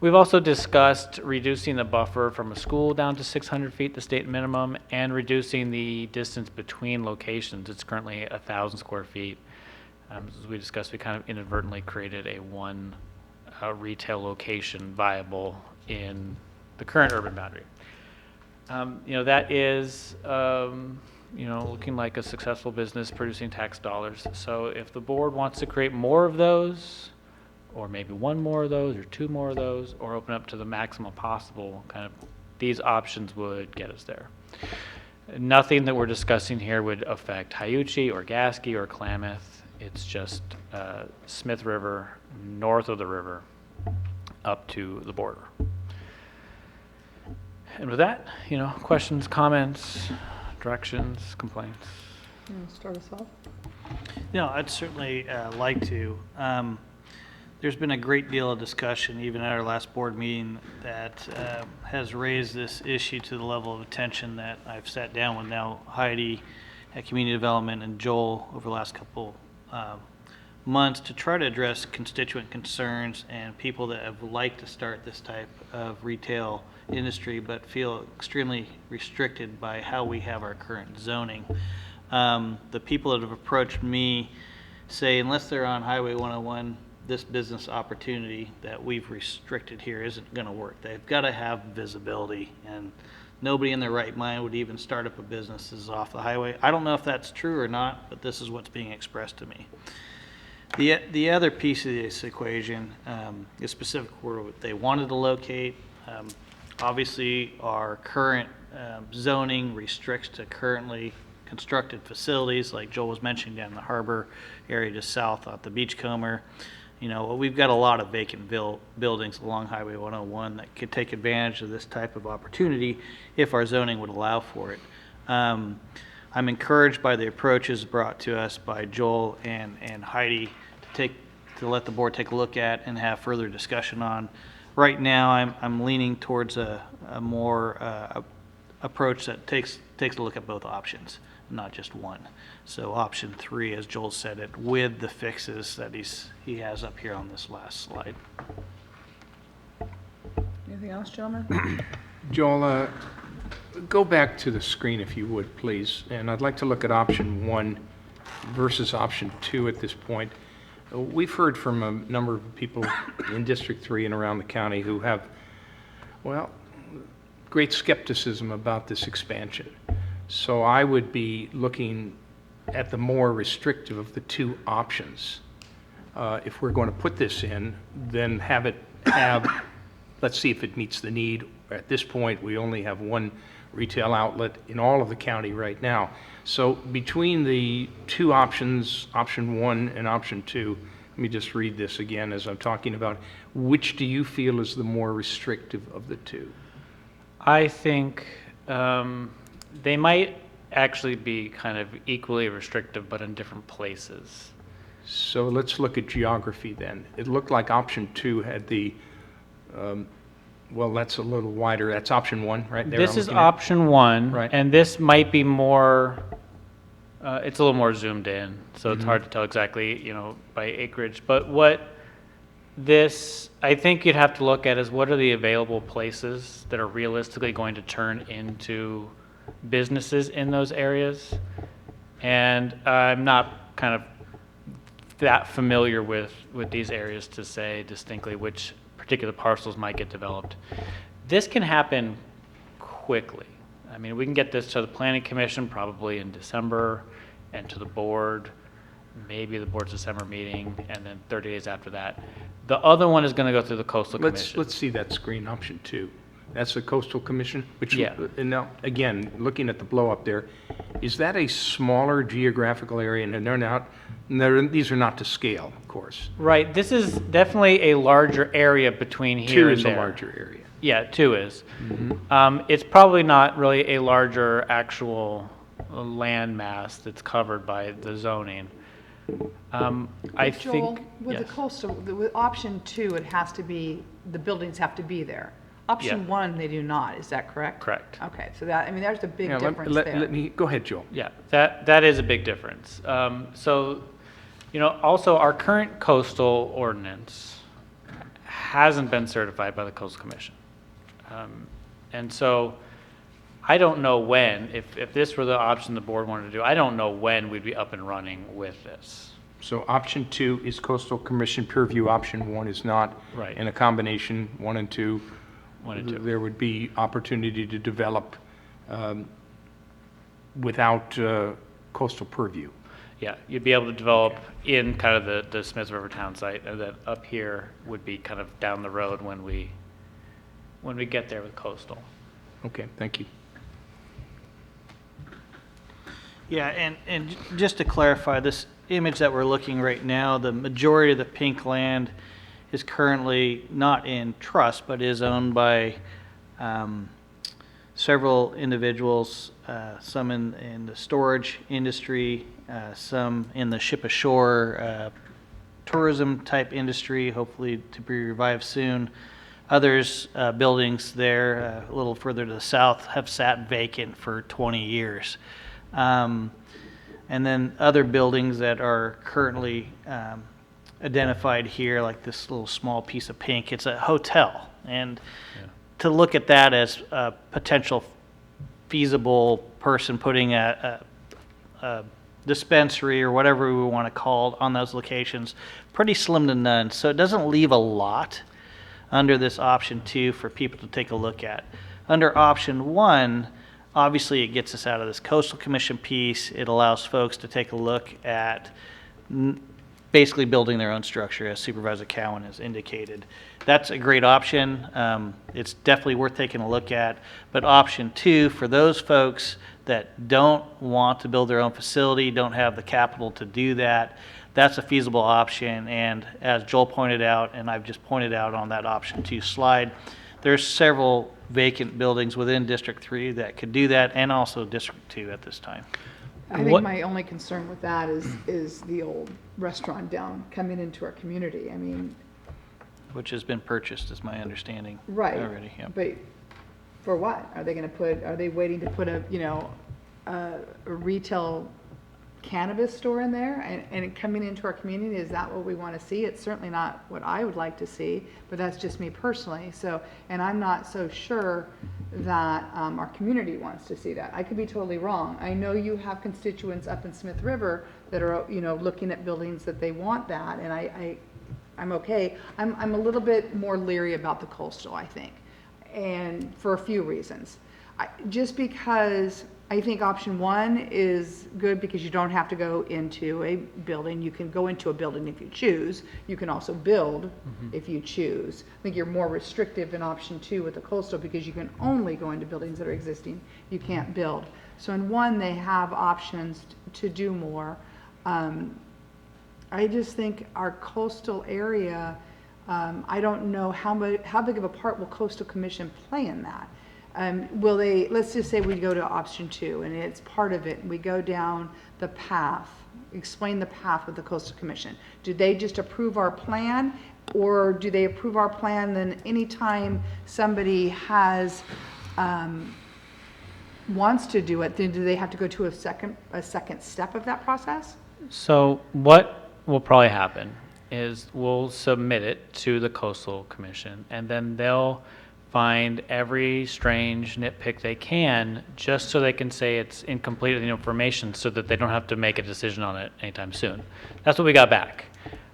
We've also discussed reducing the buffer from a school down to 600 feet, the state minimum, and reducing the distance between locations. It's currently 1,000 square feet. As we discussed, we kind of inadvertently created a one retail location viable in the current urban boundary. That is, looking like a successful business producing tax dollars. So if the board wants to create more of those, or maybe one more of those, or 2 more of those, or open up to the maximum possible, kind of these options would get us there. Nothing that we're discussing here would affect Hyuchi or Gasky or Klamath. It's just Smith River, north of the river, up to the border. And with that, questions, comments, directions, complaints? You want to start us off? I'd certainly like to. There's been a great deal of discussion, even at our last board meeting, that has raised this issue to the level of attention that I've sat down with now Heidi at Community Development and Joel over the last couple months to try to address constituent concerns and people that have liked to start this type of retail industry but feel extremely restricted by how we have our current zoning. The people that have approached me say unless they're on Highway 101, this business opportunity that we've restricted here isn't going to work. They've got to have visibility, and nobody in their right mind would even start up a business that's off the highway. I don't know if that's true or not, but this is what's being expressed to me. The other piece of this equation is specific where they wanted to locate. Obviously, our current zoning restricts to currently constructed facilities, like Joel was mentioning down in the harbor area just south of the Beachcomber. We've got a lot of vacant buildings along Highway 101 that could take advantage of this type of opportunity if our zoning would allow for it. I'm encouraged by the approaches brought to us by Joel and Heidi to let the board take a look at and have further discussion on. Right now, I'm leaning towards a more approach that takes a look at both options, not just one. So option 3, as Joel said it, with the fixes that he has up here on this last slide. Anything else, gentlemen? Joel, go back to the screen if you would, please. And I'd like to look at option 1 versus option 2 at this point. We've heard from a number of people in District 3 and around the county who have, great skepticism about this expansion. So I would be looking at the more restrictive of the 2 options. If we're going to put this in, then let's see if it meets the need. At this point, we only have 1 retail outlet in all of the county right now. So between the 2 options, option 1 and option 2, let me just read this again as I'm talking about, which do you feel is the more restrictive of the 2? I think they might actually be kind of equally restrictive, but in different places. So let's look at geography then. It looked like option 2 had the, that's a little wider. That's option 1 right there. This is option 1, right. And this might be more, it's a little more zoomed in, so it's hard to tell exactly, by acreage. But what I think you'd have to look at is what are the available places that are realistically going to turn into businesses in those areas. And I'm not kind of that familiar with these areas to say distinctly which particular parcels might get developed. This can happen quickly. I mean, we can get this to the Planning Commission probably in December and to the board, maybe the board's December meeting, and then 30 days after that. The other one is going to go through the Coastal Commission. Let's see that screen, option 2. That's the Coastal Commission, which, yeah. And now, again, looking at the blow up there, is that a smaller geographical area? And these are not to scale, of course. Right. This is definitely a larger area between here and there. 2 is a larger area. Yeah, 2 is. It's probably not really a larger actual land mass that's covered by the zoning. I Joel, think, with the yes. coastal, with option 2, it has to be, the buildings have to be there. Option Yeah. 1, they do not, is that correct? Correct. Okay, so that, I mean, there's a big Yeah, difference there. let me, go ahead, Joel. Yeah, that is a big difference. So, also our current coastal ordinance hasn't been certified by the Coastal Commission. And so I don't know when, if this were the option the board wanted to do, I don't know when we'd be up and running with this. So option 2 is Coastal Commission peer review, option 1 is not. Right. In a combination, 1 and 2. 1 and 2. There would be opportunity to develop without coastal purview. Yeah, you'd be able to develop in kind of the Smith River town site, and then up here would be kind of down the road when we get there with coastal. Okay, thank you. Yeah, and just to clarify, this image that we're looking right now, the majority of the pink land is currently not in trust, but is owned by several individuals, some in the storage industry, some in the ship ashore tourism type industry, hopefully to be revived soon. Others, buildings there a little further to the south, have sat vacant for 20 years. And then other buildings that are currently identified here, like this little small piece of pink, it's a hotel. And to look at that as a potential feasible person putting a dispensary or whatever we want to call it on those locations, pretty slim to none. So it doesn't leave a lot under this option 2 for people to take a look at. Under option 1, obviously it gets us out of this coastal commission piece. It allows folks to take a look at basically building their own structure, as Supervisor Cowan has indicated. That's a great option. It's definitely worth taking a look at. But option 2, for those folks that don't want to build their own facility, don't have the capital to do that, that's a feasible option. And as Joel pointed out, and I've just pointed out on that option 2 slide, there's several vacant buildings within District 3 that could do that, and also District 2 at this time. I think my only concern with that is the old restaurant down coming into our community. I mean, Which has been purchased, is my understanding. right. Already, yeah. But for what? Are they waiting to put a retail cannabis store in there and it coming into our community? Is that what we want to see? It's certainly not what I would like to see, but that's just me personally. So, and I'm not so sure that our community wants to see that. I could be totally wrong. I know you have constituents up in Smith River that are, looking at buildings that they want that, and I'm okay. I'm a little bit more leery about the coastal, I think, and for a few reasons. Just because I think option 1 is good because you don't have to go into a building. You can go into a building if you choose. You can also build if you choose. I think you're more restrictive in option 2 with the coastal because you can only go into buildings that are existing. You can't build. So in 1, they have options to do more. I just think our coastal area, I don't know how big of a part will Coastal Commission play in that. Will they, let's just say we go to option 2 and it's part of it, and we go down the path, explain the path with the Coastal Commission. Do they just approve our plan, or do they approve our plan then anytime somebody has, wants to do it, then do they have to go to a second step of that process? So what will probably happen is we'll submit it to the Coastal Commission, and then they'll find every strange nitpick they can just so they can say it's incomplete with the information so that they don't have to make a decision on it anytime soon. That's what we got back,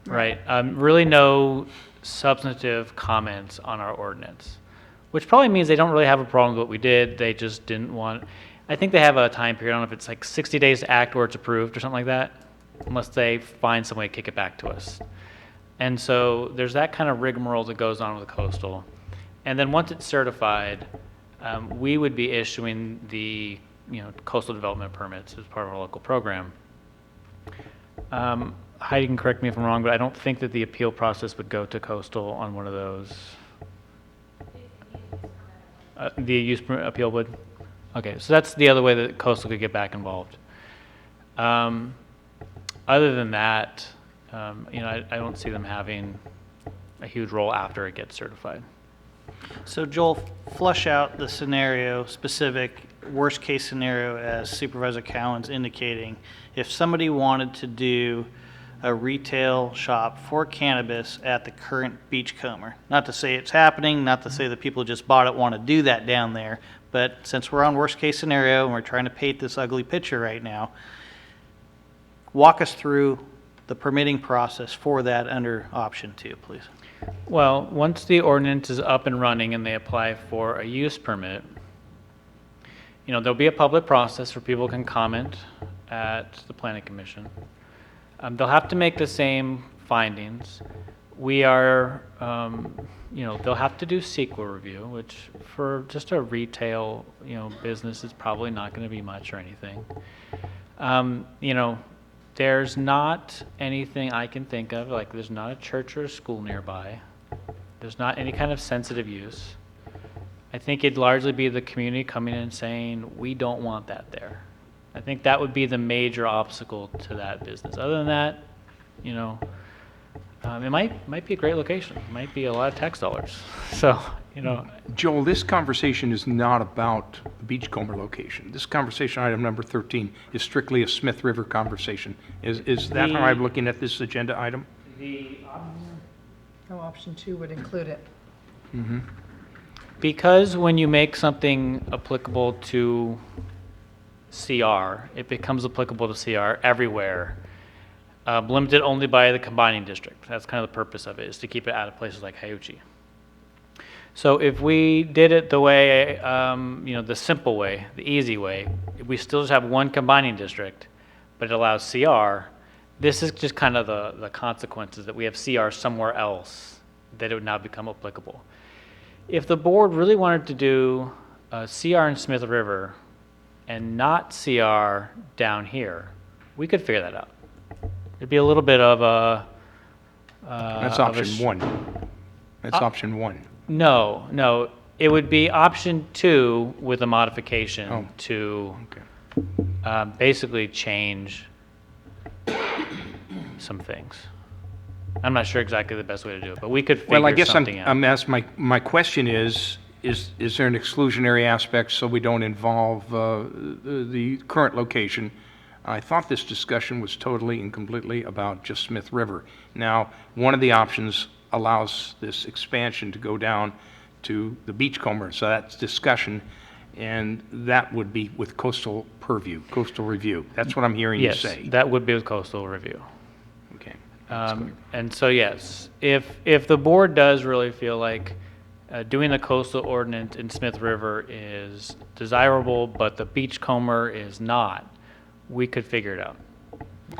right? Really no substantive comments on our ordinance, which probably means they don't really have a problem with what we did. They just didn't want, I think they have a time period, I don't know if it's like 60 days to act or it's approved or something like that, unless they find some way to kick it back to us. And so there's that kind of rigmarole that goes on with the coastal. And then once it's certified, we would be issuing the coastal development permits as part of our local program. Heidi can correct me if I'm wrong, but I don't think that the appeal process would go to coastal on one of those. The use permit appeal would? Okay, so that's the other way that coastal could get back involved. Other than that, I don't see them having a huge role after it gets certified. So Joel, flush out the scenario, specific worst-case scenario as Supervisor Cowan's indicating. If somebody wanted to do a retail shop for cannabis at the current Beachcomber, not to say it's happening, not to say the people who just bought it want to do that down there, but since we're on worst-case scenario and we're trying to paint this ugly picture right now, walk us through the permitting process for that under option 2, please. Well, once the ordinance is up and running and they apply for a use permit, there'll be a public process where people can comment at the planning commission. They'll have to make the same findings. We are, they'll have to do CEQA review, which for just a retail, business is probably not going to be much or anything. There's not anything I can think of, like there's not a church or a school nearby. There's not any kind of sensitive use. I think it'd largely be the community coming in and saying, we don't want that there. I think that would be the major obstacle to that business. Other than that, it might be a great location. It might be a lot of tax dollars. So, Joel, this conversation is not about the Beachcomber location. This conversation, item number 13, is strictly a Smith River conversation. Is that how I'm looking at this agenda item? Option 2 would include it. Mm-hmm. Because when you make something applicable to CR, it becomes applicable to CR everywhere, limited only by the combining district. That's kind of the purpose of it, is to keep it out of places like Hyuchi. So if we did it the way, the simple way, the easy way, we still just have one combining district, but it allows CR, this is just kind of the consequences that we have CR somewhere else, that it would now become applicable. If the board really wanted to do CR in Smith River and not CR down here, we could figure that out. It'd be a little bit of a... That's option 1. That's option 1. No, it would be option 2 with a modification to basically change some things. I'm not sure exactly the best way to do it, but we could figure something out. I'm asking, my question is there an exclusionary aspect so we don't involve the current location? I thought this discussion was totally and completely about just Smith River. Now, one of the options allows this expansion to go down to the Beachcomber, so that's discussion, and that would be with coastal review. That's what I'm hearing you say. Yes, that would be with coastal review. Okay. And so yes, if the board does really feel like doing the coastal ordinance in Smith River is desirable, but the Beachcomber is not, we could figure it out.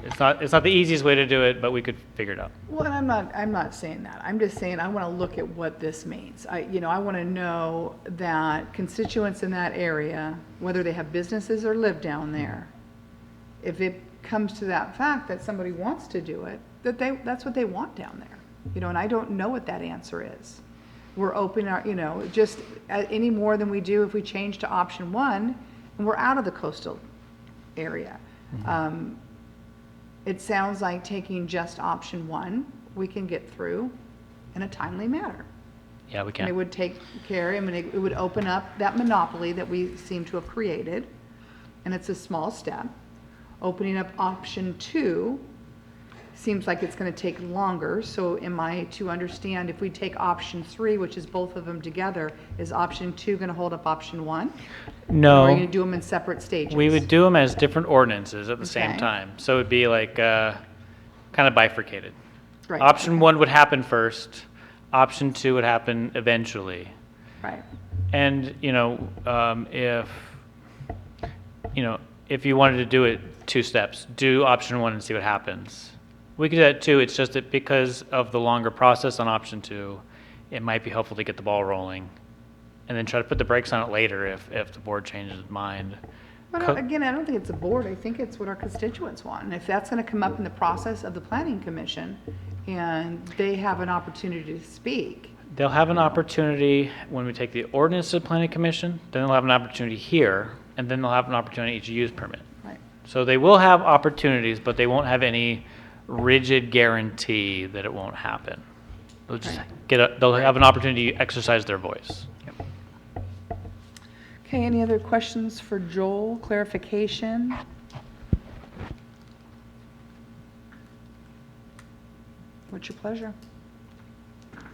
It's not the easiest way to do it, but we could figure it out. Well, and I'm not saying that. I'm just saying I want to look at what this means. I want to know that constituents in that area, whether they have businesses or live down there, if it comes to that fact that somebody wants to do it, that's what they want down there. And I don't know what that answer is. We're open our, just any more than we do if we change to option 1 and we're out of the coastal area. Mm-hmm. It sounds like taking just option 1, we can get through in a timely manner. Yeah, we can. And it would take care, it would open up that monopoly that we seem to have created, and it's a small step. Opening up option 2 seems like it's going to take longer, so am I to understand if we take option 3, which is both of them together, is option 2 going to hold up option 1? No. Or are you going to do them in separate stages? We would do them as different ordinances at the same time. So it would be like kind of bifurcated. Right. Option 1 would happen first. Option 2 would happen eventually. Right. And, if you wanted to do it 2 steps, do option 1 and see what happens. We could do that too. It's just that because of the longer process on option 2, it might be helpful to get the ball rolling and then try to put the brakes on it later if the board changes its mind. But again, I don't think it's a board. I think it's what our constituents want. And if that's going to come up in the process of the planning commission and they have an opportunity to speak, they'll have an opportunity when we take the ordinance to the planning commission, then they'll have an opportunity here, and then they'll have an opportunity to use permit. Right. So they will have opportunities, but they won't have any rigid guarantee that it won't happen. They'll just they'll have an opportunity to exercise their voice. Okay, any other questions for Joel? Clarification? What's your pleasure?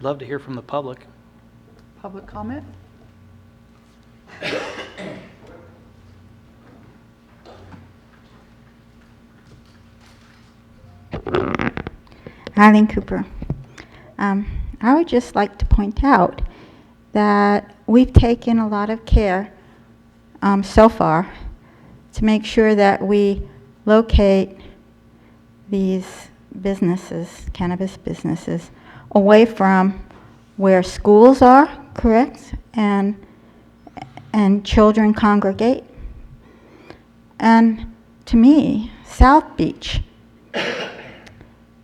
Love to hear from the public. Public comment? Eileen Cooper. I would just like to point out that we've taken a lot of care so far to make sure that we locate these businesses, cannabis businesses, away from where schools are, correct, and children congregate. And to me, South Beach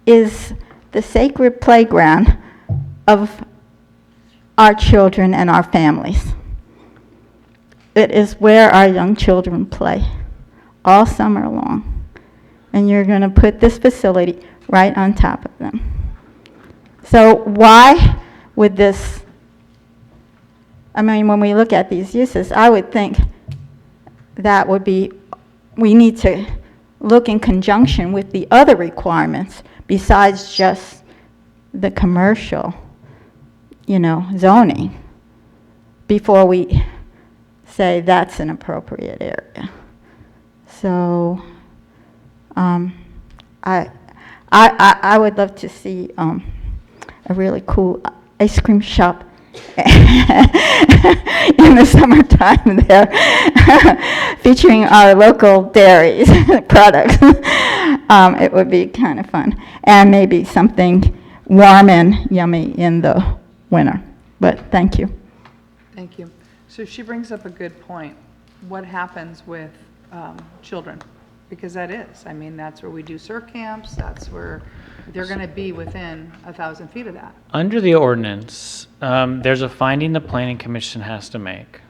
is the sacred playground of our children and our families. It is where our young children play all summer long. And you're going to put this facility right on top of them. So why would this, I mean, when we look at these uses, I would think that would be, we need to look in conjunction with the other requirements besides just the commercial, zoning, before we say that's an appropriate area. So I would love to see a really cool ice cream shop in the summertime there, featuring our local dairies products. It would be kind of fun, and maybe something warm and yummy in the winter. But thank you. Thank you. So she brings up a good point. What happens with children? Because that is, I mean, that's where we do surf camps, that's where they're going to be within 1,000 feet of that. Under the ordinance, there's a finding the planning commission has to make.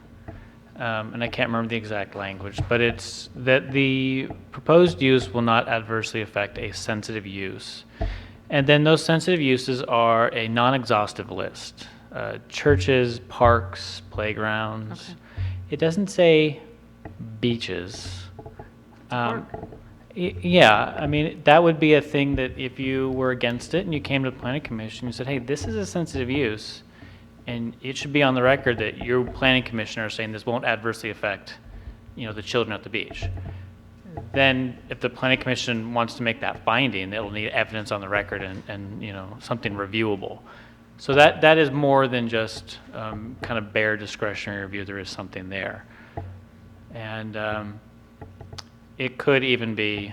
And I can't remember the exact language, but it's that the proposed use will not adversely affect a sensitive use. And then those sensitive uses are a non-exhaustive list. Churches, parks, playgrounds. Okay. It doesn't say beaches. Yeah, I mean, that would be a thing that if you were against it and you came to the planning commission, you said, hey, this is a sensitive use, and it should be on the record that your planning commissioner is saying this won't adversely affect, the children at the beach. Then if the planning commission wants to make that finding, it'll need evidence on the record and something reviewable. So that is more than just kind of bare discretionary review. There is something there. And it could even be,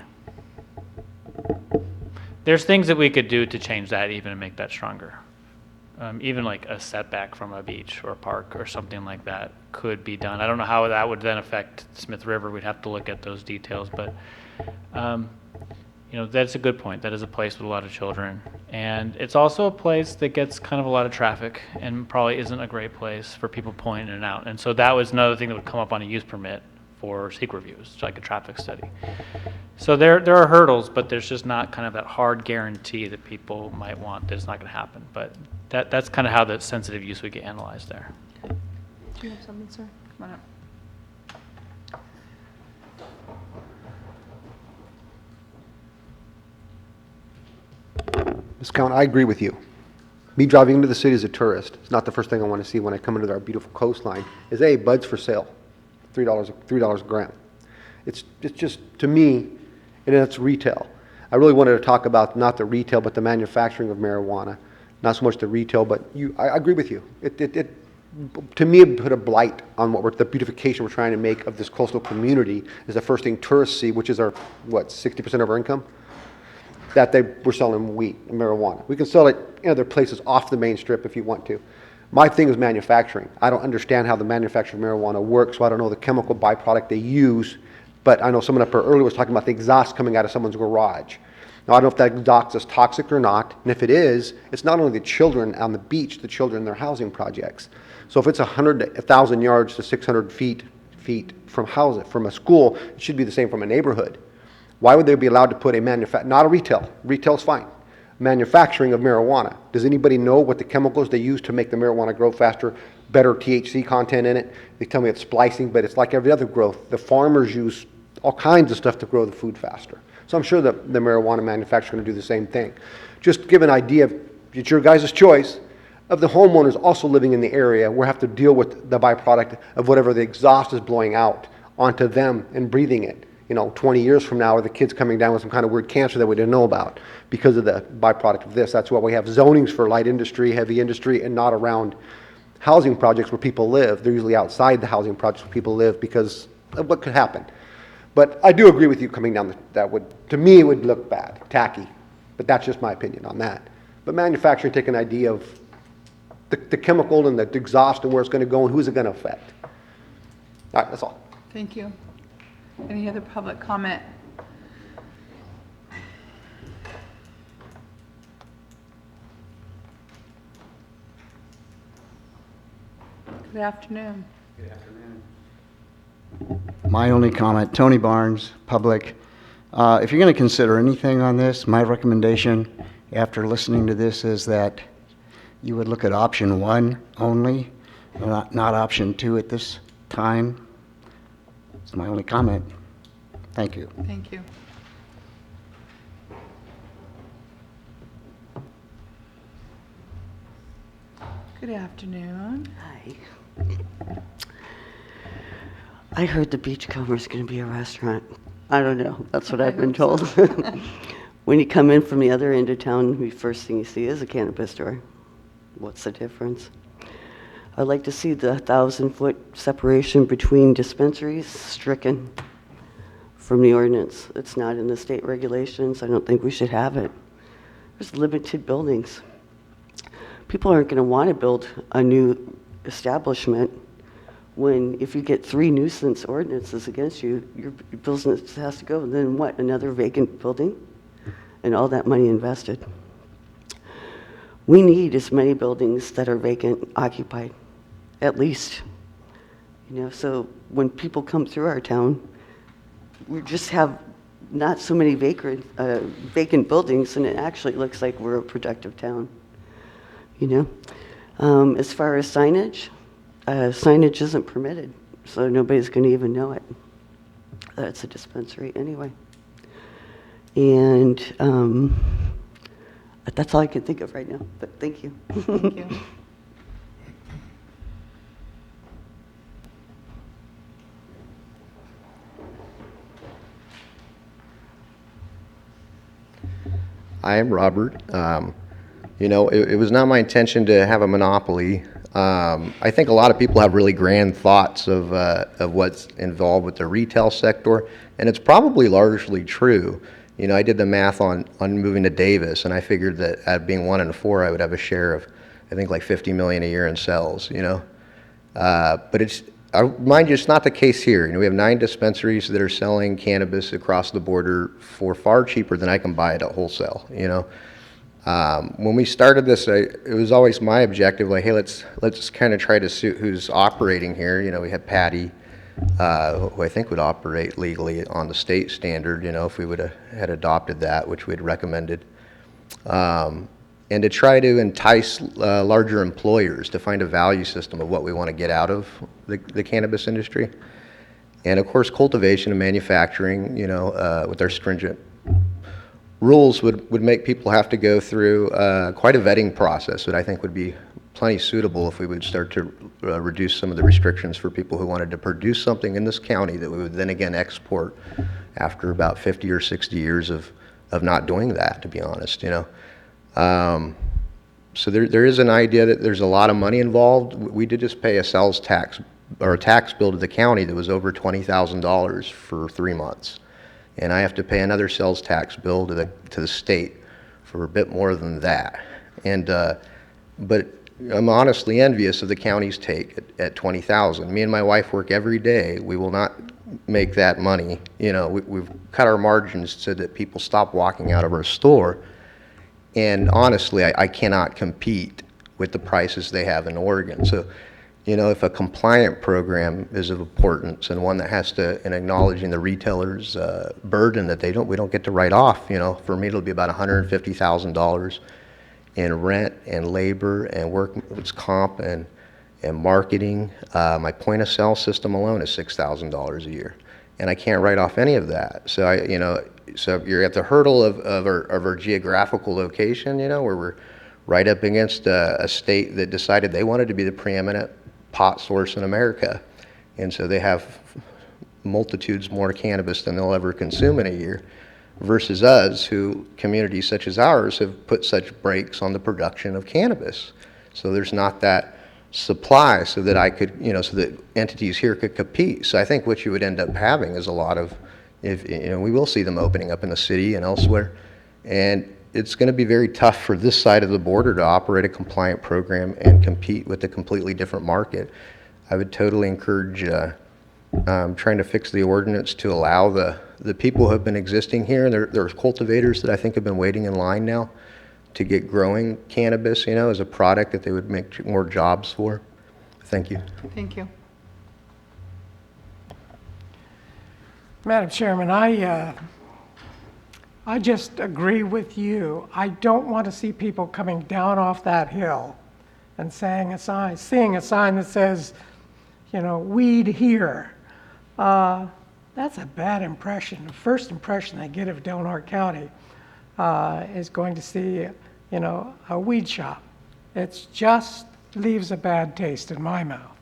there's things that we could do to change that even and make that stronger. Even like a setback from a beach or a park or something like that could be done. I don't know how that would then affect Smith River. We'd have to look at those details, but that's a good point. That is a place with a lot of children. And it's also a place that gets kind of a lot of traffic and probably isn't a great place for people pulling in and out. And so that was another thing that would come up on a use permit for secret reviews, like a traffic study. So there are hurdles, but there's just not kind of that hard guarantee that people might want that it's not going to happen. But that's kind of how the sensitive use would get analyzed there. Do you have something, sir? Come on up. Ms. Count, I agree with you. Me driving into the city as a tourist, it's not the first thing I want to see when I come into our beautiful coastline, is buds for sale. $3 a gram. It's just, to me, and it's retail. I really wanted to talk about not the retail, but the manufacturing of marijuana. Not so much the retail, but I agree with you. To me, it put a blight on the beautification we're trying to make of this coastal community is the first thing tourists see, which is our, 60% of our income? That we're selling weed and marijuana. We can sell it in other places off the main strip if you want to. My thing is manufacturing. I don't understand how the manufacture of marijuana works, so I don't know the chemical byproduct they use, but I know someone up there earlier was talking about the exhaust coming out of someone's garage. Now, I don't know if that exhaust is toxic or not, and if it is, it's not only the children on the beach, the children in their housing projects. So if it's 1,000 yards to 600 feet from a school, it should be the same from a neighborhood. Why would they be allowed to put not a retail's fine, manufacturing of marijuana? Does anybody know what the chemicals they use to make the marijuana grow faster, better THC content in it? They tell me it's splicing, but it's like every other growth. The farmers use all kinds of stuff to grow the food faster. So I'm sure that the marijuana manufacturers are going to do the same thing. Just give an idea of, it's your guys' choice, of the homeowners also living in the area. We have to deal with the byproduct of whatever the exhaust is blowing out onto them and breathing it. 20 years from now, are the kids coming down with some kind of weird cancer that we didn't know about because of the byproduct of this? That's why we have zonings for light industry, heavy industry, and not around housing projects where people live. They're usually outside the housing projects where people live because of what could happen. But I do agree with you coming down that would, to me, it would look bad, tacky. But that's just my opinion on that. But manufacturing, take an idea of the chemical and the exhaust and where it's going to go and who's it going to affect. All right, that's all. Thank you. Any other public comment? Good afternoon. Good afternoon. My only comment, Tony Barnes, public. If you're going to consider anything on this, my recommendation after listening to this is that you would look at option 1 only, not option 2 at this time. It's my only comment. Thank you. Thank you. Good afternoon. Hi. I heard the Beachcomber is going to be a restaurant. I don't know. That's what I've been told. When you come in from the other end of town, the first thing you see is a cannabis store. What's the difference? I'd like to see the 1,000-foot separation between dispensaries stricken from the ordinance. It's not in the state regulations. I don't think we should have it. There's limited buildings. People aren't going to want to build a new establishment when if you get 3 nuisance ordinances against you, your business has to go. Then what, another vacant building? And all that money invested. We need as many buildings that are vacant occupied, at least. So when people come through our town, we just have not so many vacant buildings, and it actually looks like we're a productive town. As far as signage, signage isn't permitted, so nobody's going to even know it. That's a dispensary anyway. And that's all I can think of right now, but thank you. Thank you. I am Robert. It was not my intention to have a monopoly. I think a lot of people have really grand thoughts of what's involved with the retail sector, and it's probably largely true. I did the math on moving to Davis, and I figured that at being 1 in 4, I would have a share of, I think, like $50 million a year in sales. But I remind you, it's not the case here. We have 9 dispensaries that are selling cannabis across the border for far cheaper than I can buy it at wholesale. When we started this, it was always my objective, like, hey, let's kind of try to suit who's operating here. We had Patty, who I think would operate legally on the state standard, if we would have had adopted that, which we had recommended. And to try to entice larger employers to find a value system of what we want to get out of the cannabis industry. And of course, cultivation and manufacturing, with their stringent rules would make people have to go through quite a vetting process that I think would be plenty suitable if we would start to reduce some of the restrictions for people who wanted to produce something in this county that we would then again export after about 50 or 60 years of not doing that, to be honest, So there is an idea that there's a lot of money involved. We did just pay a sales tax or a tax bill to the county that was over $20,000 for 3 months. And I have to pay another sales tax bill to the state for a bit more than that. And but I'm honestly envious of the county's take at 20,000. Me and my wife work every day. We will not make that money. You know, we've cut our margins so that people stop walking out of our store. And honestly, I cannot compete with the prices they have in Oregon. So, you know, if a compliant program is of importance and one that has to, and acknowledging the retailer's burden that we don't get to write off, you know, for me it'll be about $150,000 in rent and labor and workers' comp and marketing. My point of sale system alone is $6,000 a year, and I can't write off any of that. So so you're at the hurdle of our geographical location, you know, where we're right up against a state that decided they wanted to be the preeminent pot source in America, and so they have multitudes more cannabis than they'll ever consume in a year, versus us, who communities such as ours have put such brakes on the production of cannabis. So there's not that supply so that I could, you know, so that entities here could compete. So I think what you would end up having is a lot of, we will see them opening up in the city and elsewhere, and it's going to be very tough for this side of the border to operate a compliant program and compete with a completely different market. I would totally encourage trying to fix the ordinance to allow the people who have been existing here, and there's cultivators that I think have been waiting in line now to get growing cannabis, you know, as a product that they would make more jobs for. Thank you. Thank you. Madam Chairman, I just agree with you. I don't want to see people coming down off that hill and seeing a sign that says, you know, weed here. That's a bad impression. The first impression they get of Del Norte County is going to see, you know, a weed shop. It just leaves a bad taste in my mouth.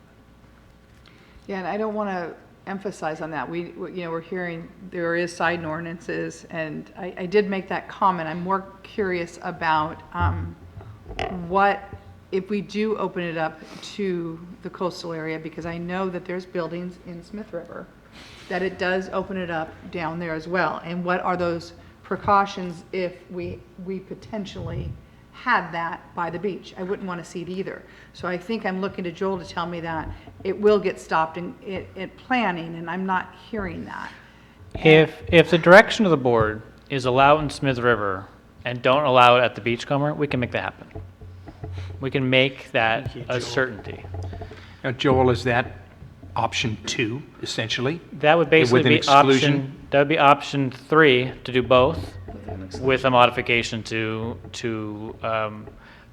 Yeah, and I don't want to emphasize on that. We're hearing there is side ordinances, and I did make that comment. I'm more curious about what if we do open it up to the coastal area, because I know that there's buildings in Smith River that it does open it up down there as well. And what are those precautions if we potentially had that by the beach? I wouldn't want to see it either. So I think I'm looking to Joel to tell me that it will get stopped in planning, and I'm not hearing that. If the direction of the board is allow it in Smith River and don't allow it at the Beachcomber, we can make that happen. We can make that a certainty. Now, Joel, is that option 2, essentially? That would basically With an be exclusion? that would be option 3, to do both, with a modification to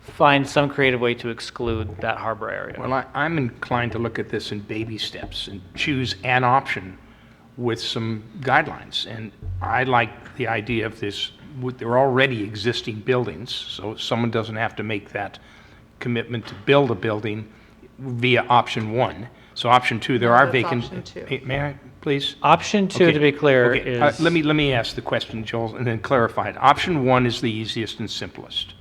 find some creative way to exclude that harbor area. Well, I'm inclined to look at this in baby steps and choose an option with some guidelines. And I like the idea of this, they're already existing buildings, so someone doesn't have to make that commitment to build a building via option 1. So option 2, there are that's vacant. option 2. May I, please? Option 2, to be clear, is... Let me ask the question, Joel, and then clarify it. Option 1 is the easiest and simplest.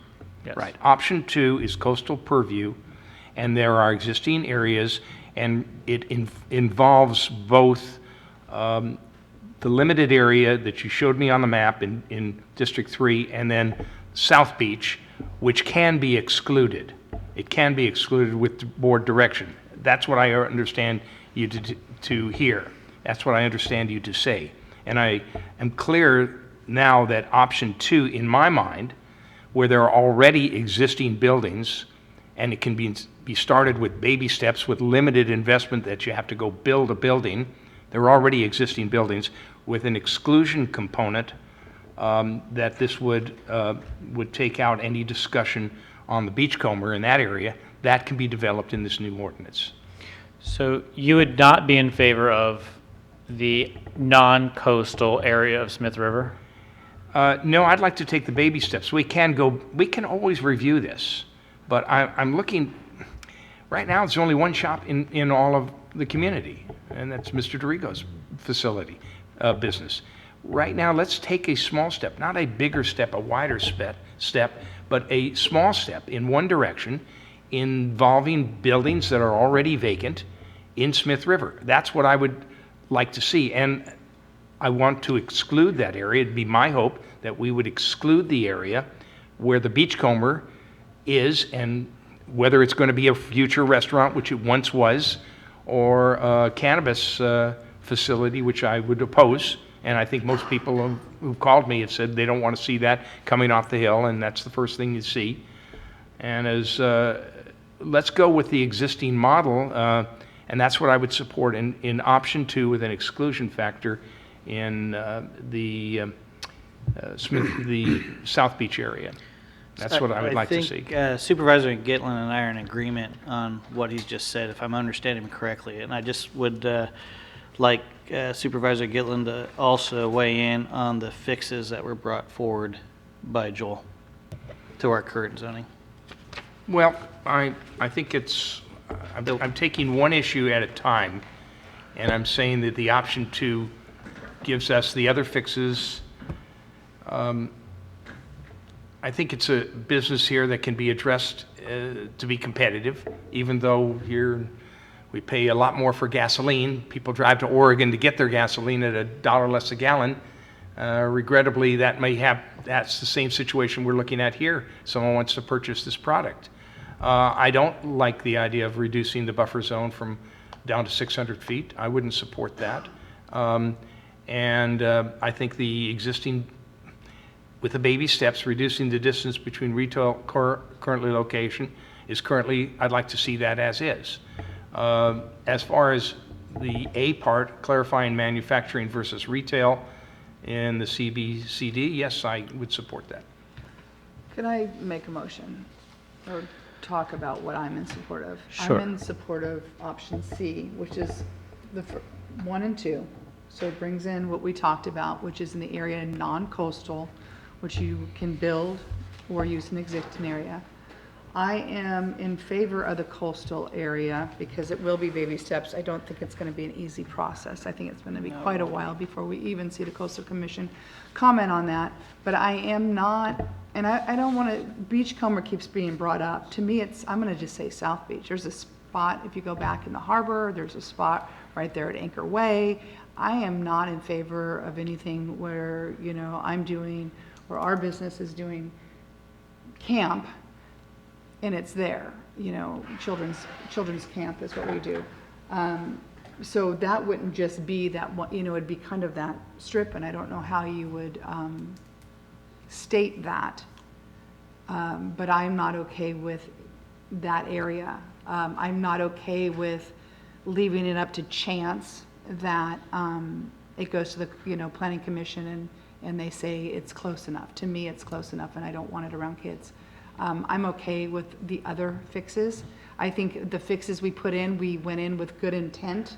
Yes. Right. Option 2 is coastal purview, and there are existing areas, and it involves both the limited area that you showed me on the map in District 3, and then South Beach, which can be excluded. It can be excluded with board direction. That's what I understand you to hear. That's what I understand you to say. And I am clear now that option 2, in my mind, where there are already existing buildings, and it can be started with baby steps with limited investment that you have to go build a building. There are already existing buildings with an exclusion component that this would take out any discussion on the Beachcomber in that area. That can be developed in this new ordinance. So you would not be in favor of the non-coastal area of Smith River? No, I'd like to take the baby steps. We can always review this, but I'm looking, right now there's only one shop in all of the community, and that's Mr. Dorigo's facility, business. Right now, let's take a small step, not a bigger step, a wider step, but a small step in one direction involving buildings that are already vacant in Smith River. That's what I would like to see, and I want to exclude that area. It'd be my hope that we would exclude the area where the Beachcomber is, and whether it's going to be a future restaurant, which it once was, or a cannabis facility, which I would oppose. And I think most people who've called me have said they don't want to see that coming off the hill, and that's the first thing you see. And let's go with the existing model, and that's what I would support in option 2 with an exclusion factor in the South Beach area. That's what I would like to see. Supervisor Gitlin and I are in agreement on what he's just said, if I'm understanding him correctly. And I just would like Supervisor Gitlin to also weigh in on the fixes that were brought forward by Joel to our current zoning. Well, I think I'm taking one issue at a time, and I'm saying that the option 2 gives us the other fixes. I think it's a business here that can be addressed to be competitive, even though here we pay a lot more for gasoline. People drive to Oregon to get their gasoline at $1 less a gallon. Regrettably, that's the same situation we're looking at here. Someone wants to purchase this product. I don't like the idea of reducing the buffer zone from down to 600 feet. I wouldn't support that. I think the existing, with the baby steps, reducing the distance between retail currently location is currently, I'd like to see that as is. As far as the A part, clarifying manufacturing versus retail in the CBCD, yes, I would support that. Could I make a motion or talk about what I'm in support of? Sure. I'm in support of option C, which is the 1 and 2. So it brings in what we talked about, which is in the area non-coastal, which you can build or use an existing area. I am in favor of the coastal area because it will be baby steps. I don't think it's going to be an easy process. I think it's going to be quite a while before we even see the Coastal Commission comment on that. But I am not, and I don't want to, Beachcomber keeps being brought up. To me, I'm going to just say South Beach. There's a spot, if you go back in the harbor, there's a spot right there at Anchor Way. I am not in favor of anything where, I'm doing, or our business is doing camp, and it's there, children's camp is what we do. So that wouldn't just be that one, it'd be kind of that strip, and I don't know how you would state that. But I'm not okay with that area. I'm not okay with leaving it up to chance that it goes to the Planning Commission and they say it's close enough. To me, it's close enough, and I don't want it around kids. I'm okay with the other fixes. I think the fixes we put in, we went in with good intent,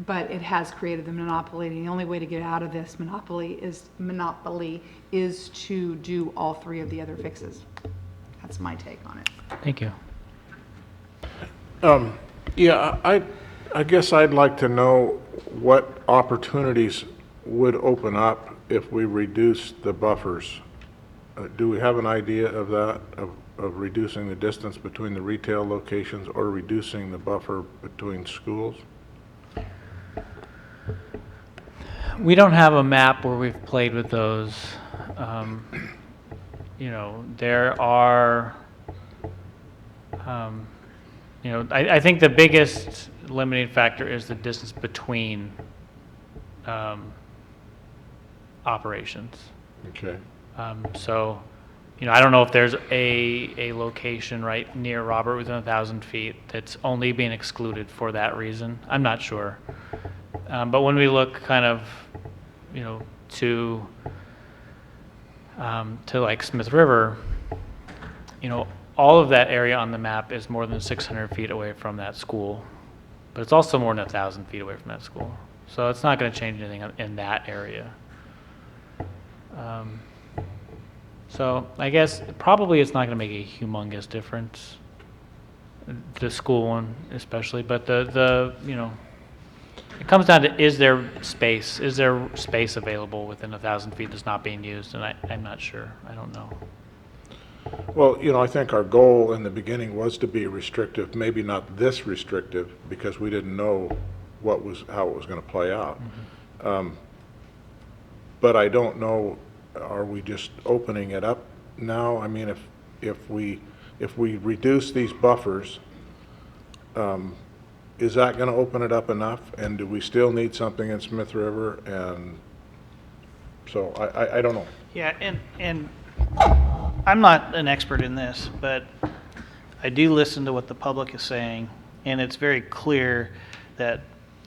but it has created the monopoly. And the only way to get out of this monopoly is to do all 3 of the other fixes. That's my take on it. Thank you. Yeah, I guess I'd like to know what opportunities would open up if we reduce the buffers. Do we have an idea of that, of reducing the distance between the retail locations or reducing the buffer between schools? We don't have a map where we've played with those. There are, I think the biggest limiting factor is the distance between operations. Okay. So, I don't know if there's a location right near Robert within 1,000 feet that's only being excluded for that reason. I'm not sure. But when we look kind of, to like Smith River, all of that area on the map is more than 600 feet away from that school, but it's also more than 1,000 feet away from that school. So it's not going to change anything in that area. So I guess probably it's not going to make a humongous difference, the school one especially, but it comes down to, is there space available within 1,000 feet that's not being used? And I'm not sure. I don't know. Well, I think our goal in the beginning was to be restrictive, maybe not this restrictive, because we didn't know how it was going to play out. Mm-hmm. But I don't know, are we just opening it up now? I mean, if if we reduce these buffers, is that going to open it up enough? And do we still need something in Smith River? And so I don't know. Yeah, and I'm not an expert in this, but I do listen to what the public is saying, and it's very clear that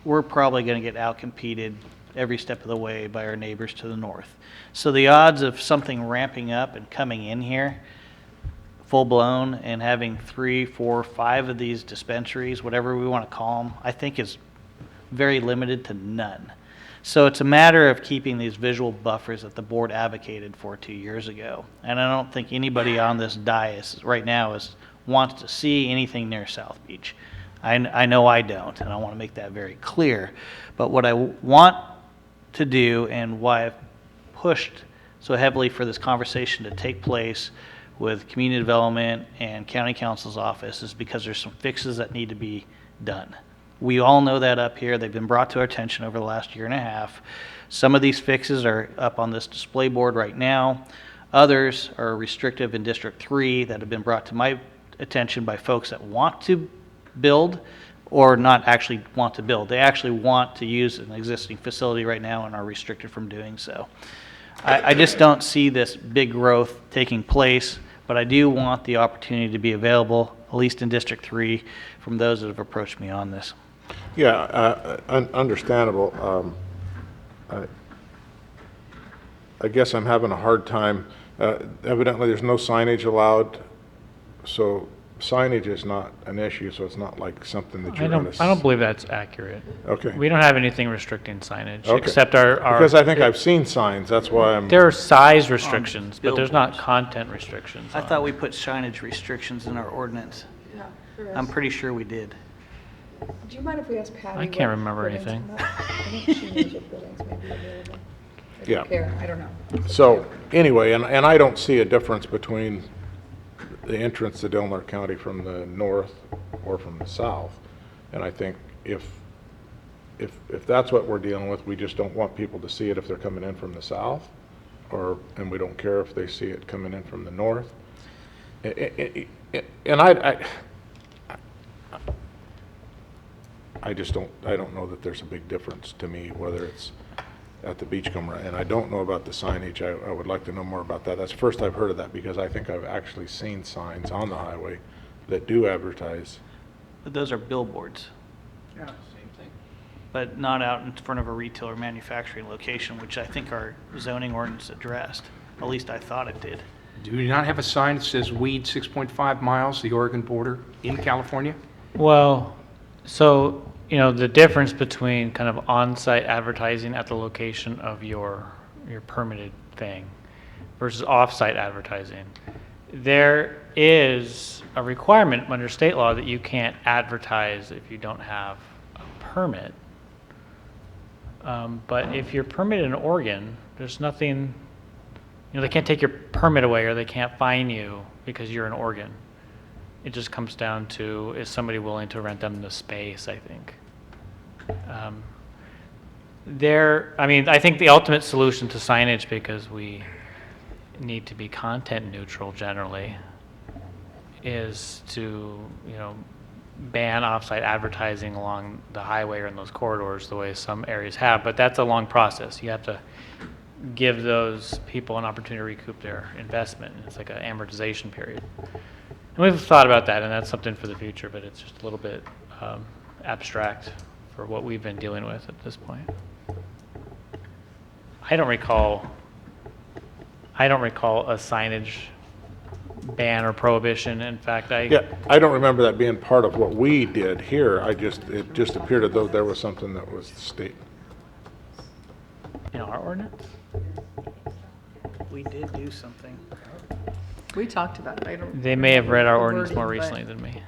we're probably going to get outcompeted every step of the way by our neighbors to the north. So the odds of something ramping up and coming in here full blown and having 3, 4, 5 of these dispensaries, whatever we want to call them, I think is very limited to none. So it's a matter of keeping these visual buffers that the board advocated for 2 years ago. And I don't think anybody on this dais right now wants to see anything near South Beach. I know I don't, and I want to make that very clear. But what I want to do, and why I've pushed so heavily for this conversation to take place with community development and county council's office, is because there's some fixes that need to be done. We all know that up here. They've been brought to our attention over the last year and a half. Some of these fixes are up on this display board right now. Others are restrictive in District 3 that have been brought to my attention by folks that want to build or not actually want to build. They actually want to use an existing facility right now and are restricted from doing so. I just don't see this big growth taking place, but I do want the opportunity to be available, at least in District 3, from those that have approached me on this. Yeah, understandable. I guess I'm having a hard time. Evidently, there's no signage allowed, so signage is not an issue, so it's not like something that you're going to... I don't believe that's accurate. Okay. We don't have anything restricting signage, Okay. except our... Because I think I've seen signs, that's why I'm... There are size restrictions, but there's not billboards. content restrictions. I thought we put signage restrictions in our ordinance. Yeah, there is. I'm pretty sure we did. Do you mind if we ask Patty? I can't what remember buildings anything. come up? I think she knows what buildings may be available. I Yeah. don't care, I don't know. So, anyway, and I don't see a difference between the entrance to Del Mar County from the north or from the south. And I think if that's what we're dealing with, we just don't want people to see it if they're coming in from the south, and we don't care if they see it coming in from the north. And I just don't know that there's a big difference to me whether it's at the Beachcomber, and I don't know about the signage. I would like to know more about that. That's the first I've heard of that, because I think I've actually seen signs on the highway that do advertise. But those are billboards. Yeah, same thing. But not out in front of a retail or manufacturing location, which I think our zoning ordinance addressed. At least I thought it did. Do we not have a sign that says weed 6.5 miles, the Oregon border, in California? Well, so, you know, the difference between kind of on-site advertising at the location of your permitted thing versus off-site advertising. There is a requirement under state law that you can't advertise if you don't have a permit. But if you're permitted in Oregon, there's nothing, you know, they can't take your permit away or they can't fine you because you're in Oregon. It just comes down to, is somebody willing to rent them the space, I think. I think the ultimate solution to signage, because we need to be content neutral generally, is to, you know, ban offsite advertising along the highway or in those corridors the way some areas have. But that's a long process. You have to give those people an opportunity to recoup their investment. It's like an amortization period. And we've thought about that, and that's something for the future, but it's just a little bit abstract for what we've been dealing with at this point. I don't recall a signage ban or prohibition. In fact, I don't remember that being part of what we did here. It just appeared as though there was something that was state. In our ordinance? We did do something. We talked about it. I don't They may have read our remember ordinance more wording, but- recently than me.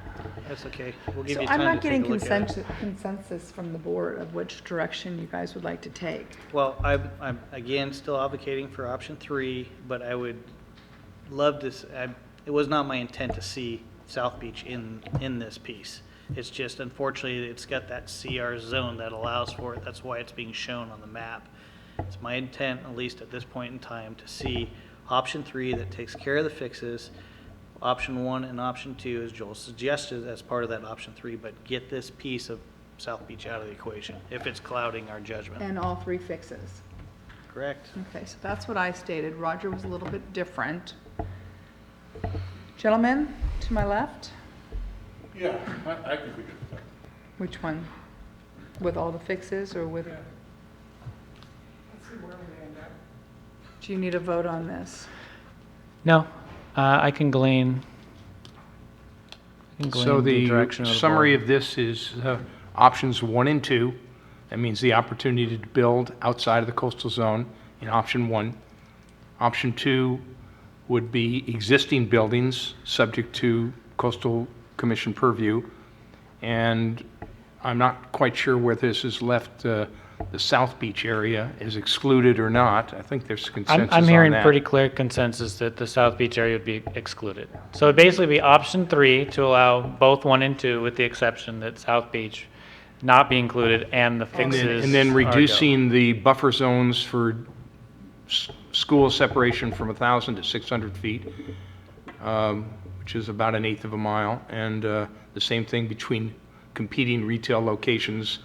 That's okay. We'll give So you I'm time not to getting take a look at it. consensus from the board of which direction you guys would like to take. Well, I'm again still advocating for option 3, but I would love to, it was not my intent to see South Beach in this piece. It's just, unfortunately, it's got that CR zone that allows for it. That's why it's being shown on the map. It's my intent, at least at this point in time, to see option 3 that takes care of the fixes, option 1 and option 2, as Joel suggested, as part of that option 3, but get this piece of South Beach out of the equation, if it's clouding our judgment. And all 3 fixes. Correct? Okay, so that's what I stated. Roger was a little bit different. Gentlemen, to my left, Yeah, I think we could. which one? With all the fixes or with? Let's see where we end up. Do you need a vote on this? No, I can glean. So the direction of the summary board. of this is options 1 and 2. That means the opportunity to build outside of the coastal zone in option 1. Option 2 would be existing buildings subject to coastal commission purview. And I'm not quite sure where this has left the South Beach area is excluded or not. I think there's consensus I'm on hearing that. pretty clear consensus that the South Beach area would be excluded. So it'd basically be option 3 to allow both 1 and 2, with the exception that South Beach not be included and the fixes. And then are go. reducing the buffer zones for school separation from 1,000 to 600 feet, which is about 1/8 of a mile. And the same thing between competing retail locations,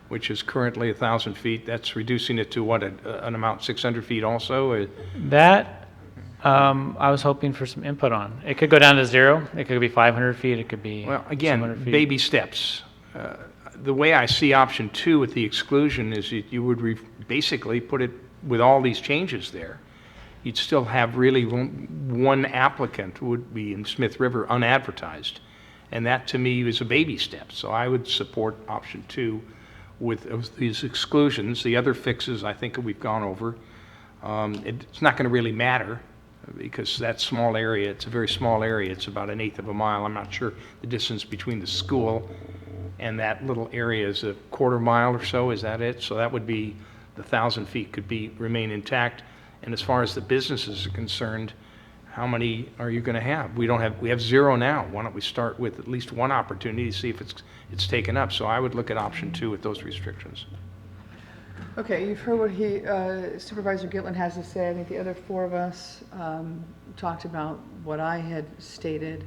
which is currently 1,000 feet. That's reducing it to what, an amount 600 feet also? That, I was hoping for some input on. It could go down to 0, it could be 500 feet, it could be Well, 200 again, feet. baby steps. The way I see option 2 with the exclusion is you would basically put it with all these changes there. You'd still have really one applicant would be in Smith River unadvertised. And that to me is a baby step. So I would support option 2 with these exclusions. The other fixes I think we've gone over. It's not going to really matter because that small area, it's a very small area. It's about 1/8 of a mile. I'm not sure the distance between the school and that little area is a 1/4 mile or so. Is that it? So that would be the 1,000 feet could remain intact. And as far as the businesses are concerned, how many are you going to have? We have 0 now. Why don't we start with at least one opportunity to see if it's taken up? So I would look at option 2 with those restrictions. Okay, you've heard what Supervisor Gitlin has to say. I think the other 4 of us talked about what I had stated.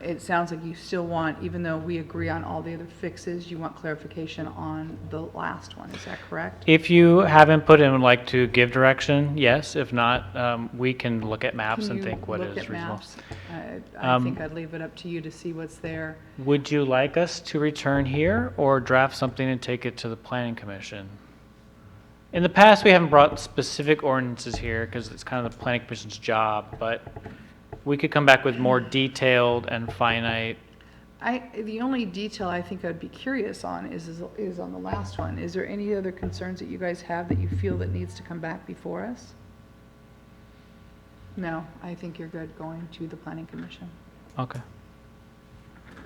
It sounds like you still want, even though we agree on all the other fixes, you want clarification on the last one. Is that correct? If you have input and would like to give direction, yes. If not, we can look at maps and think what is reasonable. I think I'd leave it up to you to see what's there. Would you like us to return here or draft something and take it to the Planning Commission? In the past, we haven't brought specific ordinances here because it's kind of the Planning Commission's job, but we could come back with more detailed and finite. The only detail I think I'd be curious on is on the last one. Is there any other concerns that you guys have that you feel that needs to come back before us? No, I think you're good going to the Planning Commission. Okay.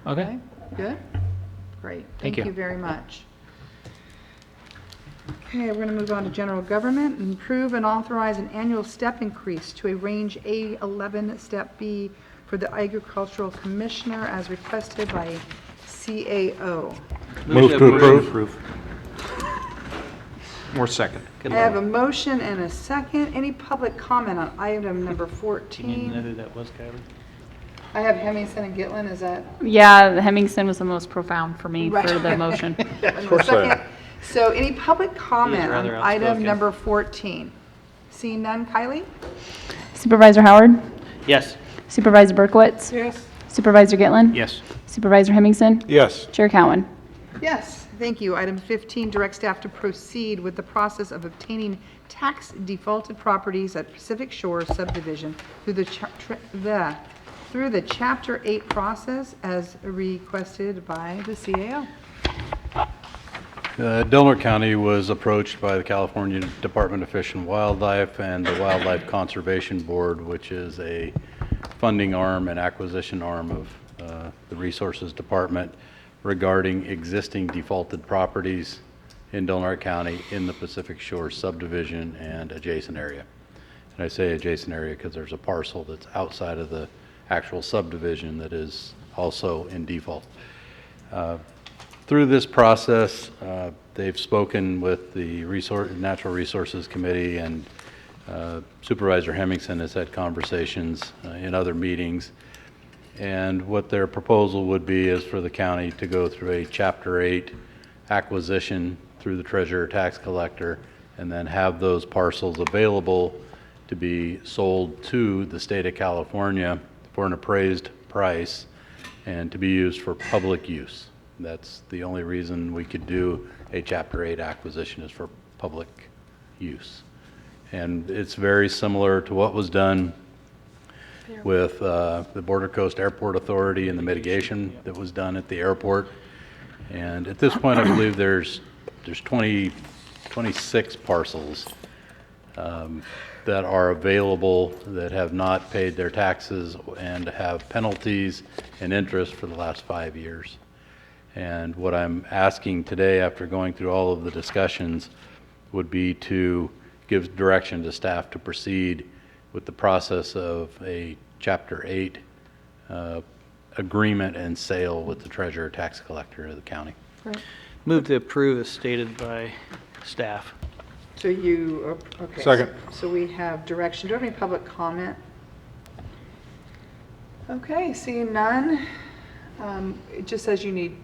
Okay. Good? Great. Thank Thank you. you very much. Okay, we're going to move on to general government and approve and authorize an annual step increase to a range A11 step B for the agricultural commissioner as requested by CAO. Move to approve. Or second. I have a motion and a second. Any public comment on item number Can you know 14? who that was, Kylie? I have Hemmingson and Gitlin, is that? Yeah, the Hemmingson was the most profound for me Right. for the motion. Of course So any public comment on rather item outspoken. number 14? Seeing none, Kylie? Supervisor Howard? Yes. Supervisor Berkowitz? Yes. Supervisor Gitlin? Yes. Supervisor Hemmingson? Yes. Chair Cowan? Yes, thank you. Item 15, direct staff to proceed with the process of obtaining tax defaulted properties at Pacific Shores subdivision through the Chapter 8 process as requested by the CAO. Delaware County was approached by the California Department of Fish and Wildlife and the Wildlife Conservation Board, which is a funding arm and acquisition arm of the Resources Department, regarding existing defaulted properties in Delaware County in the Pacific Shores subdivision and adjacent area. And I say adjacent area because there's a parcel that's outside of the actual subdivision that is also in default. Through this process, they've spoken with the Natural Resources Committee, and Supervisor Hemmingson has had conversations in other meetings. And what their proposal would be is for the county to go through a Chapter 8 acquisition through the treasurer tax collector, and then have those parcels available to be sold to the state of California for an appraised price and to be used for public use. That's the only reason we could do a Chapter 8 acquisition, is for public use. And it's very similar to what was done with the Border Coast Airport Authority and the mitigation that was done at the airport. And at this point, I believe there's 26 parcels that are available that have not paid their taxes and have penalties and interest for the last 5 years. And what I'm asking today, after going through all of the discussions, would be to give direction to staff to proceed with the process of a Chapter 8 agreement and sale with the treasurer tax collector of the county. Move to approve as stated by staff. So you, okay. Second. So we have direction. Do we have any public comment? Okay, seeing none. It just says you need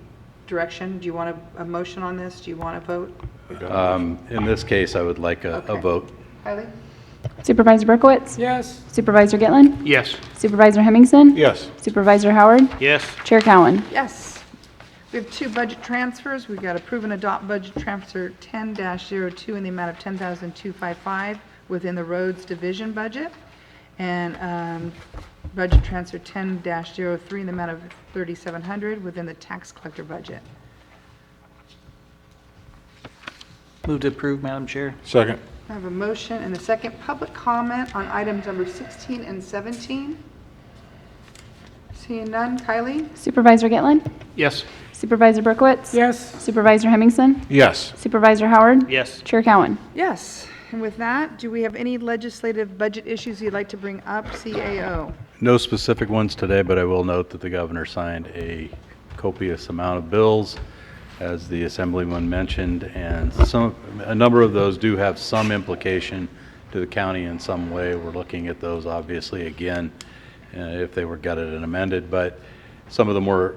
direction. Do you want a motion on this? Do you want to vote? In this case, I would like a vote. Kylie? Supervisor Berkowitz? Yes. Supervisor Gitlin? Yes. Supervisor Hemmingson? Yes. Supervisor Howard? Yes. Chair Cowan? Yes. We have 2 budget transfers. We've got approve and adopt budget transfer 10-02 in the amount of $10,255 within the roads division budget, and budget transfer 10-03 in the amount of $3,700 within the tax collector budget. Move to approve, Madam Chair. Second. I have a motion and a second. Public comment on items number 16 and 17. Seeing none. Kylie? Supervisor Gitlin? Yes. Supervisor Berkowitz? Yes. Supervisor Hemmingson? Yes. Supervisor Howard? Yes. Chair Cowan? Yes. And with that, do we have any legislative budget issues you'd like to bring up, CAO? No specific ones today, but I will note that the governor signed a copious amount of bills, as the Assemblyman mentioned, and a number of those do have some implication to the county in some way. We're looking at those obviously again, if they were gutted and amended, but some of the more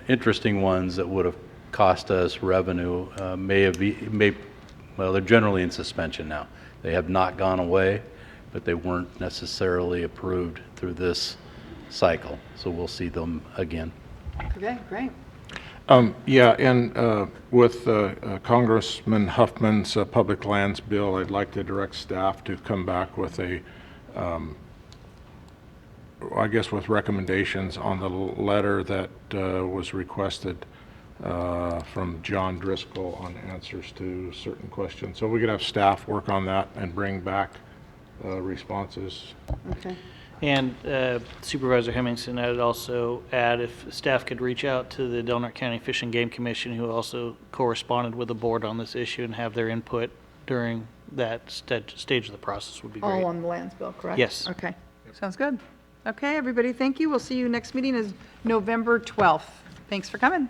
interesting ones that would have cost us revenue well, they're generally in suspension now. They have not gone away, but they weren't necessarily approved through this cycle, so we'll see them again. Okay, great. Yeah, and with Congressman Huffman's public lands bill, I'd like to direct staff to come back with I guess with recommendations on the letter that was requested from John Driscoll on answers to certain questions. So we could have staff work on that and bring back responses. Okay. And Supervisor Hemmingson, I would also add if staff could reach out to the Del Norte County Fish and Game Commission, who also corresponded with the board on this issue, and have their input during that stage of the process would be great. All on the lands bill, correct? Yes. Okay, sounds good. Okay, everybody, thank you. We'll see you next meeting is November 12th. Thanks for coming.